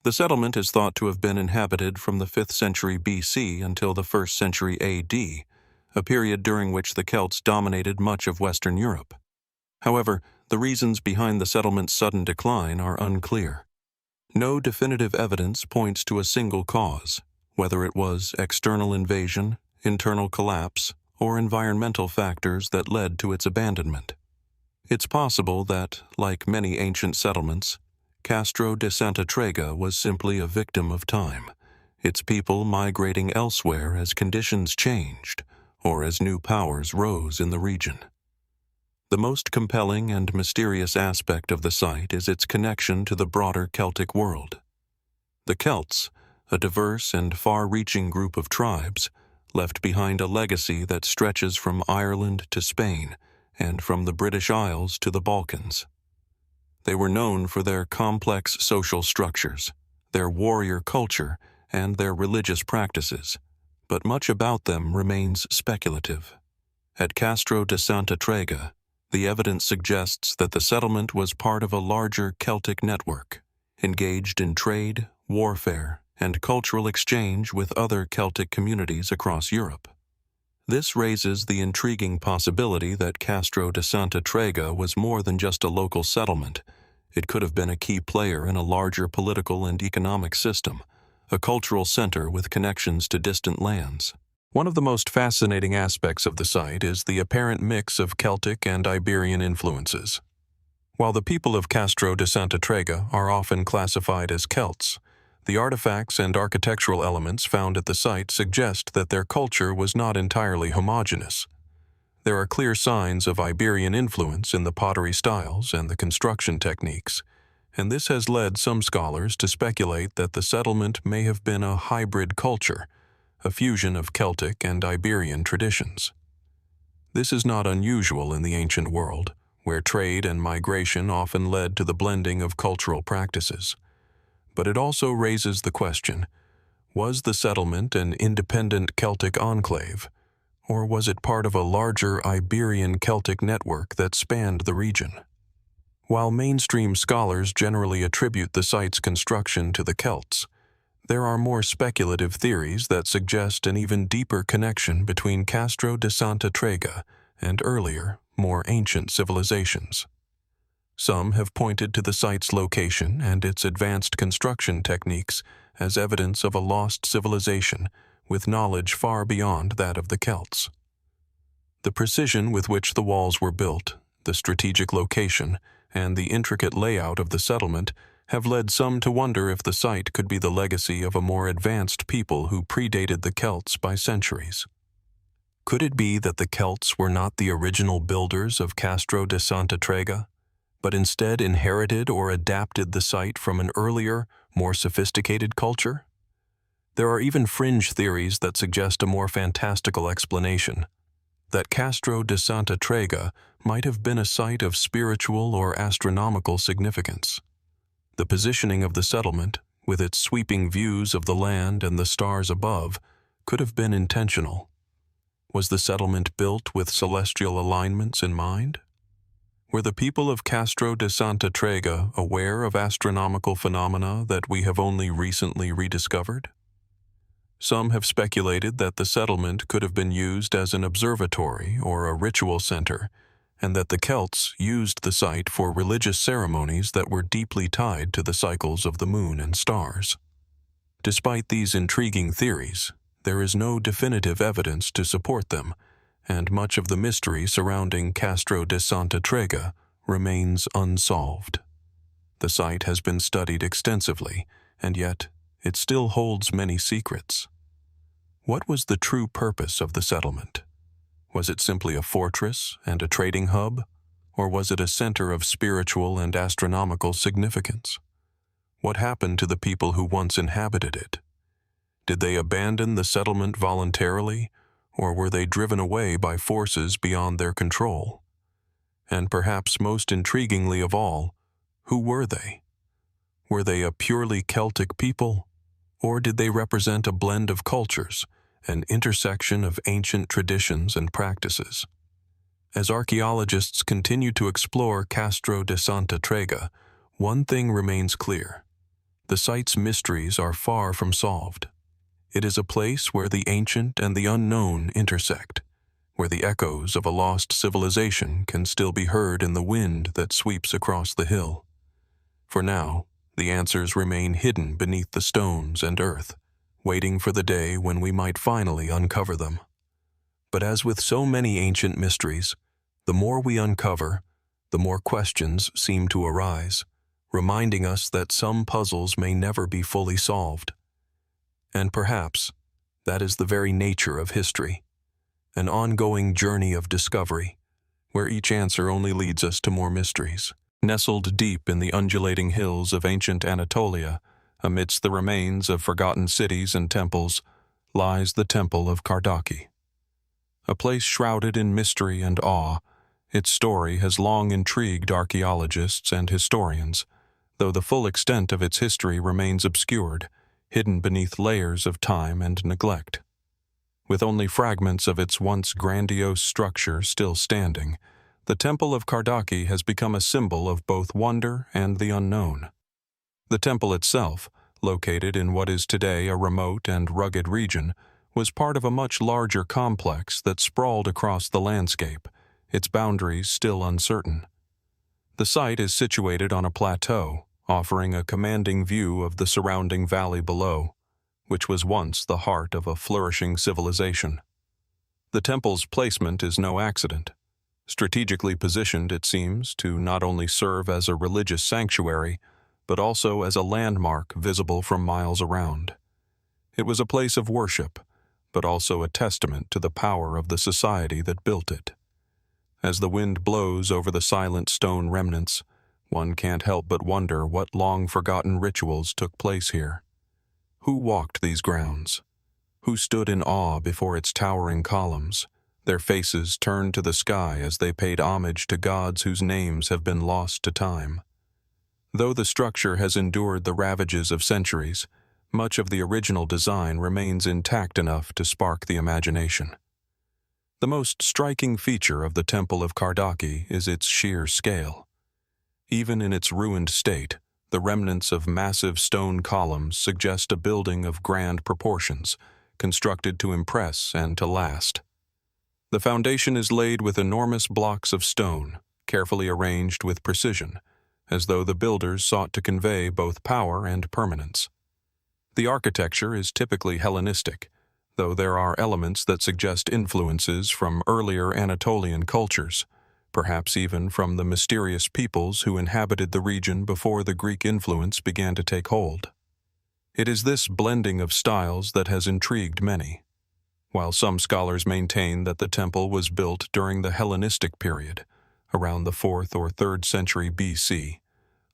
The settlement is thought to have been inhabited from the 5th century BC until the 1st century AD, a period during which the Celts dominated much of Western Europe. However, the reasons behind the settlement's sudden decline are unclear. No definitive evidence points to a single cause, whether it was external invasion, internal collapse, or environmental factors that led to its abandonment. It's possible that, like many ancient settlements, Castro de Santa Trega was simply a victim of time, its people migrating elsewhere as conditions changed or as new powers rose in the region. The most compelling and mysterious aspect of the site is its connection to the broader Celtic world. The Celts, a diverse and far-reaching group of tribes, left behind a legacy that stretches from Ireland to Spain and from the British Isles to the Balkans. They were known for their complex social structures, their warrior culture, and their religious practices, but much about them remains speculative. At Castro de Santa Trega, the evidence suggests that the settlement was part of a larger Celtic network, engaged in trade, warfare, and cultural exchange with other Celtic communities across Europe. This raises the intriguing possibility that Castro de Santa Trega was more than just a local settlement. It could have been a key player in a larger political and economic system, a cultural center with connections to distant lands. One of the most fascinating aspects of the site is the apparent mix of Celtic and Iberian influences. While the people of Castro de Santa Trega are often classified as Celts, the artifacts and architectural elements found at the site suggest that their culture was not entirely homogeneous. There are clear signs of Iberian influence in the pottery styles and the construction techniques, and this has led some scholars to speculate that the settlement may have been a hybrid culture, a fusion of Celtic and Iberian traditions. This is not unusual in the ancient world, where trade and migration often led to the blending of cultural practices. But it also raises the question, was the settlement an independent Celtic enclave, or was it part of a larger Iberian Celtic network that spanned the region? While mainstream scholars generally attribute the site's construction to the Celts, there are more speculative theories that suggest an even deeper connection between Castro de Santa Trega and earlier, more ancient civilizations. Some have pointed to the site's location and its advanced construction techniques as evidence of a lost civilization with knowledge far beyond that of the Celts. The precision with which the walls were built, the strategic location, and the intricate layout of the settlement have led some to wonder if the site could be the legacy of a more advanced people who predated the Celts by centuries. Could it be that the Celts were not the original builders of Castro de Santa Trega, but instead inherited or adapted the site from an earlier, more sophisticated culture? There are even fringe theories that suggest a more fantastical explanation, that Castro de Santa Trega might have been a site of spiritual or astronomical significance. The positioning of the settlement, with its sweeping views of the land and the stars above, could have been intentional. Was the settlement built with celestial alignments in mind? Were the people of Castro de Santa Trega aware of astronomical phenomena that we have only recently rediscovered? Some have speculated that the settlement could have been used as an observatory or a ritual center, and that the Celts used the site for religious ceremonies that were deeply tied to the cycles of the moon and stars. Despite these intriguing theories, there is no definitive evidence to support them, and much of the mystery surrounding Castro de Santa Trega remains unsolved. The site has been studied extensively, and yet it still holds many secrets. What was the true purpose of the settlement? Was it simply a fortress and a trading hub, or was it a center of spiritual and astronomical significance? What happened to the people who once inhabited it? Did they abandon the settlement voluntarily, or were they driven away by forces beyond their control? And perhaps most intriguingly of all, who were they? Were they a purely Celtic people, or did they represent a blend of cultures, an intersection of ancient traditions and practices? As archaeologists continue to explore Castro de Santa Trega, one thing remains clear. The site's mysteries are far from solved. It is a place where the ancient and the unknown intersect, where the echoes of a lost civilization can still be heard in the wind that sweeps across the hill. For now, the answers remain hidden beneath the stones and earth, waiting for the day when we might finally uncover them. But as with so many ancient mysteries, the more we uncover, the more questions seem to arise, reminding us that some puzzles may never be fully solved. And perhaps that is the very nature of history, an ongoing journey of discovery, where each answer only leads us to more mysteries. Nestled deep in the undulating hills of ancient Anatolia, amidst the remains of forgotten cities and temples, lies the Temple of Kardaki. A place shrouded in mystery and awe, its story has long intrigued archaeologists and historians, though the full extent of its history remains obscured, hidden beneath layers of time and neglect. With only fragments of its once grandiose structure still standing, the Temple of Kardaki has become a symbol of both wonder and the unknown. The temple itself, located in what is today a remote and rugged region, was part of a much larger complex that sprawled across the landscape, its boundaries still uncertain. The site is situated on a plateau, offering a commanding view of the surrounding valley below. which was once the heart of a flourishing civilization. The temple's placement is no accident. Strategically positioned, it seems, to not only serve as a religious sanctuary, but also as a landmark visible from miles around. It was a place of worship, but also a testament to the power of the society that built it. As the wind blows over the silent stone remnants, one can't help but wonder what long-forgotten rituals took place here. Who walked these grounds? Who stood in awe before its towering columns, their faces turned to the sky as they paid homage to gods whose names have been lost to time? Though the structure has endured the ravages of centuries, much of the original design remains intact enough to spark the imagination. The most striking feature of the Temple of Kardaki is its sheer scale. Even in its ruined state, the remnants of massive stone columns suggest a building of grand proportions, constructed to impress and to last. The foundation is laid with enormous blocks of stone, carefully arranged with precision, as though the builders sought to convey both power and permanence. The architecture is typically Hellenistic, though there are elements that suggest influences from earlier Anatolian cultures, perhaps even from the mysterious peoples who inhabited the region before the Greek influence began to take hold. It is this blending of styles that has intrigued many. While some scholars maintain that the temple was built during the Hellenistic period, around the 4th or 3rd century BC,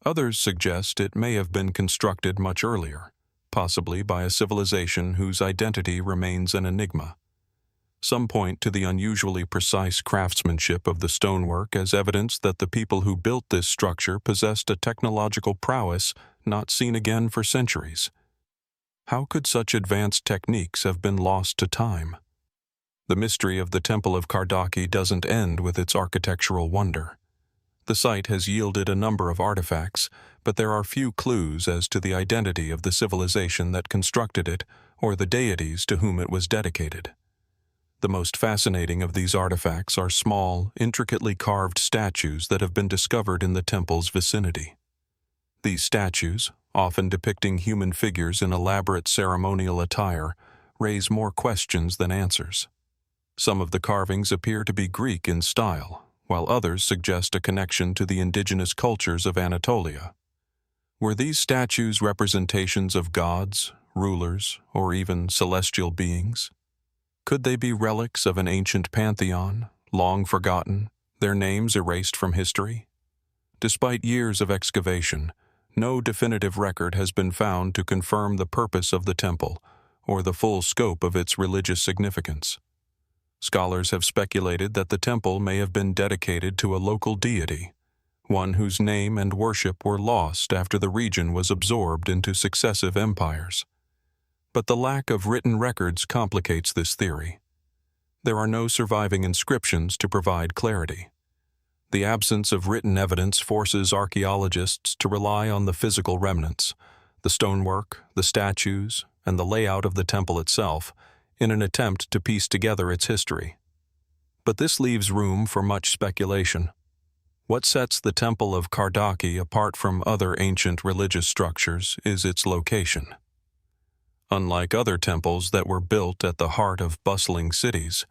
others suggest it may have been constructed much earlier, possibly by a civilization whose identity remains an enigma. Some point to the unusually precise craftsmanship of the stonework as evidence that the people who built this structure possessed a technological prowess not seen again for centuries. How could such advanced techniques have been lost to time? The mystery of the Temple of Kardaki doesn't end with its architectural wonder. The site has yielded a number of artifacts, but there are few clues as to the identity of the civilization that constructed it or the deities to whom it was dedicated. The most fascinating of these artifacts are small, intricately carved statues that have been discovered in the temple's vicinity. These statues, often depicting human figures in elaborate ceremonial attire, raise more questions than answers. Some of the carvings appear to be Greek in style, while others suggest a connection to the indigenous cultures of Anatolia. Were these statues representations of gods, rulers, or even celestial beings? Could they be relics of an ancient pantheon, long forgotten, their names erased from history? Despite years of excavation, no definitive record has been found to confirm the purpose of the temple or the full scope of its religious significance. Scholars have speculated that the temple may have been dedicated to a local deity, one whose name and worship were lost after the region was absorbed into successive empires. But the lack of written records complicates this theory. There are no surviving inscriptions to provide clarity. The absence of written evidence forces archaeologists to rely on the physical remnants, the stonework, the statues, and the layout of the temple itself, in an attempt to piece together its history. But this leaves room for much speculation. What sets the Temple of Kardaki apart from other ancient religious structures is its location. Unlike other temples that were built at the heart of bustling cities,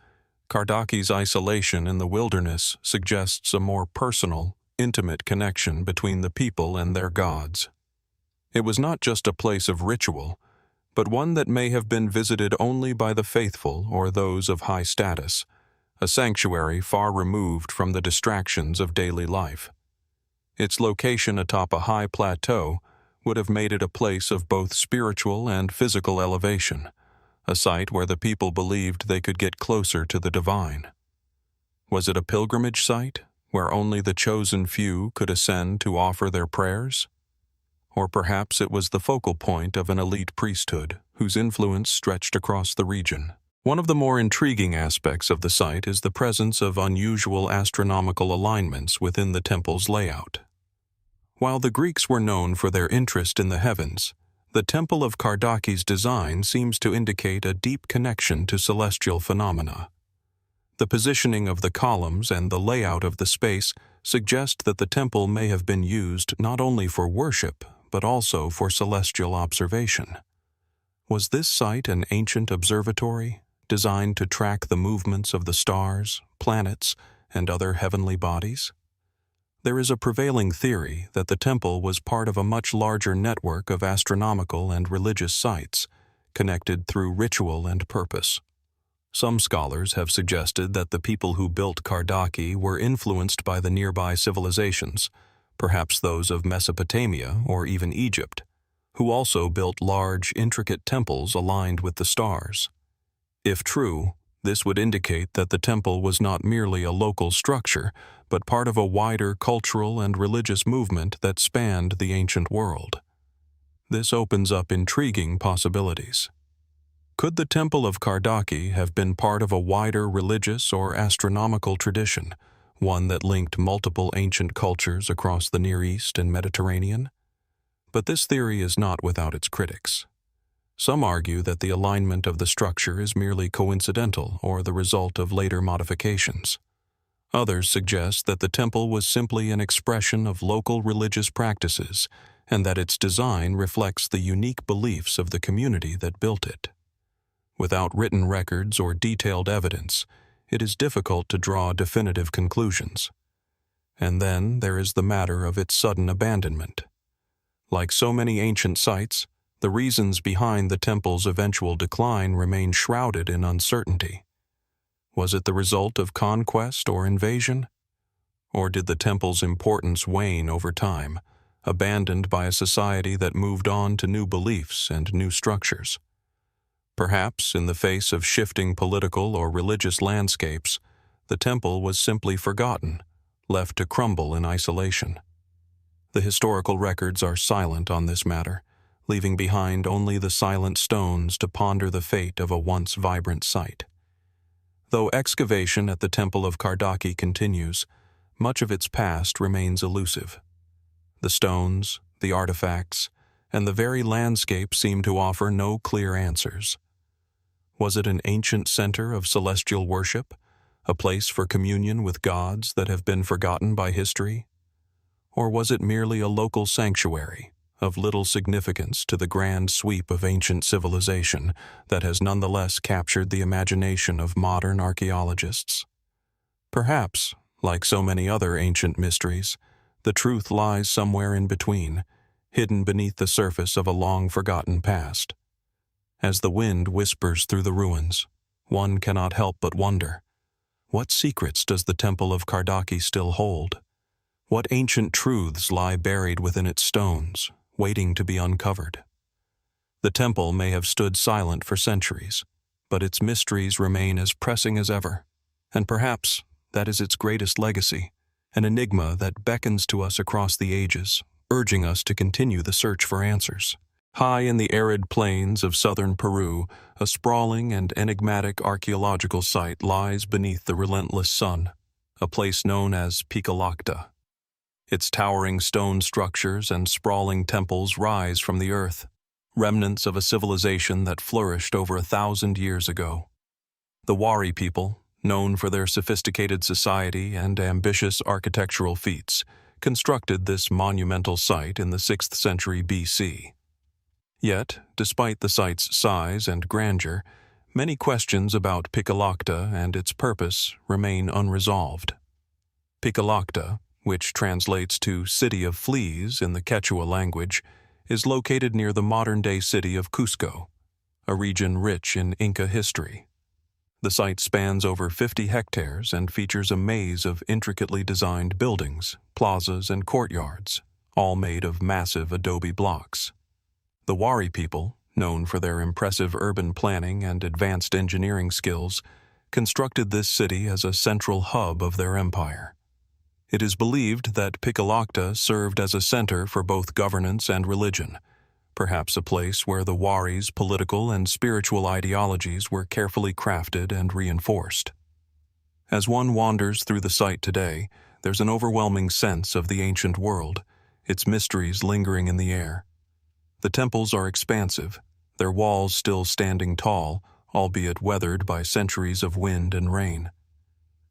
Kardaki's isolation in the wilderness suggests a more personal, intimate connection between the people and their gods. It was not just a place of ritual, but one that may have been visited only by the faithful or those of high status, a sanctuary far removed from the distractions of daily life. Its location atop a high plateau would have made it a place of both spiritual and physical elevation, a site where the people believed they could get closer to the divine. Was it a pilgrimage site, where only the chosen few could ascend to offer their prayers? Or perhaps it was the focal point of an elite priesthood whose influence stretched across the region. One of the more intriguing aspects of the site is the presence of unusual astronomical alignments within the temple's layout. While the Greeks were known for their interest in the heavens, the Temple of Kardaki's design seems to indicate a deep connection to celestial phenomena. The positioning of the columns and the layout of the space suggest that the temple may have been used not only for worship, but also for celestial observation. Was this site an ancient observatory designed to track the movements of the stars, planets, and other heavenly bodies? There is a prevailing theory that the temple was part of a much larger network of astronomical and religious sites, connected through ritual and purpose. Some scholars have suggested that the people who built Kardaki were influenced by the nearby civilizations, perhaps those of Mesopotamia or even Egypt, who also built large, intricate temples aligned with the stars. If true, this would indicate that the temple was not merely a local structure, but part of a wider cultural and religious movement that spanned the ancient world. This opens up intriguing possibilities. Could the Temple of Kardaki have been part of a wider religious or astronomical tradition, one that linked multiple ancient cultures across the Near East and Mediterranean? But this theory is not without its critics. Some argue that the alignment of the structure is merely coincidental or the result of later modifications. Others suggest that the temple was simply an expression of local religious practices and that its design reflects the unique beliefs of the community that built it. Without written records or detailed evidence, it is difficult to draw definitive conclusions. And then there is the matter of its sudden abandonment. Like so many ancient sites, the reasons behind the temple's eventual decline remain shrouded in uncertainty. Was it the result of conquest or invasion? Or did the temple's importance wane over time, abandoned by a society that moved on to new beliefs and new structures? Perhaps, in the face of shifting political or religious landscapes, the temple was simply forgotten, left to crumble in isolation. The historical records are silent on this matter, leaving behind only the silent stones to ponder the fate of a once vibrant site. Though excavation at the Temple of Kardaki continues, much of its past remains elusive. The stones, the artifacts, and the very landscape seem to offer no clear answers. Was it an ancient center of celestial worship, a place for communion with gods that have been forgotten by history? Or was it merely a local sanctuary, of little significance to the grand sweep of ancient civilization that has nonetheless captured the imagination of modern archaeologists? Perhaps, like so many other ancient mysteries, the truth lies somewhere in between, hidden beneath the surface of a long-forgotten past. As the wind whispers through the ruins, one cannot help but wonder, what secrets does the Temple of Kardaki still hold? What ancient truths lie buried within its stones, waiting to be uncovered? The temple may have stood silent for centuries, but its mysteries remain as pressing as ever, and perhaps that is its greatest legacy, an enigma that beckons to us across the ages, urging us to continue the search for answers. High in the arid plains of southern Peru, a sprawling and enigmatic archaeological site lies beneath the relentless sun, a place known as Pikillaqta. Its towering stone structures and sprawling temples rise from the earth, remnants of a civilization that flourished over 1,000 years ago. The Wari people, known for their sophisticated society and ambitious architectural feats, constructed this monumental site in the 6th century BC. Yet, despite the site's size and grandeur, many questions about Pikillaqta and its purpose remain unresolved. Pikillaqta, which translates to City of Fleas in the Quechua language, is located near the modern-day city of Cusco, a region rich in Inca history. The site spans over 50 hectares and features a maze of intricately designed buildings, plazas, and courtyards, all made of massive adobe blocks. The Wari people, known for their impressive urban planning and advanced engineering skills, constructed this city as a central hub of their empire. It is believed that Pikillaqta served as a center for both governance and religion, perhaps a place where the Wari's political and spiritual ideologies were carefully crafted and reinforced. As one wanders through the site today, there's an overwhelming sense of the ancient world, its mysteries lingering in the air. The temples are expansive, their walls still standing tall, albeit weathered by centuries of wind and rain.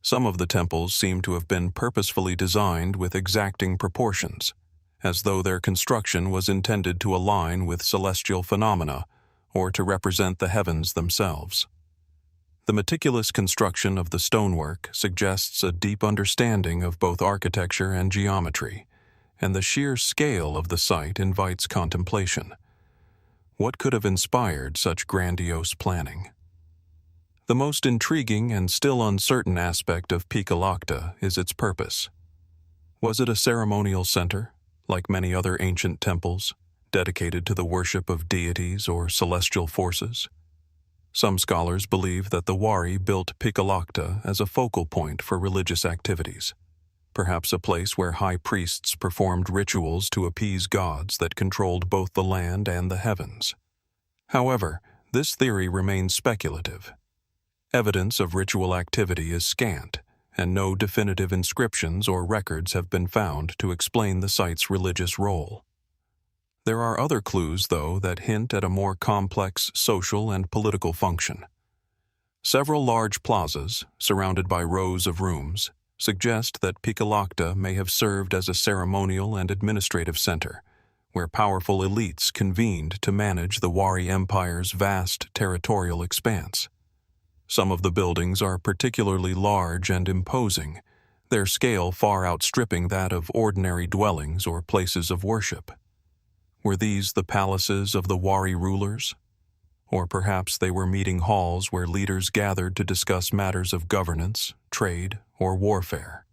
Some of the temples seem to have been purposefully designed with exacting proportions, as though their construction was intended to align with celestial phenomena, or to represent the heavens themselves. The meticulous construction of the stonework suggests a deep understanding of both architecture and geometry, and the sheer scale of the site invites contemplation. What could have inspired such grandiose planning? The most intriguing and still uncertain aspect of Pikillaqta is its purpose. Was it a ceremonial center, like many other ancient temples, dedicated to the worship of deities or celestial forces? Some scholars believe that the Wari built Pikillaqta as a focal point for religious activities, perhaps a place where high priests performed rituals to appease gods that controlled both the land and the heavens. However, this theory remains speculative. Evidence of ritual activity is scant, and no definitive inscriptions or records have been found to explain the site's religious role. There are other clues, though, that hint at a more complex social and political function. Several large plazas, surrounded by rows of rooms, suggest that Pikillaqta may have served as a ceremonial and administrative center, where powerful elites convened to manage the Wari Empire's vast territorial expanse. Some of the buildings are particularly large and imposing, their scale far outstripping that of ordinary dwellings or places of worship. Were these the palaces of the Wari rulers? Or perhaps they were meeting halls where leaders gathered to discuss matters of governance, trade, or warfare.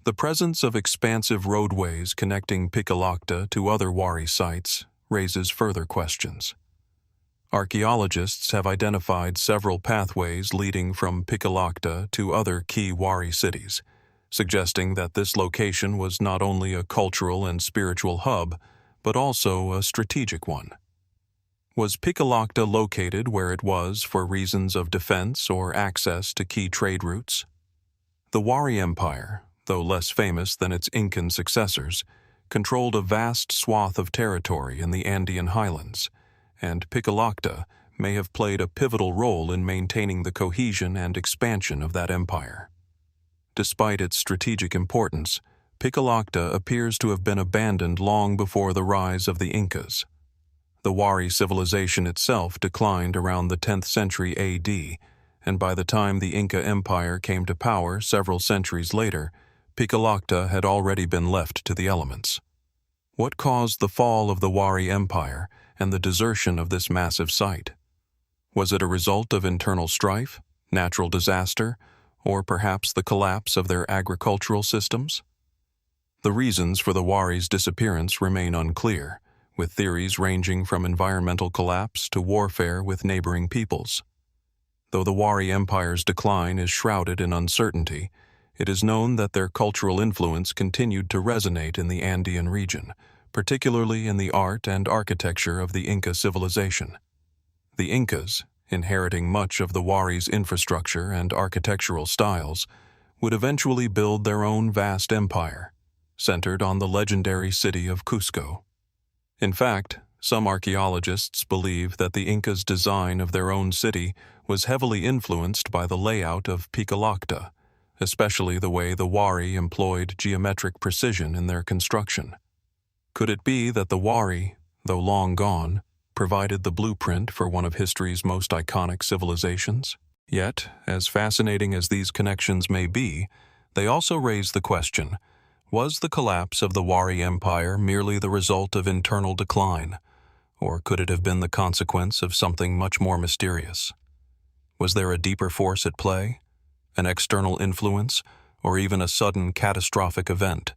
The presence of expansive roadways connecting Pikillaqta to other Wari sites raises further questions. Archaeologists have identified several pathways leading from Pikillaqta to other key Wari cities, suggesting that this location was not only a cultural and spiritual hub, but also a strategic one. Was Pikillaqta located where it was for reasons of defense or access to key trade routes? The Wari Empire, though less famous than its Incan successors, controlled a vast swath of territory in the Andean highlands, and Pikillaqta may have played a pivotal role in maintaining the cohesion and expansion of that empire. Despite its strategic importance, Pikillaqta appears to have been abandoned long before the rise of the Incas. The Wari civilization itself declined around the 10th century AD, and by the time the Inca Empire came to power several centuries later, Pikillaqta had already been left to the elements. What caused the fall of the Wari Empire and the desertion of this massive site? Was it a result of internal strife, natural disaster, or perhaps the collapse of their agricultural systems? The reasons for the Wari's disappearance remain unclear, with theories ranging from environmental collapse to warfare with neighboring peoples. Though the Wari Empire's decline is shrouded in uncertainty, it is known that their cultural influence continued to resonate in the Andean region, particularly in the art and architecture of the Inca civilization. The Incas, inheriting much of the Wari's infrastructure and architectural styles, would eventually build their own vast empire, centered on the legendary city of Cusco. In fact, some archaeologists believe that the Incas' design of their own city was heavily influenced by the layout of Pikillaqta, especially the way the Wari employed geometric precision in their construction. Could it be that the Wari, though long gone, provided the blueprint for one of history's most iconic civilizations? Yet, as fascinating as these connections may be, they also raise the question, was the collapse of the Wari Empire merely the result of internal decline, or could it have been the consequence of something much more mysterious? Was there a deeper force at play, an external influence, or even a sudden catastrophic event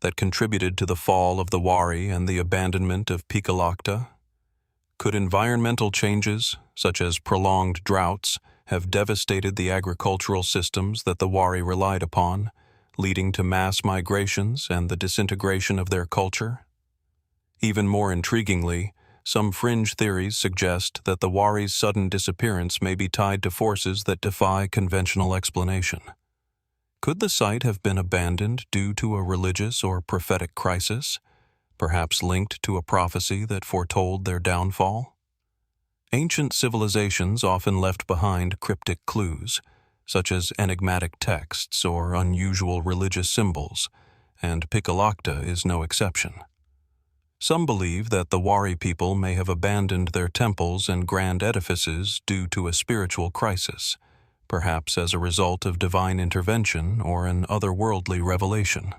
that contributed to the fall of the Wari and the abandonment of Pikillaqta? Could environmental changes, such as prolonged droughts, have devastated the agricultural systems that the Wari relied upon, leading to mass migrations and the disintegration of their culture? Even more intriguingly, some fringe theories suggest that the Wari's sudden disappearance may be tied to forces that defy conventional explanation. Could the site have been abandoned due to a religious or prophetic crisis, perhaps linked to a prophecy that foretold their downfall? Ancient civilizations often left behind cryptic clues, such as enigmatic texts or unusual religious symbols, and Pikillaqta is no exception. Some believe that the Wari people may have abandoned their temples and grand edifices due to a spiritual crisis, perhaps as a result of divine intervention or an otherworldly revelation.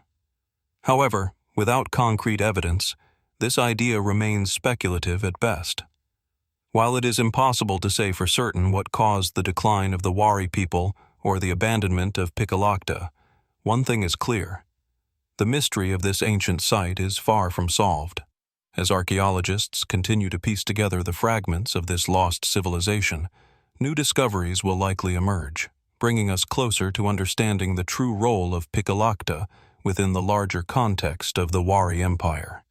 However, without concrete evidence, this idea remains speculative at best. While it is impossible to say for certain what caused the decline of the Wari people or the abandonment of Pikillaqta, one thing is clear. The mystery of this ancient site is far from solved. As archaeologists continue to piece together the fragments of this lost civilization, new discoveries will likely emerge, bringing us closer to understanding the true role of Pikillaqta within the larger context of the Wari Empire.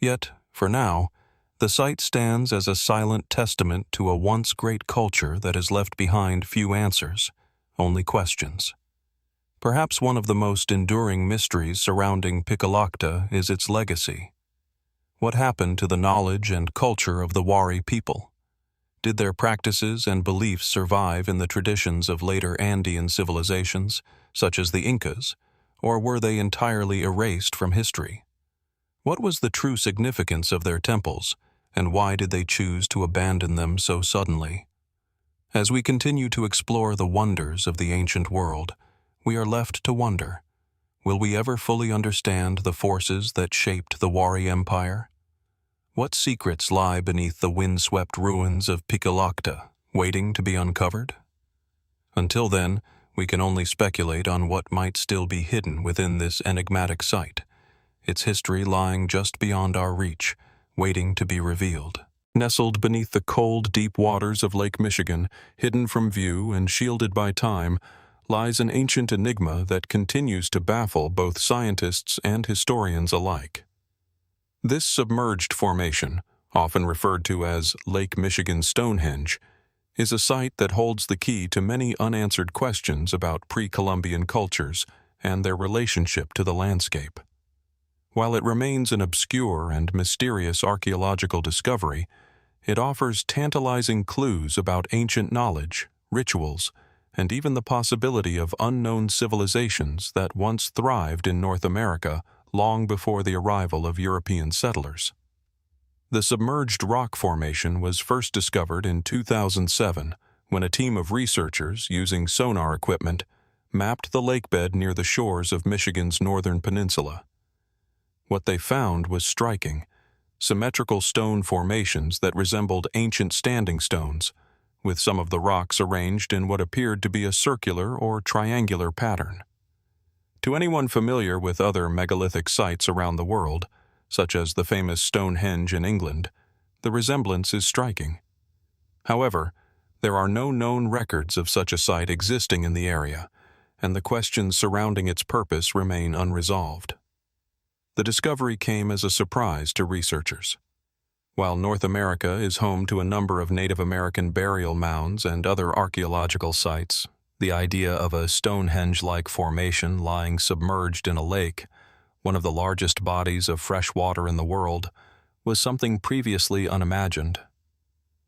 Yet, for now, the site stands as a silent testament to a once great culture that has left behind few answers, only questions. Perhaps one of the most enduring mysteries surrounding Pikillaqta is its legacy. What happened to the knowledge and culture of the Wari people? Did their practices and beliefs survive in the traditions of later Andean civilizations, such as the Incas, or were they entirely erased from history? What was the true significance of their temples, and why did they choose to abandon them so suddenly? As we continue to explore the wonders of the ancient world, we are left to wonder, will we ever fully understand the forces that shaped the Wari Empire? What secrets lie beneath the windswept ruins of Pikillaqta, waiting to be uncovered? Until then, we can only speculate on what might still be hidden within this enigmatic site, its history lying just beyond our reach, waiting to be revealed. Nestled beneath the cold, deep waters of Lake Michigan, hidden from view and shielded by time, lies an ancient enigma that continues to baffle both scientists and historians alike. This submerged formation, often referred to as Lake Michigan Stonehenge, is a site that holds the key to many unanswered questions about pre-Columbian cultures and their relationship to the landscape. While it remains an obscure and mysterious archaeological discovery, it offers tantalizing clues about ancient knowledge, rituals, and even the possibility of unknown civilizations that once thrived in North America long before the arrival of European settlers. The submerged rock formation was first discovered in 2007 when a team of researchers using sonar equipment mapped the lakebed near the shores of Michigan's northern peninsula. What they found was striking: symmetrical stone formations that resembled ancient standing stones, with some of the rocks arranged in what appeared to be a circular or triangular pattern. To anyone familiar with other megalithic sites around the world, such as the famous Stonehenge in England, the resemblance is striking. However, there are no known records of such a site existing in the area, and the questions surrounding its purpose remain unresolved. The discovery came as a surprise to researchers. While North America is home to a number of Native American burial mounds and other archaeological sites, the idea of a Stonehenge-like formation lying submerged in a lake, one of the largest bodies of fresh water in the world, was something previously unimagined.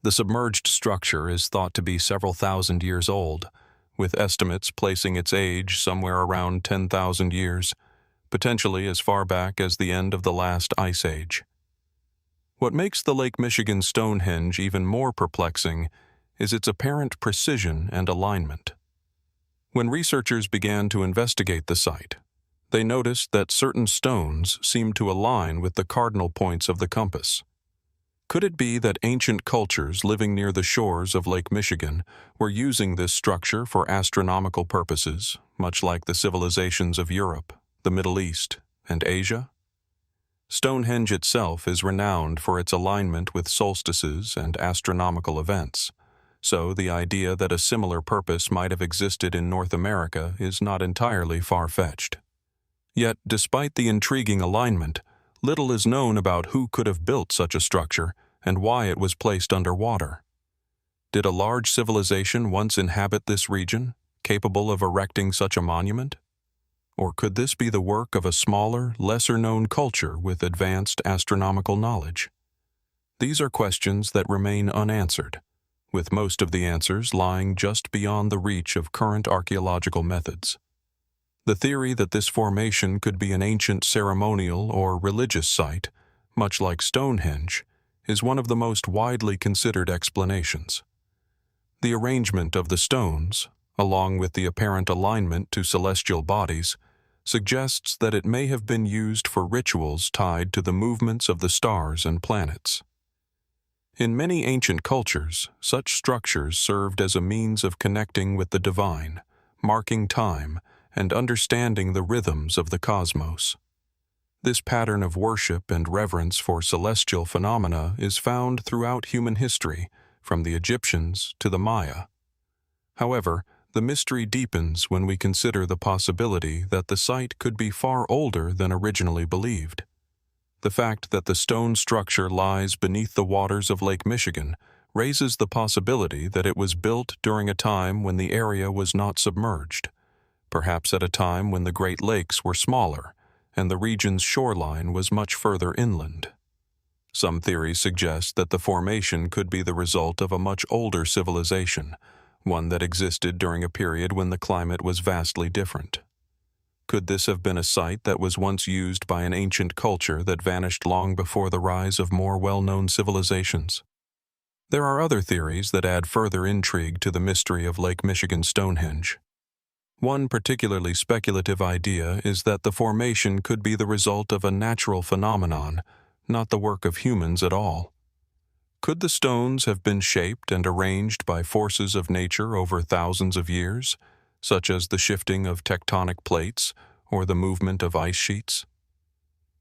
The submerged structure is thought to be several thousand years old, with estimates placing its age somewhere around 10,000 years, potentially as far back as the end of the last ice age. What makes the Lake Michigan Stonehenge even more perplexing is its apparent precision and alignment. When researchers began to investigate the site, they noticed that certain stones seemed to align with the cardinal points of the compass. Could it be that ancient cultures living near the shores of Lake Michigan were using this structure for astronomical purposes, much like the civilizations of Europe, the Middle East, and Asia? Stonehenge itself is renowned for its alignment with solstices and astronomical events, so the idea that a similar purpose might have existed in North America is not entirely far-fetched. Yet, despite the intriguing alignment, little is known about who could have built such a structure and why it was placed underwater. Did a large civilization once inhabit this region, capable of erecting such a monument? Or could this be the work of a smaller, lesser-known culture with advanced astronomical knowledge? These are questions that remain unanswered, with most of the answers lying just beyond the reach of current archaeological methods. The theory that this formation could be an ancient ceremonial or religious site much like Stonehenge, is one of the most widely considered explanations. The arrangement of the stones, along with the apparent alignment to celestial bodies, suggests that it may have been used for rituals tied to the movements of the stars and planets. In many ancient cultures, such structures served as a means of connecting with the divine, marking time, and understanding the rhythms of the cosmos. This pattern of worship and reverence for celestial phenomena is found throughout human history, from the Egyptians to the Maya. However, the mystery deepens when we consider the possibility that the site could be far older than originally believed. The fact that the stone structure lies beneath the waters of Lake Michigan raises the possibility that it was built during a time when the area was not submerged, perhaps at a time when the Great Lakes were smaller and the region's shoreline was much further inland. Some theories suggest that the formation could be the result of a much older civilization, one that existed during a period when the climate was vastly different. Could this have been a site that was once used by an ancient culture that vanished long before the rise of more well-known civilizations? There are other theories that add further intrigue to the mystery of Lake Michigan Stonehenge. One particularly speculative idea is that the formation could be the result of a natural phenomenon, not the work of humans at all. Could the stones have been shaped and arranged by forces of nature over thousands of years, such as the shifting of tectonic plates or the movement of ice sheets?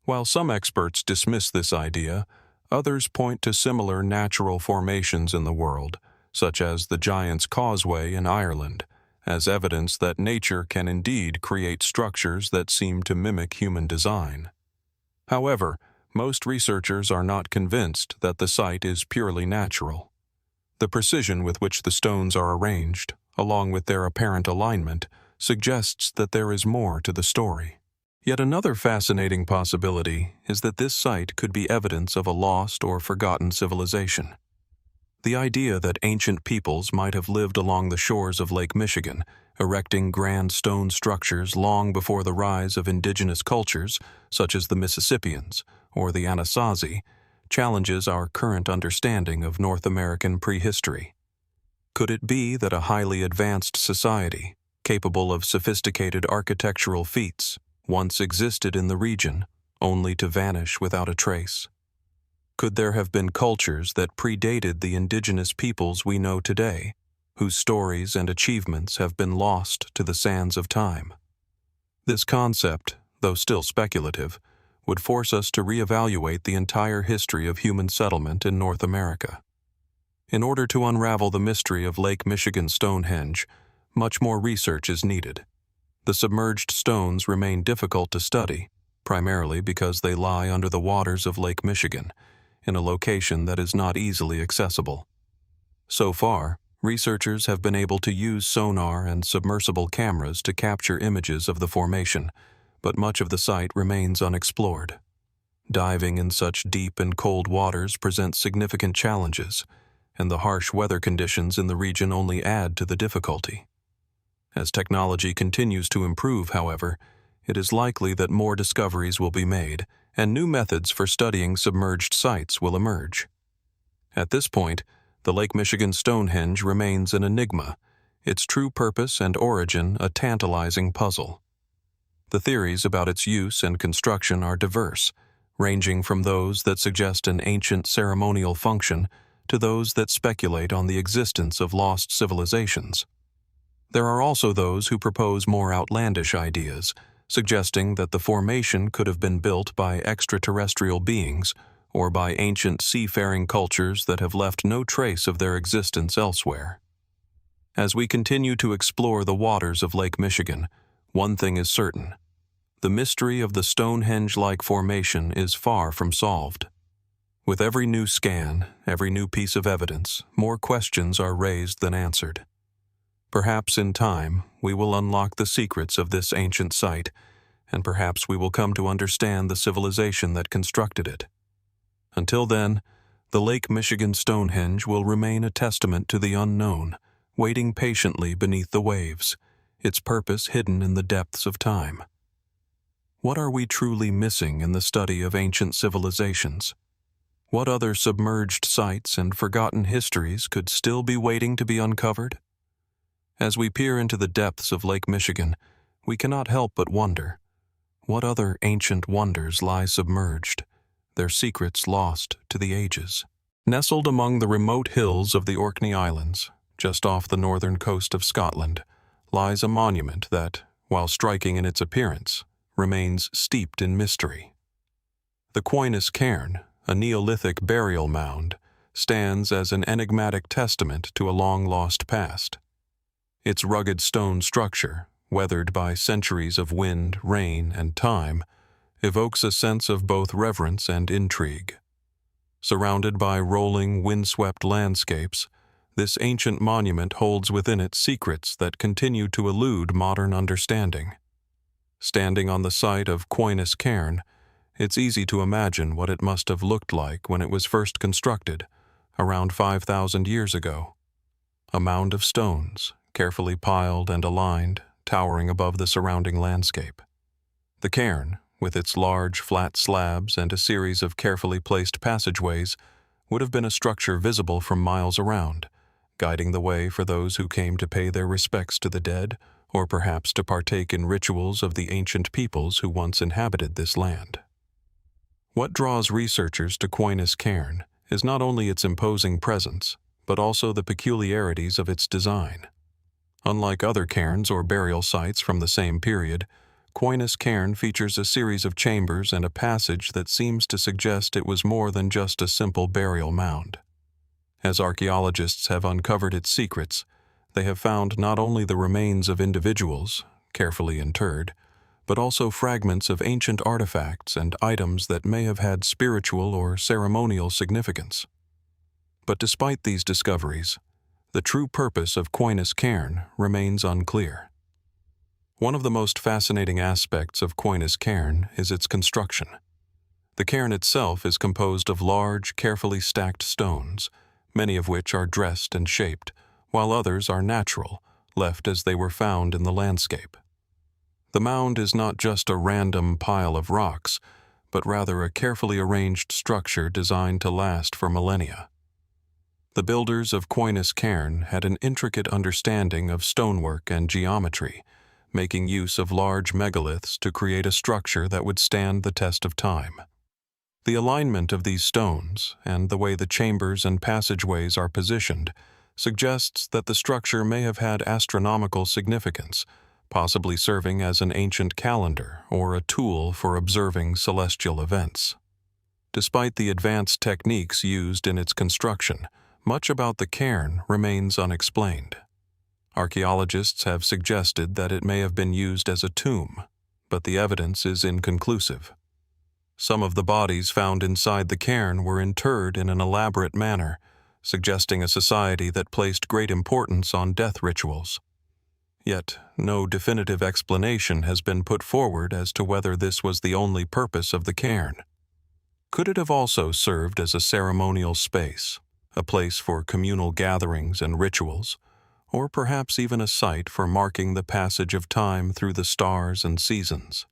While some experts dismiss this idea, others point to similar natural formations in the world, such as the Giant's Causeway in Ireland, as evidence that nature can indeed create structures that seem to mimic human design. However, most researchers are not convinced that the site is purely natural. The precision with which the stones are arranged, along with their apparent alignment, suggests that there is more to the story. Yet another fascinating possibility is that this site could be evidence of a lost or forgotten civilization. The idea that ancient peoples might have lived along the shores of Lake Michigan, erecting grand stone structures long before the rise of indigenous cultures, such as the Mississippians or the Anasazi, challenges our current understanding of North American prehistory. Could it be that a highly advanced society, capable of sophisticated architectural feats, once existed in the region, only to vanish without a trace? Could there have been cultures that predated the indigenous peoples we know today, whose stories and achievements have been lost to the sands of time? This concept, though still speculative, would force us to reevaluate the entire history of human settlement in North America. In order to unravel the mystery of Lake Michigan Stonehenge, much more research is needed. The submerged stones remain difficult to study, primarily because they lie under the waters of Lake Michigan, in a location that is not easily accessible. So far, researchers have been able to use sonar and submersible cameras to capture images of the formation, but much of the site remains unexplored. Diving in such deep and cold waters presents significant challenges, and the harsh weather conditions in the region only add to the difficulty. As technology continues to improve, however, it is likely that more discoveries will be made, and new methods for studying submerged sites will emerge. At this point, the Lake Michigan Stonehenge remains an enigma, its true purpose and origin a tantalizing puzzle. The theories about its use and construction are diverse, ranging from those that suggest an ancient ceremonial function to those that speculate on the existence of lost civilizations. There are also those who propose more outlandish ideas, suggesting that the formation could have been built by extraterrestrial beings or by ancient seafaring cultures that have left no trace of their existence elsewhere. As we continue to explore the waters of Lake Michigan, one thing is certain: the mystery of the Stonehenge-like formation is far from solved. With every new scan, every new piece of evidence, more questions are raised than answered. Perhaps in time, we will unlock the secrets of this ancient site, and perhaps we will come to understand the civilization that constructed it. Until then, the Lake Michigan Stonehenge will remain a testament to the unknown, waiting patiently beneath the waves, its purpose hidden in the depths of time. What are we truly missing in the study of ancient civilizations? What other submerged sites and forgotten histories could still be waiting to be uncovered? As we peer into the depths of Lake Michigan, we cannot help but wonder, what other ancient wonders lie submerged, their secrets lost to the ages? Nestled among the remote hills of the Orkney Islands, just off the northern coast of Scotland, lies a monument that, while striking in its appearance, remains steeped in mystery. The Quoyness Cairn, a Neolithic burial mound, stands as an enigmatic testament to a long-lost past. Its rugged stone structure, weathered by centuries of wind, rain, and time, evokes a sense of both reverence and intrigue. Surrounded by rolling, windswept landscapes, this ancient monument holds within it secrets that continue to elude modern understanding. Standing on the site of Quoyness Cairn, it's easy to imagine what it must have looked like when it was first constructed, around 5,000 years ago. A mound of stones, carefully piled and aligned, towering above the surrounding landscape. The cairn, with its large, flat slabs and a series of carefully placed passageways, would have been a structure visible from miles around, guiding the way for those who came to pay their respects to the dead, or perhaps to partake in rituals of the ancient peoples who once inhabited this land. What draws researchers to Quoyness Cairn is not only its imposing presence, but also the peculiarities of its design. Unlike other cairns or burial sites from the same period, Quoyness Cairn features a series of chambers and a passage that seems to suggest it was more than just a simple burial mound. As archaeologists have uncovered its secrets, they have found not only the remains of individuals, carefully interred, but also fragments of ancient artifacts and items that may have had spiritual or ceremonial significance. But despite these discoveries, the true purpose of Quoyness Cairn remains unclear. One of the most fascinating aspects of Quoyness Cairn is its construction. The cairn itself is composed of large, carefully stacked stones, many of which are dressed and shaped, while others are natural, left as they were found in the landscape. The mound is not just a random pile of rocks, but rather a carefully arranged structure designed to last for millennia. The builders of Quoyness Cairn had an intricate understanding of stonework and geometry, making use of large megaliths to create a structure that would stand the test of time. The alignment of these stones, and the way the chambers and passageways are positioned, suggests that the structure may have had astronomical significance, possibly serving as an ancient calendar or a tool for observing celestial events. Despite the advanced techniques used in its construction, much about the cairn remains unexplained. Archaeologists have suggested that it may have been used as a tomb, but the evidence is inconclusive. Some of the bodies found inside the cairn were interred in an elaborate manner, suggesting a society that placed great importance on death rituals. Yet, no definitive explanation has been put forward as to whether this was the only purpose of the cairn. Could it have also served as a ceremonial space, a place for communal gatherings and rituals, or perhaps even a site for marking the passage of time through the stars and seasons?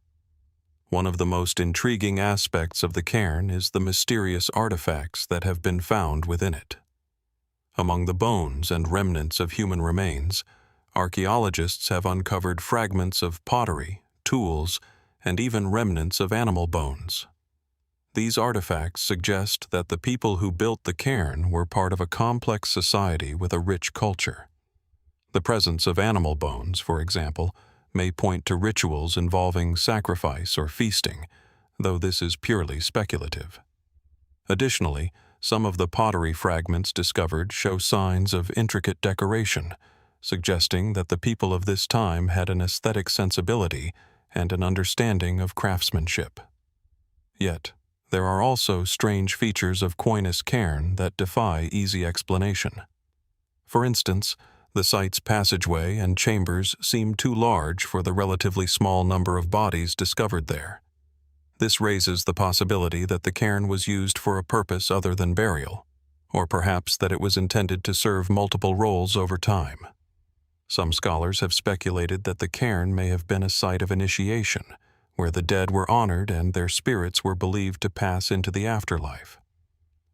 One of the most intriguing aspects of the cairn is the mysterious artifacts that have been found within it. Among the bones and remnants of human remains, archaeologists have uncovered fragments of pottery, tools, and even remnants of animal bones. These artifacts suggest that the people who built the cairn were part of a complex society with a rich culture. The presence of animal bones, for example, may point to rituals involving sacrifice or feasting, though this is purely speculative. Additionally, some of the pottery fragments discovered show signs of intricate decoration, suggesting that the people of this time had an aesthetic sensibility and an understanding of craftsmanship. Yet, there are also strange features of Quoyness Cairn that defy easy explanation. For instance, the site's passageway and chambers seem too large for the relatively small number of bodies discovered there. This raises the possibility that the cairn was used for a purpose other than burial, or perhaps that it was intended to serve multiple roles over time. Some scholars have speculated that the cairn may have been a site of initiation, where the dead were honored and their spirits were believed to pass into the afterlife.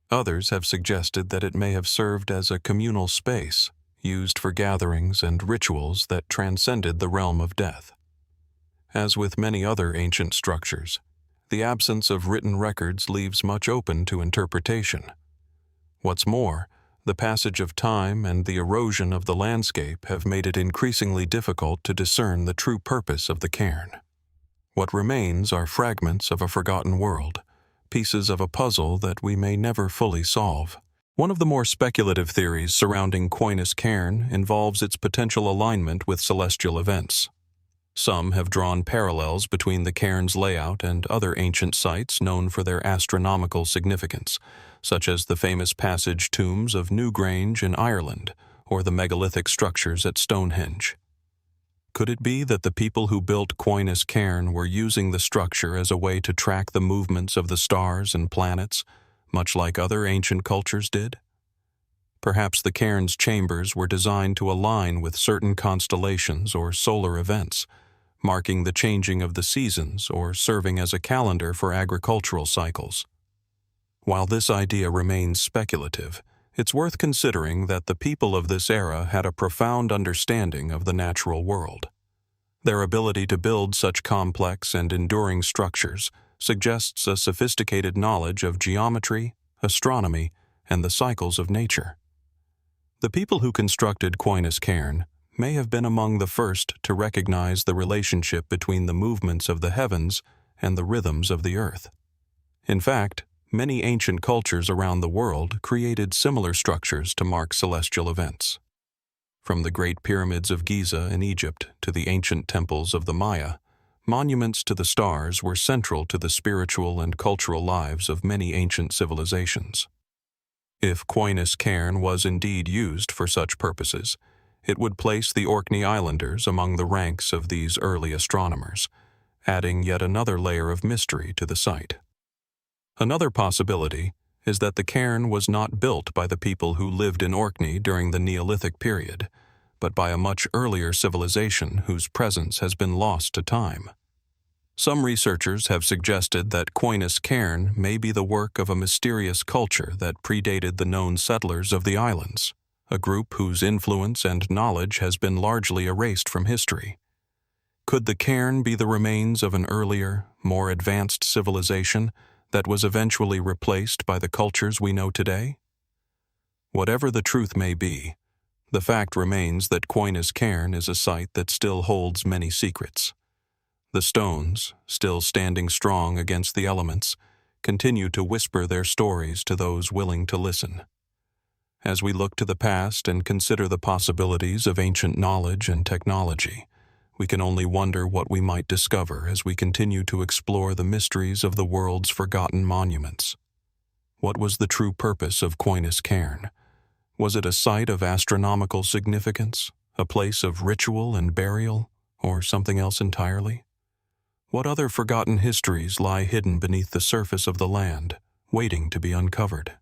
Others have suggested that it may have served as a communal space, used for gatherings and rituals that transcended the realm of death. As with many other ancient structures, the absence of written records leaves much open to interpretation. What's more, the passage of time and the erosion of the landscape have made it increasingly difficult to discern the true purpose of the cairn. What remains are fragments of a forgotten world, pieces of a puzzle that we may never fully solve. One of the more speculative theories surrounding Quoyness Cairn involves its potential alignment with celestial events. Some have drawn parallels between the cairn's layout and other ancient sites known for their astronomical significance, such as the famous passage tombs of Newgrange in Ireland or the megalithic structures at Stonehenge. Could it be that the people who built Quoyness Cairn were using the structure as a way to track the movements of the stars and planets, much like other ancient cultures did? Perhaps the cairn's chambers were designed to align with certain constellations or solar events, marking the changing of the seasons or serving as a calendar for agricultural cycles. While this idea remains speculative, it's worth considering that the people of this era had a profound understanding of the natural world. Their ability to build such complex and enduring structures suggests a sophisticated knowledge of geometry, astronomy, and the cycles of nature. The people who constructed Quoyness Cairn may have been among the first to recognize the relationship between the movements of the heavens and the rhythms of the earth. In fact, many ancient cultures around the world created similar structures to mark celestial events. From the Great Pyramids of Giza in Egypt to the ancient temples of the Maya, monuments to the stars were central to the spiritual and cultural lives of many ancient civilizations. If Quoyness Cairn was indeed used for such purposes, it would place the Orkney Islanders among the ranks of these early astronomers, adding yet another layer of mystery to the site. Another possibility is that the cairn was not built by the people who lived in Orkney during the Neolithic period, but by a much earlier civilization whose presence has been lost to time. Some researchers have suggested that Quoyness Cairn may be the work of a mysterious culture that predated the known settlers of the islands, a group whose influence and knowledge has been largely erased from history. Could the cairn be the remains of an earlier, more advanced civilization that was eventually replaced by the cultures we know today? Whatever the truth may be, the fact remains that Quoyness Cairn is a site that still holds many secrets. The stones, still standing strong against the elements, continue to whisper their stories to those willing to listen. As we look to the past and consider the possibilities of ancient knowledge and technology, we can only wonder what we might discover as we continue to explore the mysteries of the world's forgotten monuments. What was the true purpose of Quoyness Cairn? Was it a site of astronomical significance, a place of ritual and burial, or something else entirely? What other forgotten histories lie hidden beneath the surface of the land, waiting to be uncovered?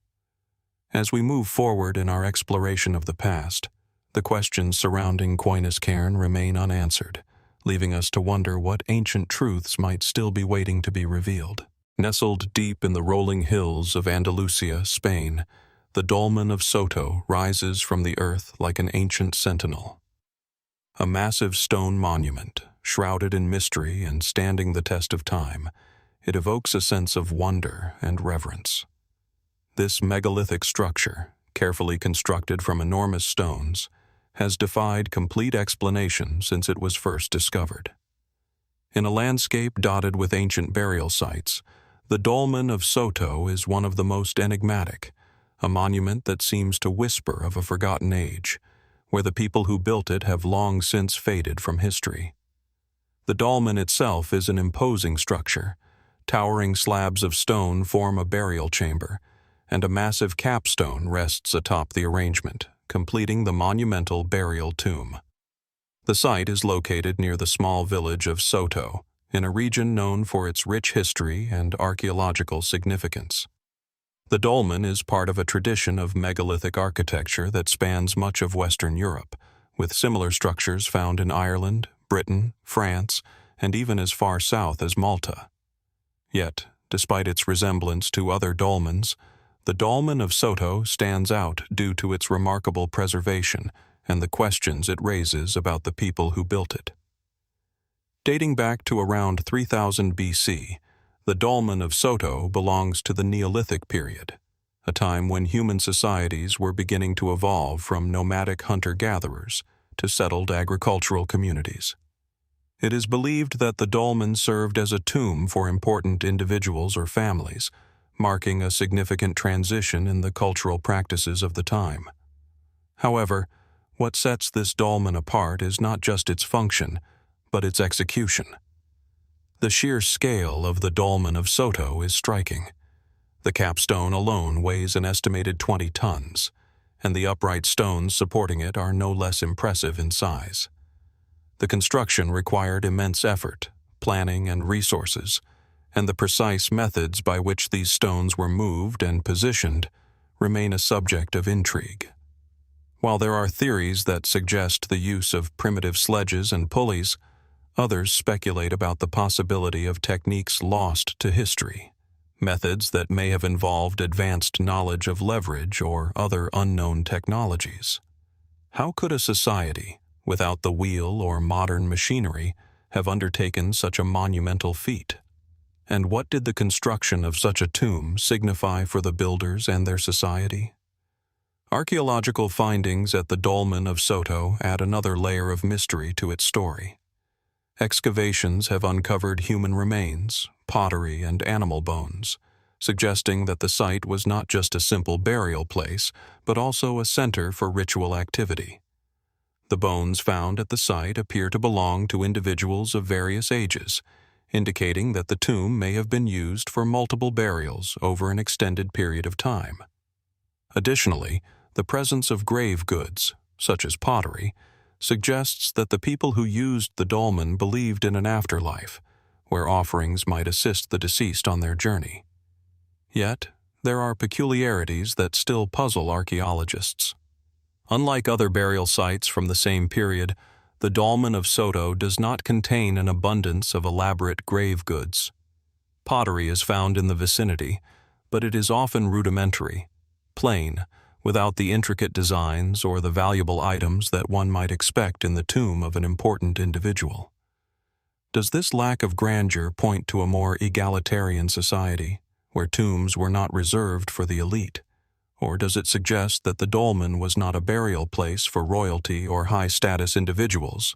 As we move forward in our exploration of the past, the questions surrounding Quoyness Cairn remain unanswered, leaving us to wonder what ancient truths might still be waiting to be revealed. Nestled deep in the rolling hills of Andalusia, Spain, the Dolmen of Soto rises from the earth like an ancient sentinel. A massive stone monument, shrouded in mystery and standing the test of time, it evokes a sense of wonder and reverence. This megalithic structure, carefully constructed from enormous stones, has defied complete explanation since it was first discovered. In a landscape dotted with ancient burial sites, the Dolmen of Soto is one of the most enigmatic, a monument that seems to whisper of a forgotten age, where the people who built it have long since faded from history. The dolmen itself is an imposing structure. Towering slabs of stone form a burial chamber, and a massive capstone rests atop the arrangement, completing the monumental burial tomb. The site is located near the small village of Soto, in a region known for its rich history and archaeological significance. The dolmen is part of a tradition of megalithic architecture that spans much of Western Europe, with similar structures found in Ireland, Britain, France, and even as far south as Malta. Yet, despite its resemblance to other dolmens, the Dolmen of Soto stands out due to its remarkable preservation and the questions it raises about the people who built it. Dating back to around 3000 BC, the Dolmen of Soto belongs to the Neolithic period, a time when human societies were beginning to evolve from nomadic hunter-gatherers to settled agricultural communities. It is believed that the dolmen served as a tomb for important individuals or families, marking a significant transition in the cultural practices of the time. However, what sets this dolmen apart is not just its function, but its execution. The sheer scale of the Dolmen of Soto is striking. The capstone alone weighs an estimated 20 tons, and the upright stones supporting it are no less impressive in size. The construction required immense effort, planning, and resources, and the precise methods by which these stones were moved and positioned remain a subject of intrigue. While there are theories that suggest the use of primitive sledges and pulleys, others speculate about the possibility of techniques lost to history, methods that may have involved advanced knowledge of leverage or other unknown technologies. How could a society, without the wheel or modern machinery, have undertaken such a monumental feat? And what did the construction of such a tomb signify for the builders and their society? Archaeological findings at the Dolmen of Soto add another layer of mystery to its story. Excavations have uncovered human remains, pottery, and animal bones, suggesting that the site was not just a simple burial place, but also a center for ritual activity. The bones found at the site appear to belong to individuals of various ages, indicating that the tomb may have been used for multiple burials over an extended period of time. Additionally, the presence of grave goods, such as pottery, suggests that the people who used the dolmen believed in an afterlife, where offerings might assist the deceased on their journey. Yet, there are peculiarities that still puzzle archaeologists. Unlike other burial sites from the same period, the Dolmen of Soto does not contain an abundance of elaborate grave goods. Pottery is found in the vicinity, but it is often rudimentary, plain, without the intricate designs or the valuable items that one might expect in the tomb of an important individual. Does this lack of grandeur point to a more egalitarian society, where tombs were not reserved for the elite? Or does it suggest that the dolmen was not a burial place for royalty or high-status individuals,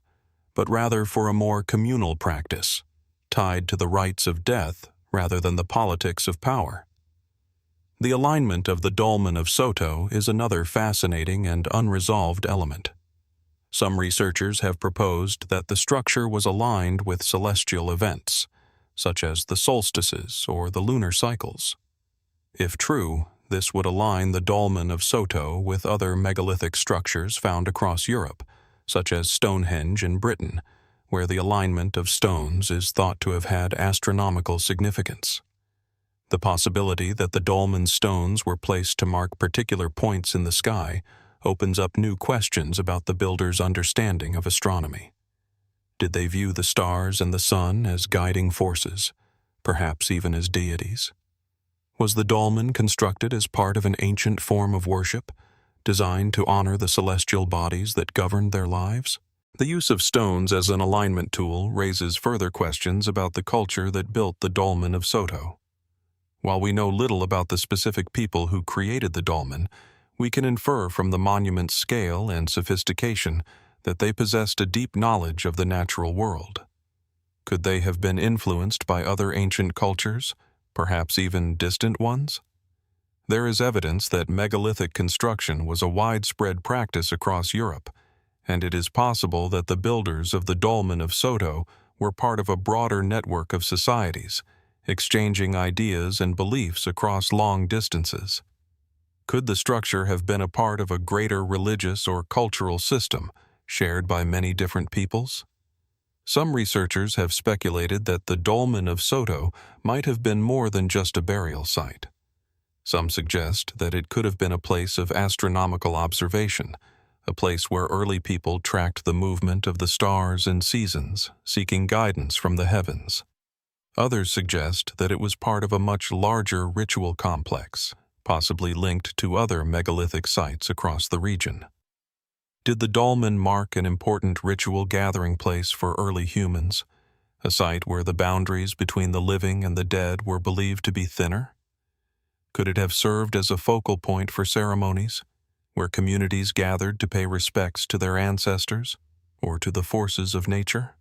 but rather for a more communal practice, tied to the rites of death rather than the politics of power? The alignment of the Dolmen of Soto is another fascinating and unresolved element. Some researchers have proposed that the structure was aligned with celestial events, such as the solstices or the lunar cycles. If true, this would align the Dolmen of Soto with other megalithic structures found across Europe, such as Stonehenge in Britain, where the alignment of stones is thought to have had astronomical significance. The possibility that the dolmen stones were placed to mark particular points in the sky opens up new questions about the builders' understanding of astronomy. Did they view the stars and the sun as guiding forces, perhaps even as deities? Was the dolmen constructed as part of an ancient form of worship, designed to honor the celestial bodies that governed their lives? The use of stones as an alignment tool raises further questions about the culture that built the Dolmen of Soto. While we know little about the specific people who created the dolmen, we can infer from the monument's scale and sophistication that they possessed a deep knowledge of the natural world. Could they have been influenced by other ancient cultures, perhaps even distant ones? There is evidence that megalithic construction was a widespread practice across Europe, and it is possible that the builders of the Dolmen of Soto were part of a broader network of societies, exchanging ideas and beliefs across long distances. Could the structure have been a part of a greater religious or cultural system shared by many different peoples? Some researchers have speculated that the Dolmen of Soto might have been more than just a burial site. Some suggest that it could have been a place of astronomical observation, a place where early people tracked the movement of the stars and seasons, seeking guidance from the heavens. Others suggest that it was part of a much larger ritual complex, possibly linked to other megalithic sites across the region. Did the dolmen mark an important ritual gathering place for early humans, a site where the boundaries between the living and the dead were believed to be thinner? Could it have served as a focal point for ceremonies, where communities gathered to pay respects to their ancestors or to the forces of nature?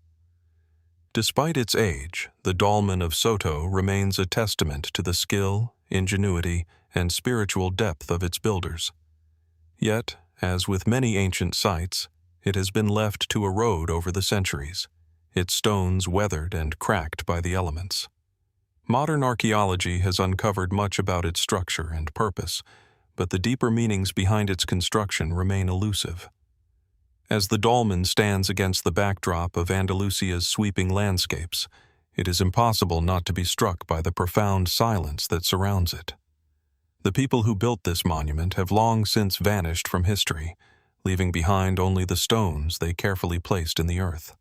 Despite its age, the Dolmen of Soto remains a testament to the skill, ingenuity, and spiritual depth of its builders. Yet, as with many ancient sites, it has been left to erode over the centuries, its stones weathered and cracked by the elements. Modern archaeology has uncovered much about its structure and purpose, but the deeper meanings behind its construction remain elusive. As the dolmen stands against the backdrop of Andalusia's sweeping landscapes, it is impossible not to be struck by the profound silence that surrounds it. The people who built this monument have long since vanished from history, leaving behind only the stones they carefully placed in the earth.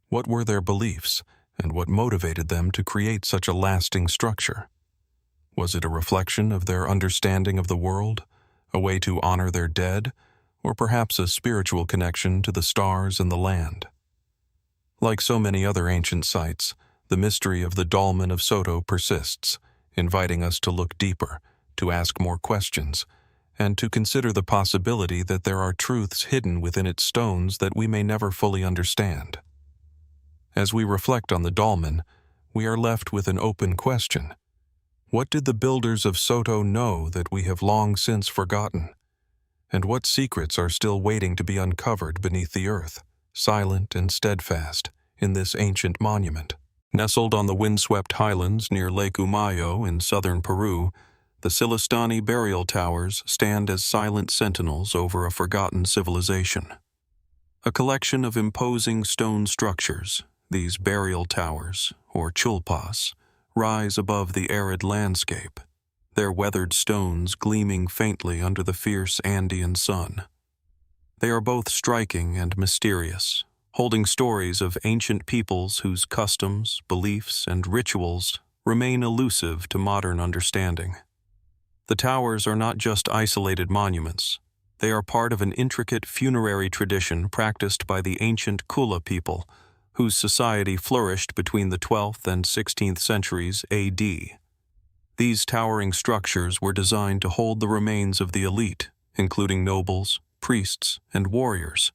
What were their beliefs, and what motivated them to create such a lasting structure? Was it a reflection of their understanding of the world, a way to honor their dead, or perhaps a spiritual connection to the stars and the land? Like so many other ancient sites, the mystery of the Dolmen of Soto persists, inviting us to look deeper, to ask more questions, and to consider the possibility that there are truths hidden within its stones that we may never fully understand. As we reflect on the dolmen, we are left with an open question. What did the builders of Soto know that we have long since forgotten? And what secrets are still waiting to be uncovered beneath the earth, silent and steadfast, in this ancient monument? Nestled on the windswept highlands near Lake Umayo in southern Peru, the Sillustani burial towers stand as silent sentinels over a forgotten civilization. A collection of imposing stone structures, these burial towers, or chulpas, rise above the arid landscape, their weathered stones gleaming faintly under the fierce Andean sun. They are both striking and mysterious, holding stories of ancient peoples whose customs, beliefs, and rituals remain elusive to modern understanding. The towers are not just isolated monuments. They are part of an intricate funerary tradition practiced by the ancient Kula people, whose society flourished between the 12th and 16th centuries A.D. These towering structures were designed to hold the remains of the elite, including nobles, priests, and warriors,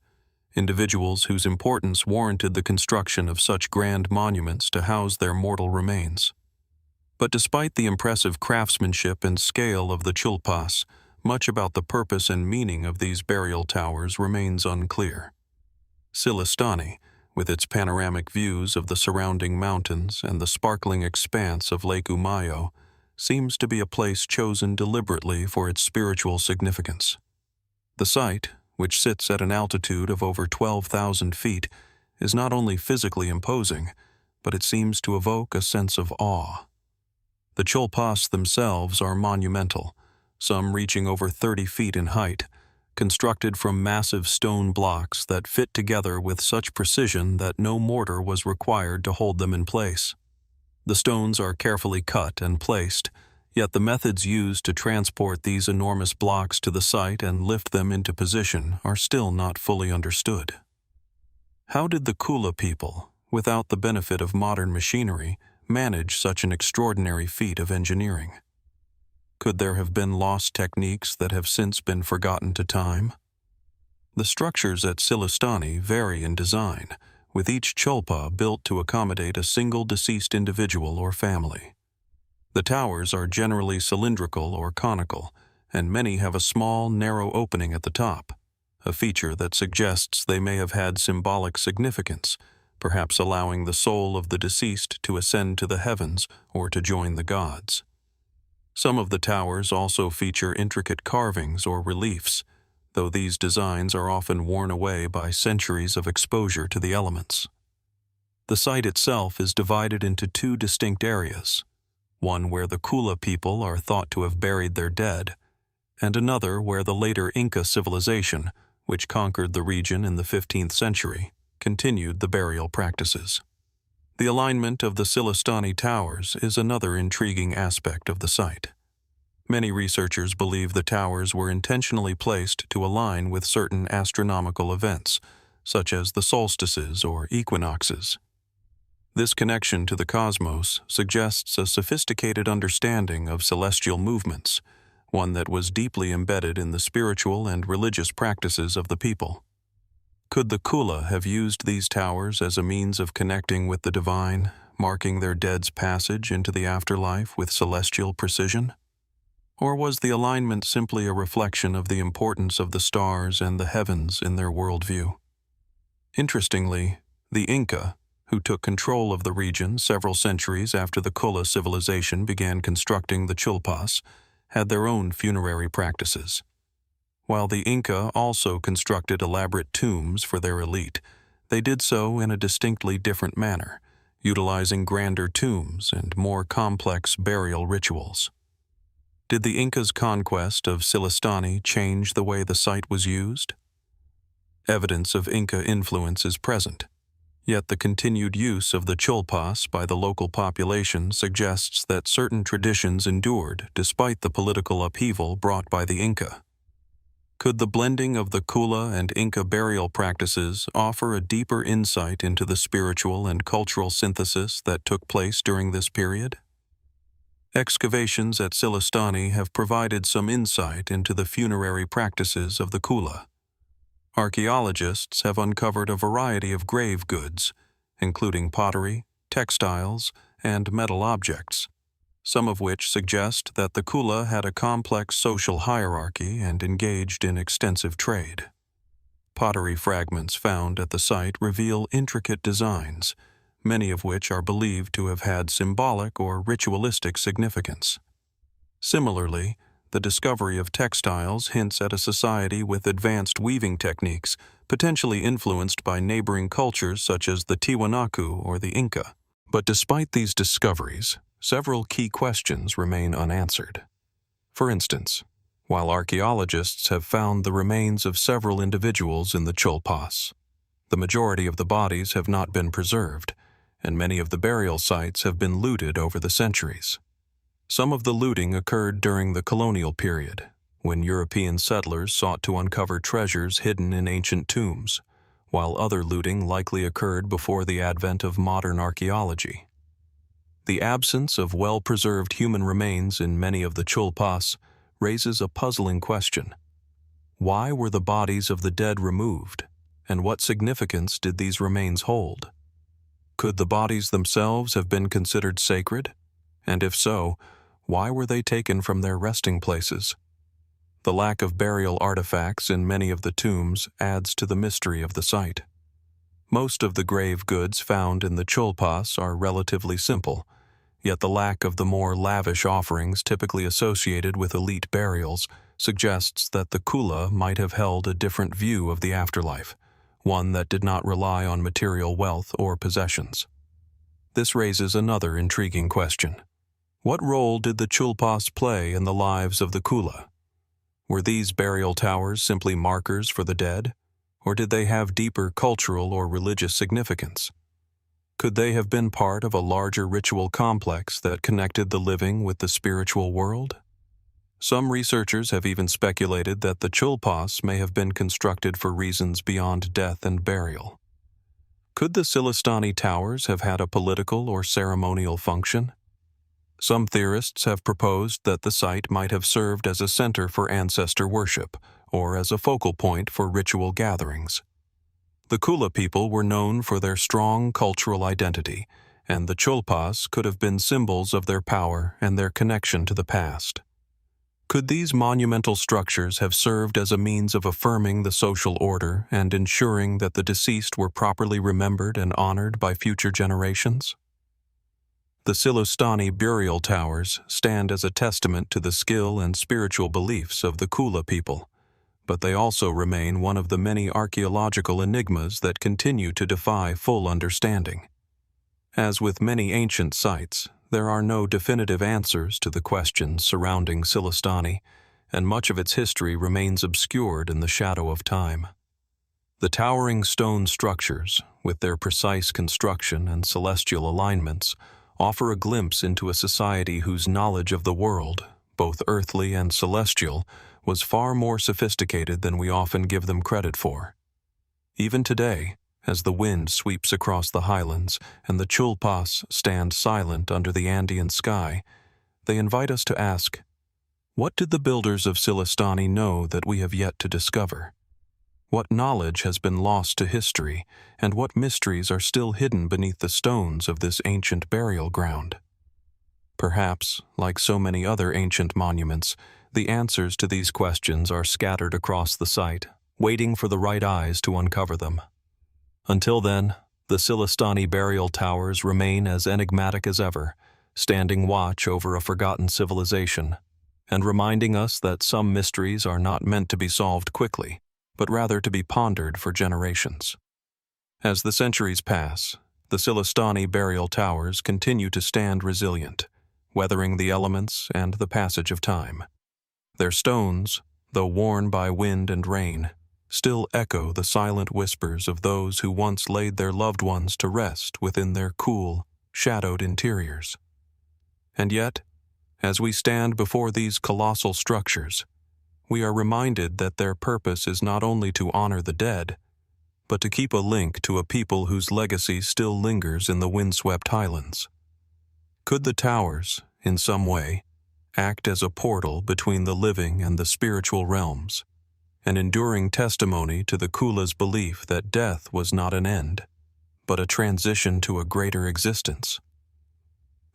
individuals whose importance warranted the construction of such grand monuments to house their mortal remains. But despite the impressive craftsmanship and scale of the chulpas, much about the purpose and meaning of these burial towers remains unclear. Sillustani, with its panoramic views of the surrounding mountains and the sparkling expanse of Lake Umayo, seems to be a place chosen deliberately for its spiritual significance. The site, which sits at an altitude of over 12,000 feet, is not only physically imposing, but it seems to evoke a sense of awe. The chulpas themselves are monumental, some reaching over 30 feet in height, constructed from massive stone blocks that fit together with such precision that no mortar was required to hold them in place. The stones are carefully cut and placed, yet the methods used to transport these enormous blocks to the site and lift them into position are still not fully understood. How did the Kula people, without the benefit of modern machinery, manage such an extraordinary feat of engineering? Could there have been lost techniques that have since been forgotten to time? The structures at Sillustani vary in design, with each chulpa built to accommodate a single deceased individual or family. The towers are generally cylindrical or conical, and many have a small, narrow opening at the top, a feature that suggests they may have had symbolic significance, perhaps allowing the soul of the deceased to ascend to the heavens or to join the gods. Some of the towers also feature intricate carvings or reliefs, though these designs are often worn away by centuries of exposure to the elements. The site itself is divided into two distinct areas, one where the Kula people are thought to have buried their dead, and another where the later Inca civilization, which conquered the region in the 15th century, continued the burial practices. The alignment of the Sillustani towers is another intriguing aspect of the site. Many researchers believe the towers were intentionally placed to align with certain astronomical events, such as the solstices or equinoxes. This connection to the cosmos suggests a sophisticated understanding of celestial movements, one that was deeply embedded in the spiritual and religious practices of the people. Could the Kula have used these towers as a means of connecting with the divine, marking their dead's passage into the afterlife with celestial precision? Or was the alignment simply a reflection of the importance of the stars and the heavens in their worldview? Interestingly, the Inca, who took control of the region several centuries after the Kula civilization began constructing the chulpas, had their own funerary practices. While the Inca also constructed elaborate tombs for their elite, they did so in a distinctly different manner, utilizing grander tombs and more complex burial rituals. Did the Inca's conquest of Sillustani change the way the site was used? Evidence of Inca influence is present, yet the continued use of the chulpas by the local population suggests that certain traditions endured despite the political upheaval brought by the Inca. Could the blending of the Kula and Inca burial practices offer a deeper insight into the spiritual and cultural synthesis that took place during this period? Excavations at Sillustani have provided some insight into the funerary practices of the Kula. Archaeologists have uncovered a variety of grave goods, including pottery, textiles, and metal objects, some of which suggest that the Kula had a complex social hierarchy and engaged in extensive trade. Pottery fragments found at the site reveal intricate designs, many of which are believed to have had symbolic or ritualistic significance. Similarly, the discovery of textiles hints at a society with advanced weaving techniques, potentially influenced by neighboring cultures such as the Tiwanaku or the Inca. But despite these discoveries, several key questions remain unanswered. For instance, while archaeologists have found the remains of several individuals in the chulpas, the majority of the bodies have not been preserved, and many of the burial sites have been looted over the centuries. Some of the looting occurred during the colonial period, when European settlers sought to uncover treasures hidden in ancient tombs, while other looting likely occurred before the advent of modern archaeology. The absence of well-preserved human remains in many of the chulpas raises a puzzling question. Why were the bodies of the dead removed, and what significance did these remains hold? Could the bodies themselves have been considered sacred? And if so, why were they taken from their resting places? The lack of burial artifacts in many of the tombs adds to the mystery of the site. Most of the grave goods found in the chulpas are relatively simple, yet the lack of the more lavish offerings typically associated with elite burials suggests that the Kula might have held a different view of the afterlife, one that did not rely on material wealth or possessions. This raises another intriguing question. What role did the chulpas play in the lives of the Kula? Were these burial towers simply markers for the dead, or did they have deeper cultural or religious significance? Could they have been part of a larger ritual complex that connected the living with the spiritual world? Some researchers have even speculated that the chulpas may have been constructed for reasons beyond death and burial. Could the Sillustani towers have had a political or ceremonial function? Some theorists have proposed that the site might have served as a center for ancestor worship, or as a focal point for ritual gatherings. The Kula people were known for their strong cultural identity, and the chulpas could have been symbols of their power and their connection to the past. Could these monumental structures have served as a means of affirming the social order and ensuring that the deceased were properly remembered and honored by future generations? The Sillustani burial towers stand as a testament to the skill and spiritual beliefs of the Kula people, but they also remain one of the many archaeological enigmas that continue to defy full understanding. As with many ancient sites, there are no definitive answers to the questions surrounding Sillustani, and much of its history remains obscured in the shadow of time. The towering stone structures, with their precise construction and celestial alignments, offer a glimpse into a society whose knowledge of the world, both earthly and celestial, was far more sophisticated than we often give them credit for. Even today, as the wind sweeps across the highlands and the chulpas stand silent under the Andean sky, they invite us to ask, what did the builders of Sillustani know that we have yet to discover? What knowledge has been lost to history, and what mysteries are still hidden beneath the stones of this ancient burial ground? Perhaps, like so many other ancient monuments, the answers to these questions are scattered across the site, waiting for the right eyes to uncover them. Until then, the Sillustani burial towers remain as enigmatic as ever, standing watch over a forgotten civilization, and reminding us that some mysteries are not meant to be solved quickly, but rather to be pondered for generations. As the centuries pass, the Sillustani burial towers continue to stand resilient, weathering the elements and the passage of time. Their stones, though worn by wind and rain, still echo the silent whispers of those who once laid their loved ones to rest within their cool, shadowed interiors. And yet, as we stand before these colossal structures, we are reminded that their purpose is not only to honor the dead, but to keep a link to a people whose legacy still lingers in the windswept highlands. Could the towers, in some way, act as a portal between the living and the spiritual realms, an enduring testimony to the Kula's belief that death was not an end, but a transition to a greater existence?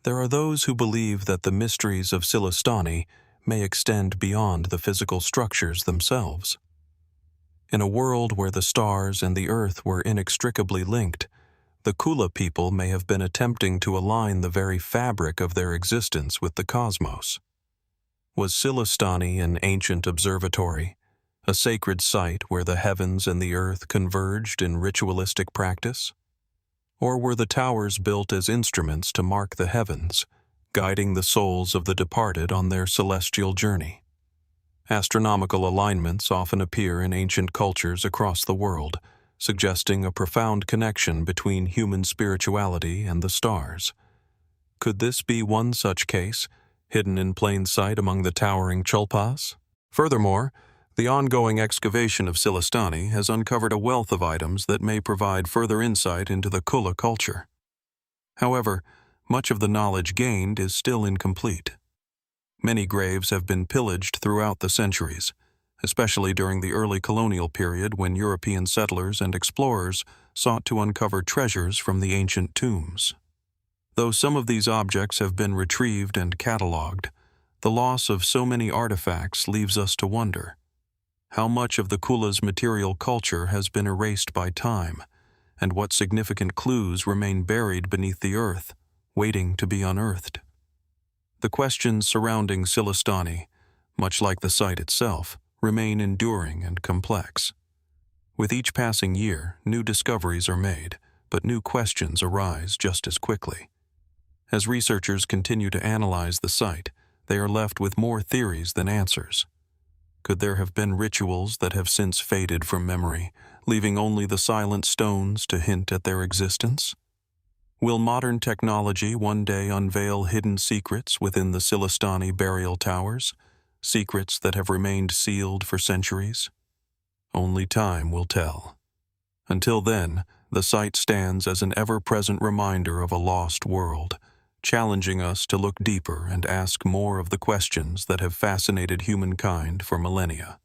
There are those who believe that the mysteries of Sillustani may extend beyond the physical structures themselves. In a world where the stars and the earth were inextricably linked, the Kula people may have been attempting to align the very fabric of their existence with the cosmos. Was Sillustani an ancient observatory, a sacred site where the heavens and the earth converged in ritualistic practice? Or were the towers built as instruments to mark the heavens, guiding the souls of the departed on their celestial journey? Astronomical alignments often appear in ancient cultures across the world, suggesting a profound connection between human spirituality and the stars. Could this be one such case, hidden in plain sight among the towering chulpas? Furthermore, the ongoing excavation of Sillustani has uncovered a wealth of items that may provide further insight into the Kula culture. However, much of the knowledge gained is still incomplete. Many graves have been pillaged throughout the centuries, especially during the early colonial period when European settlers and explorers sought to uncover treasures from the ancient tombs. Though some of these objects have been retrieved and catalogued, the loss of so many artifacts leaves us to wonder how much of the Kula's material culture has been erased by time, and what significant clues remain buried beneath the earth, waiting to be unearthed. The questions surrounding Sillustani, much like the site itself, remain enduring and complex. With each passing year, new discoveries are made, but new questions arise just as quickly. As researchers continue to analyze the site, they are left with more theories than answers. Could there have been rituals that have since faded from memory, leaving only the silent stones to hint at their existence? Will modern technology one day unveil hidden secrets within the Sillustani burial towers, secrets that have remained sealed for centuries? Only time will tell. Until then, the site stands as an ever-present reminder of a lost world, challenging us to look deeper and ask more of the questions that have fascinated humankind for millennia.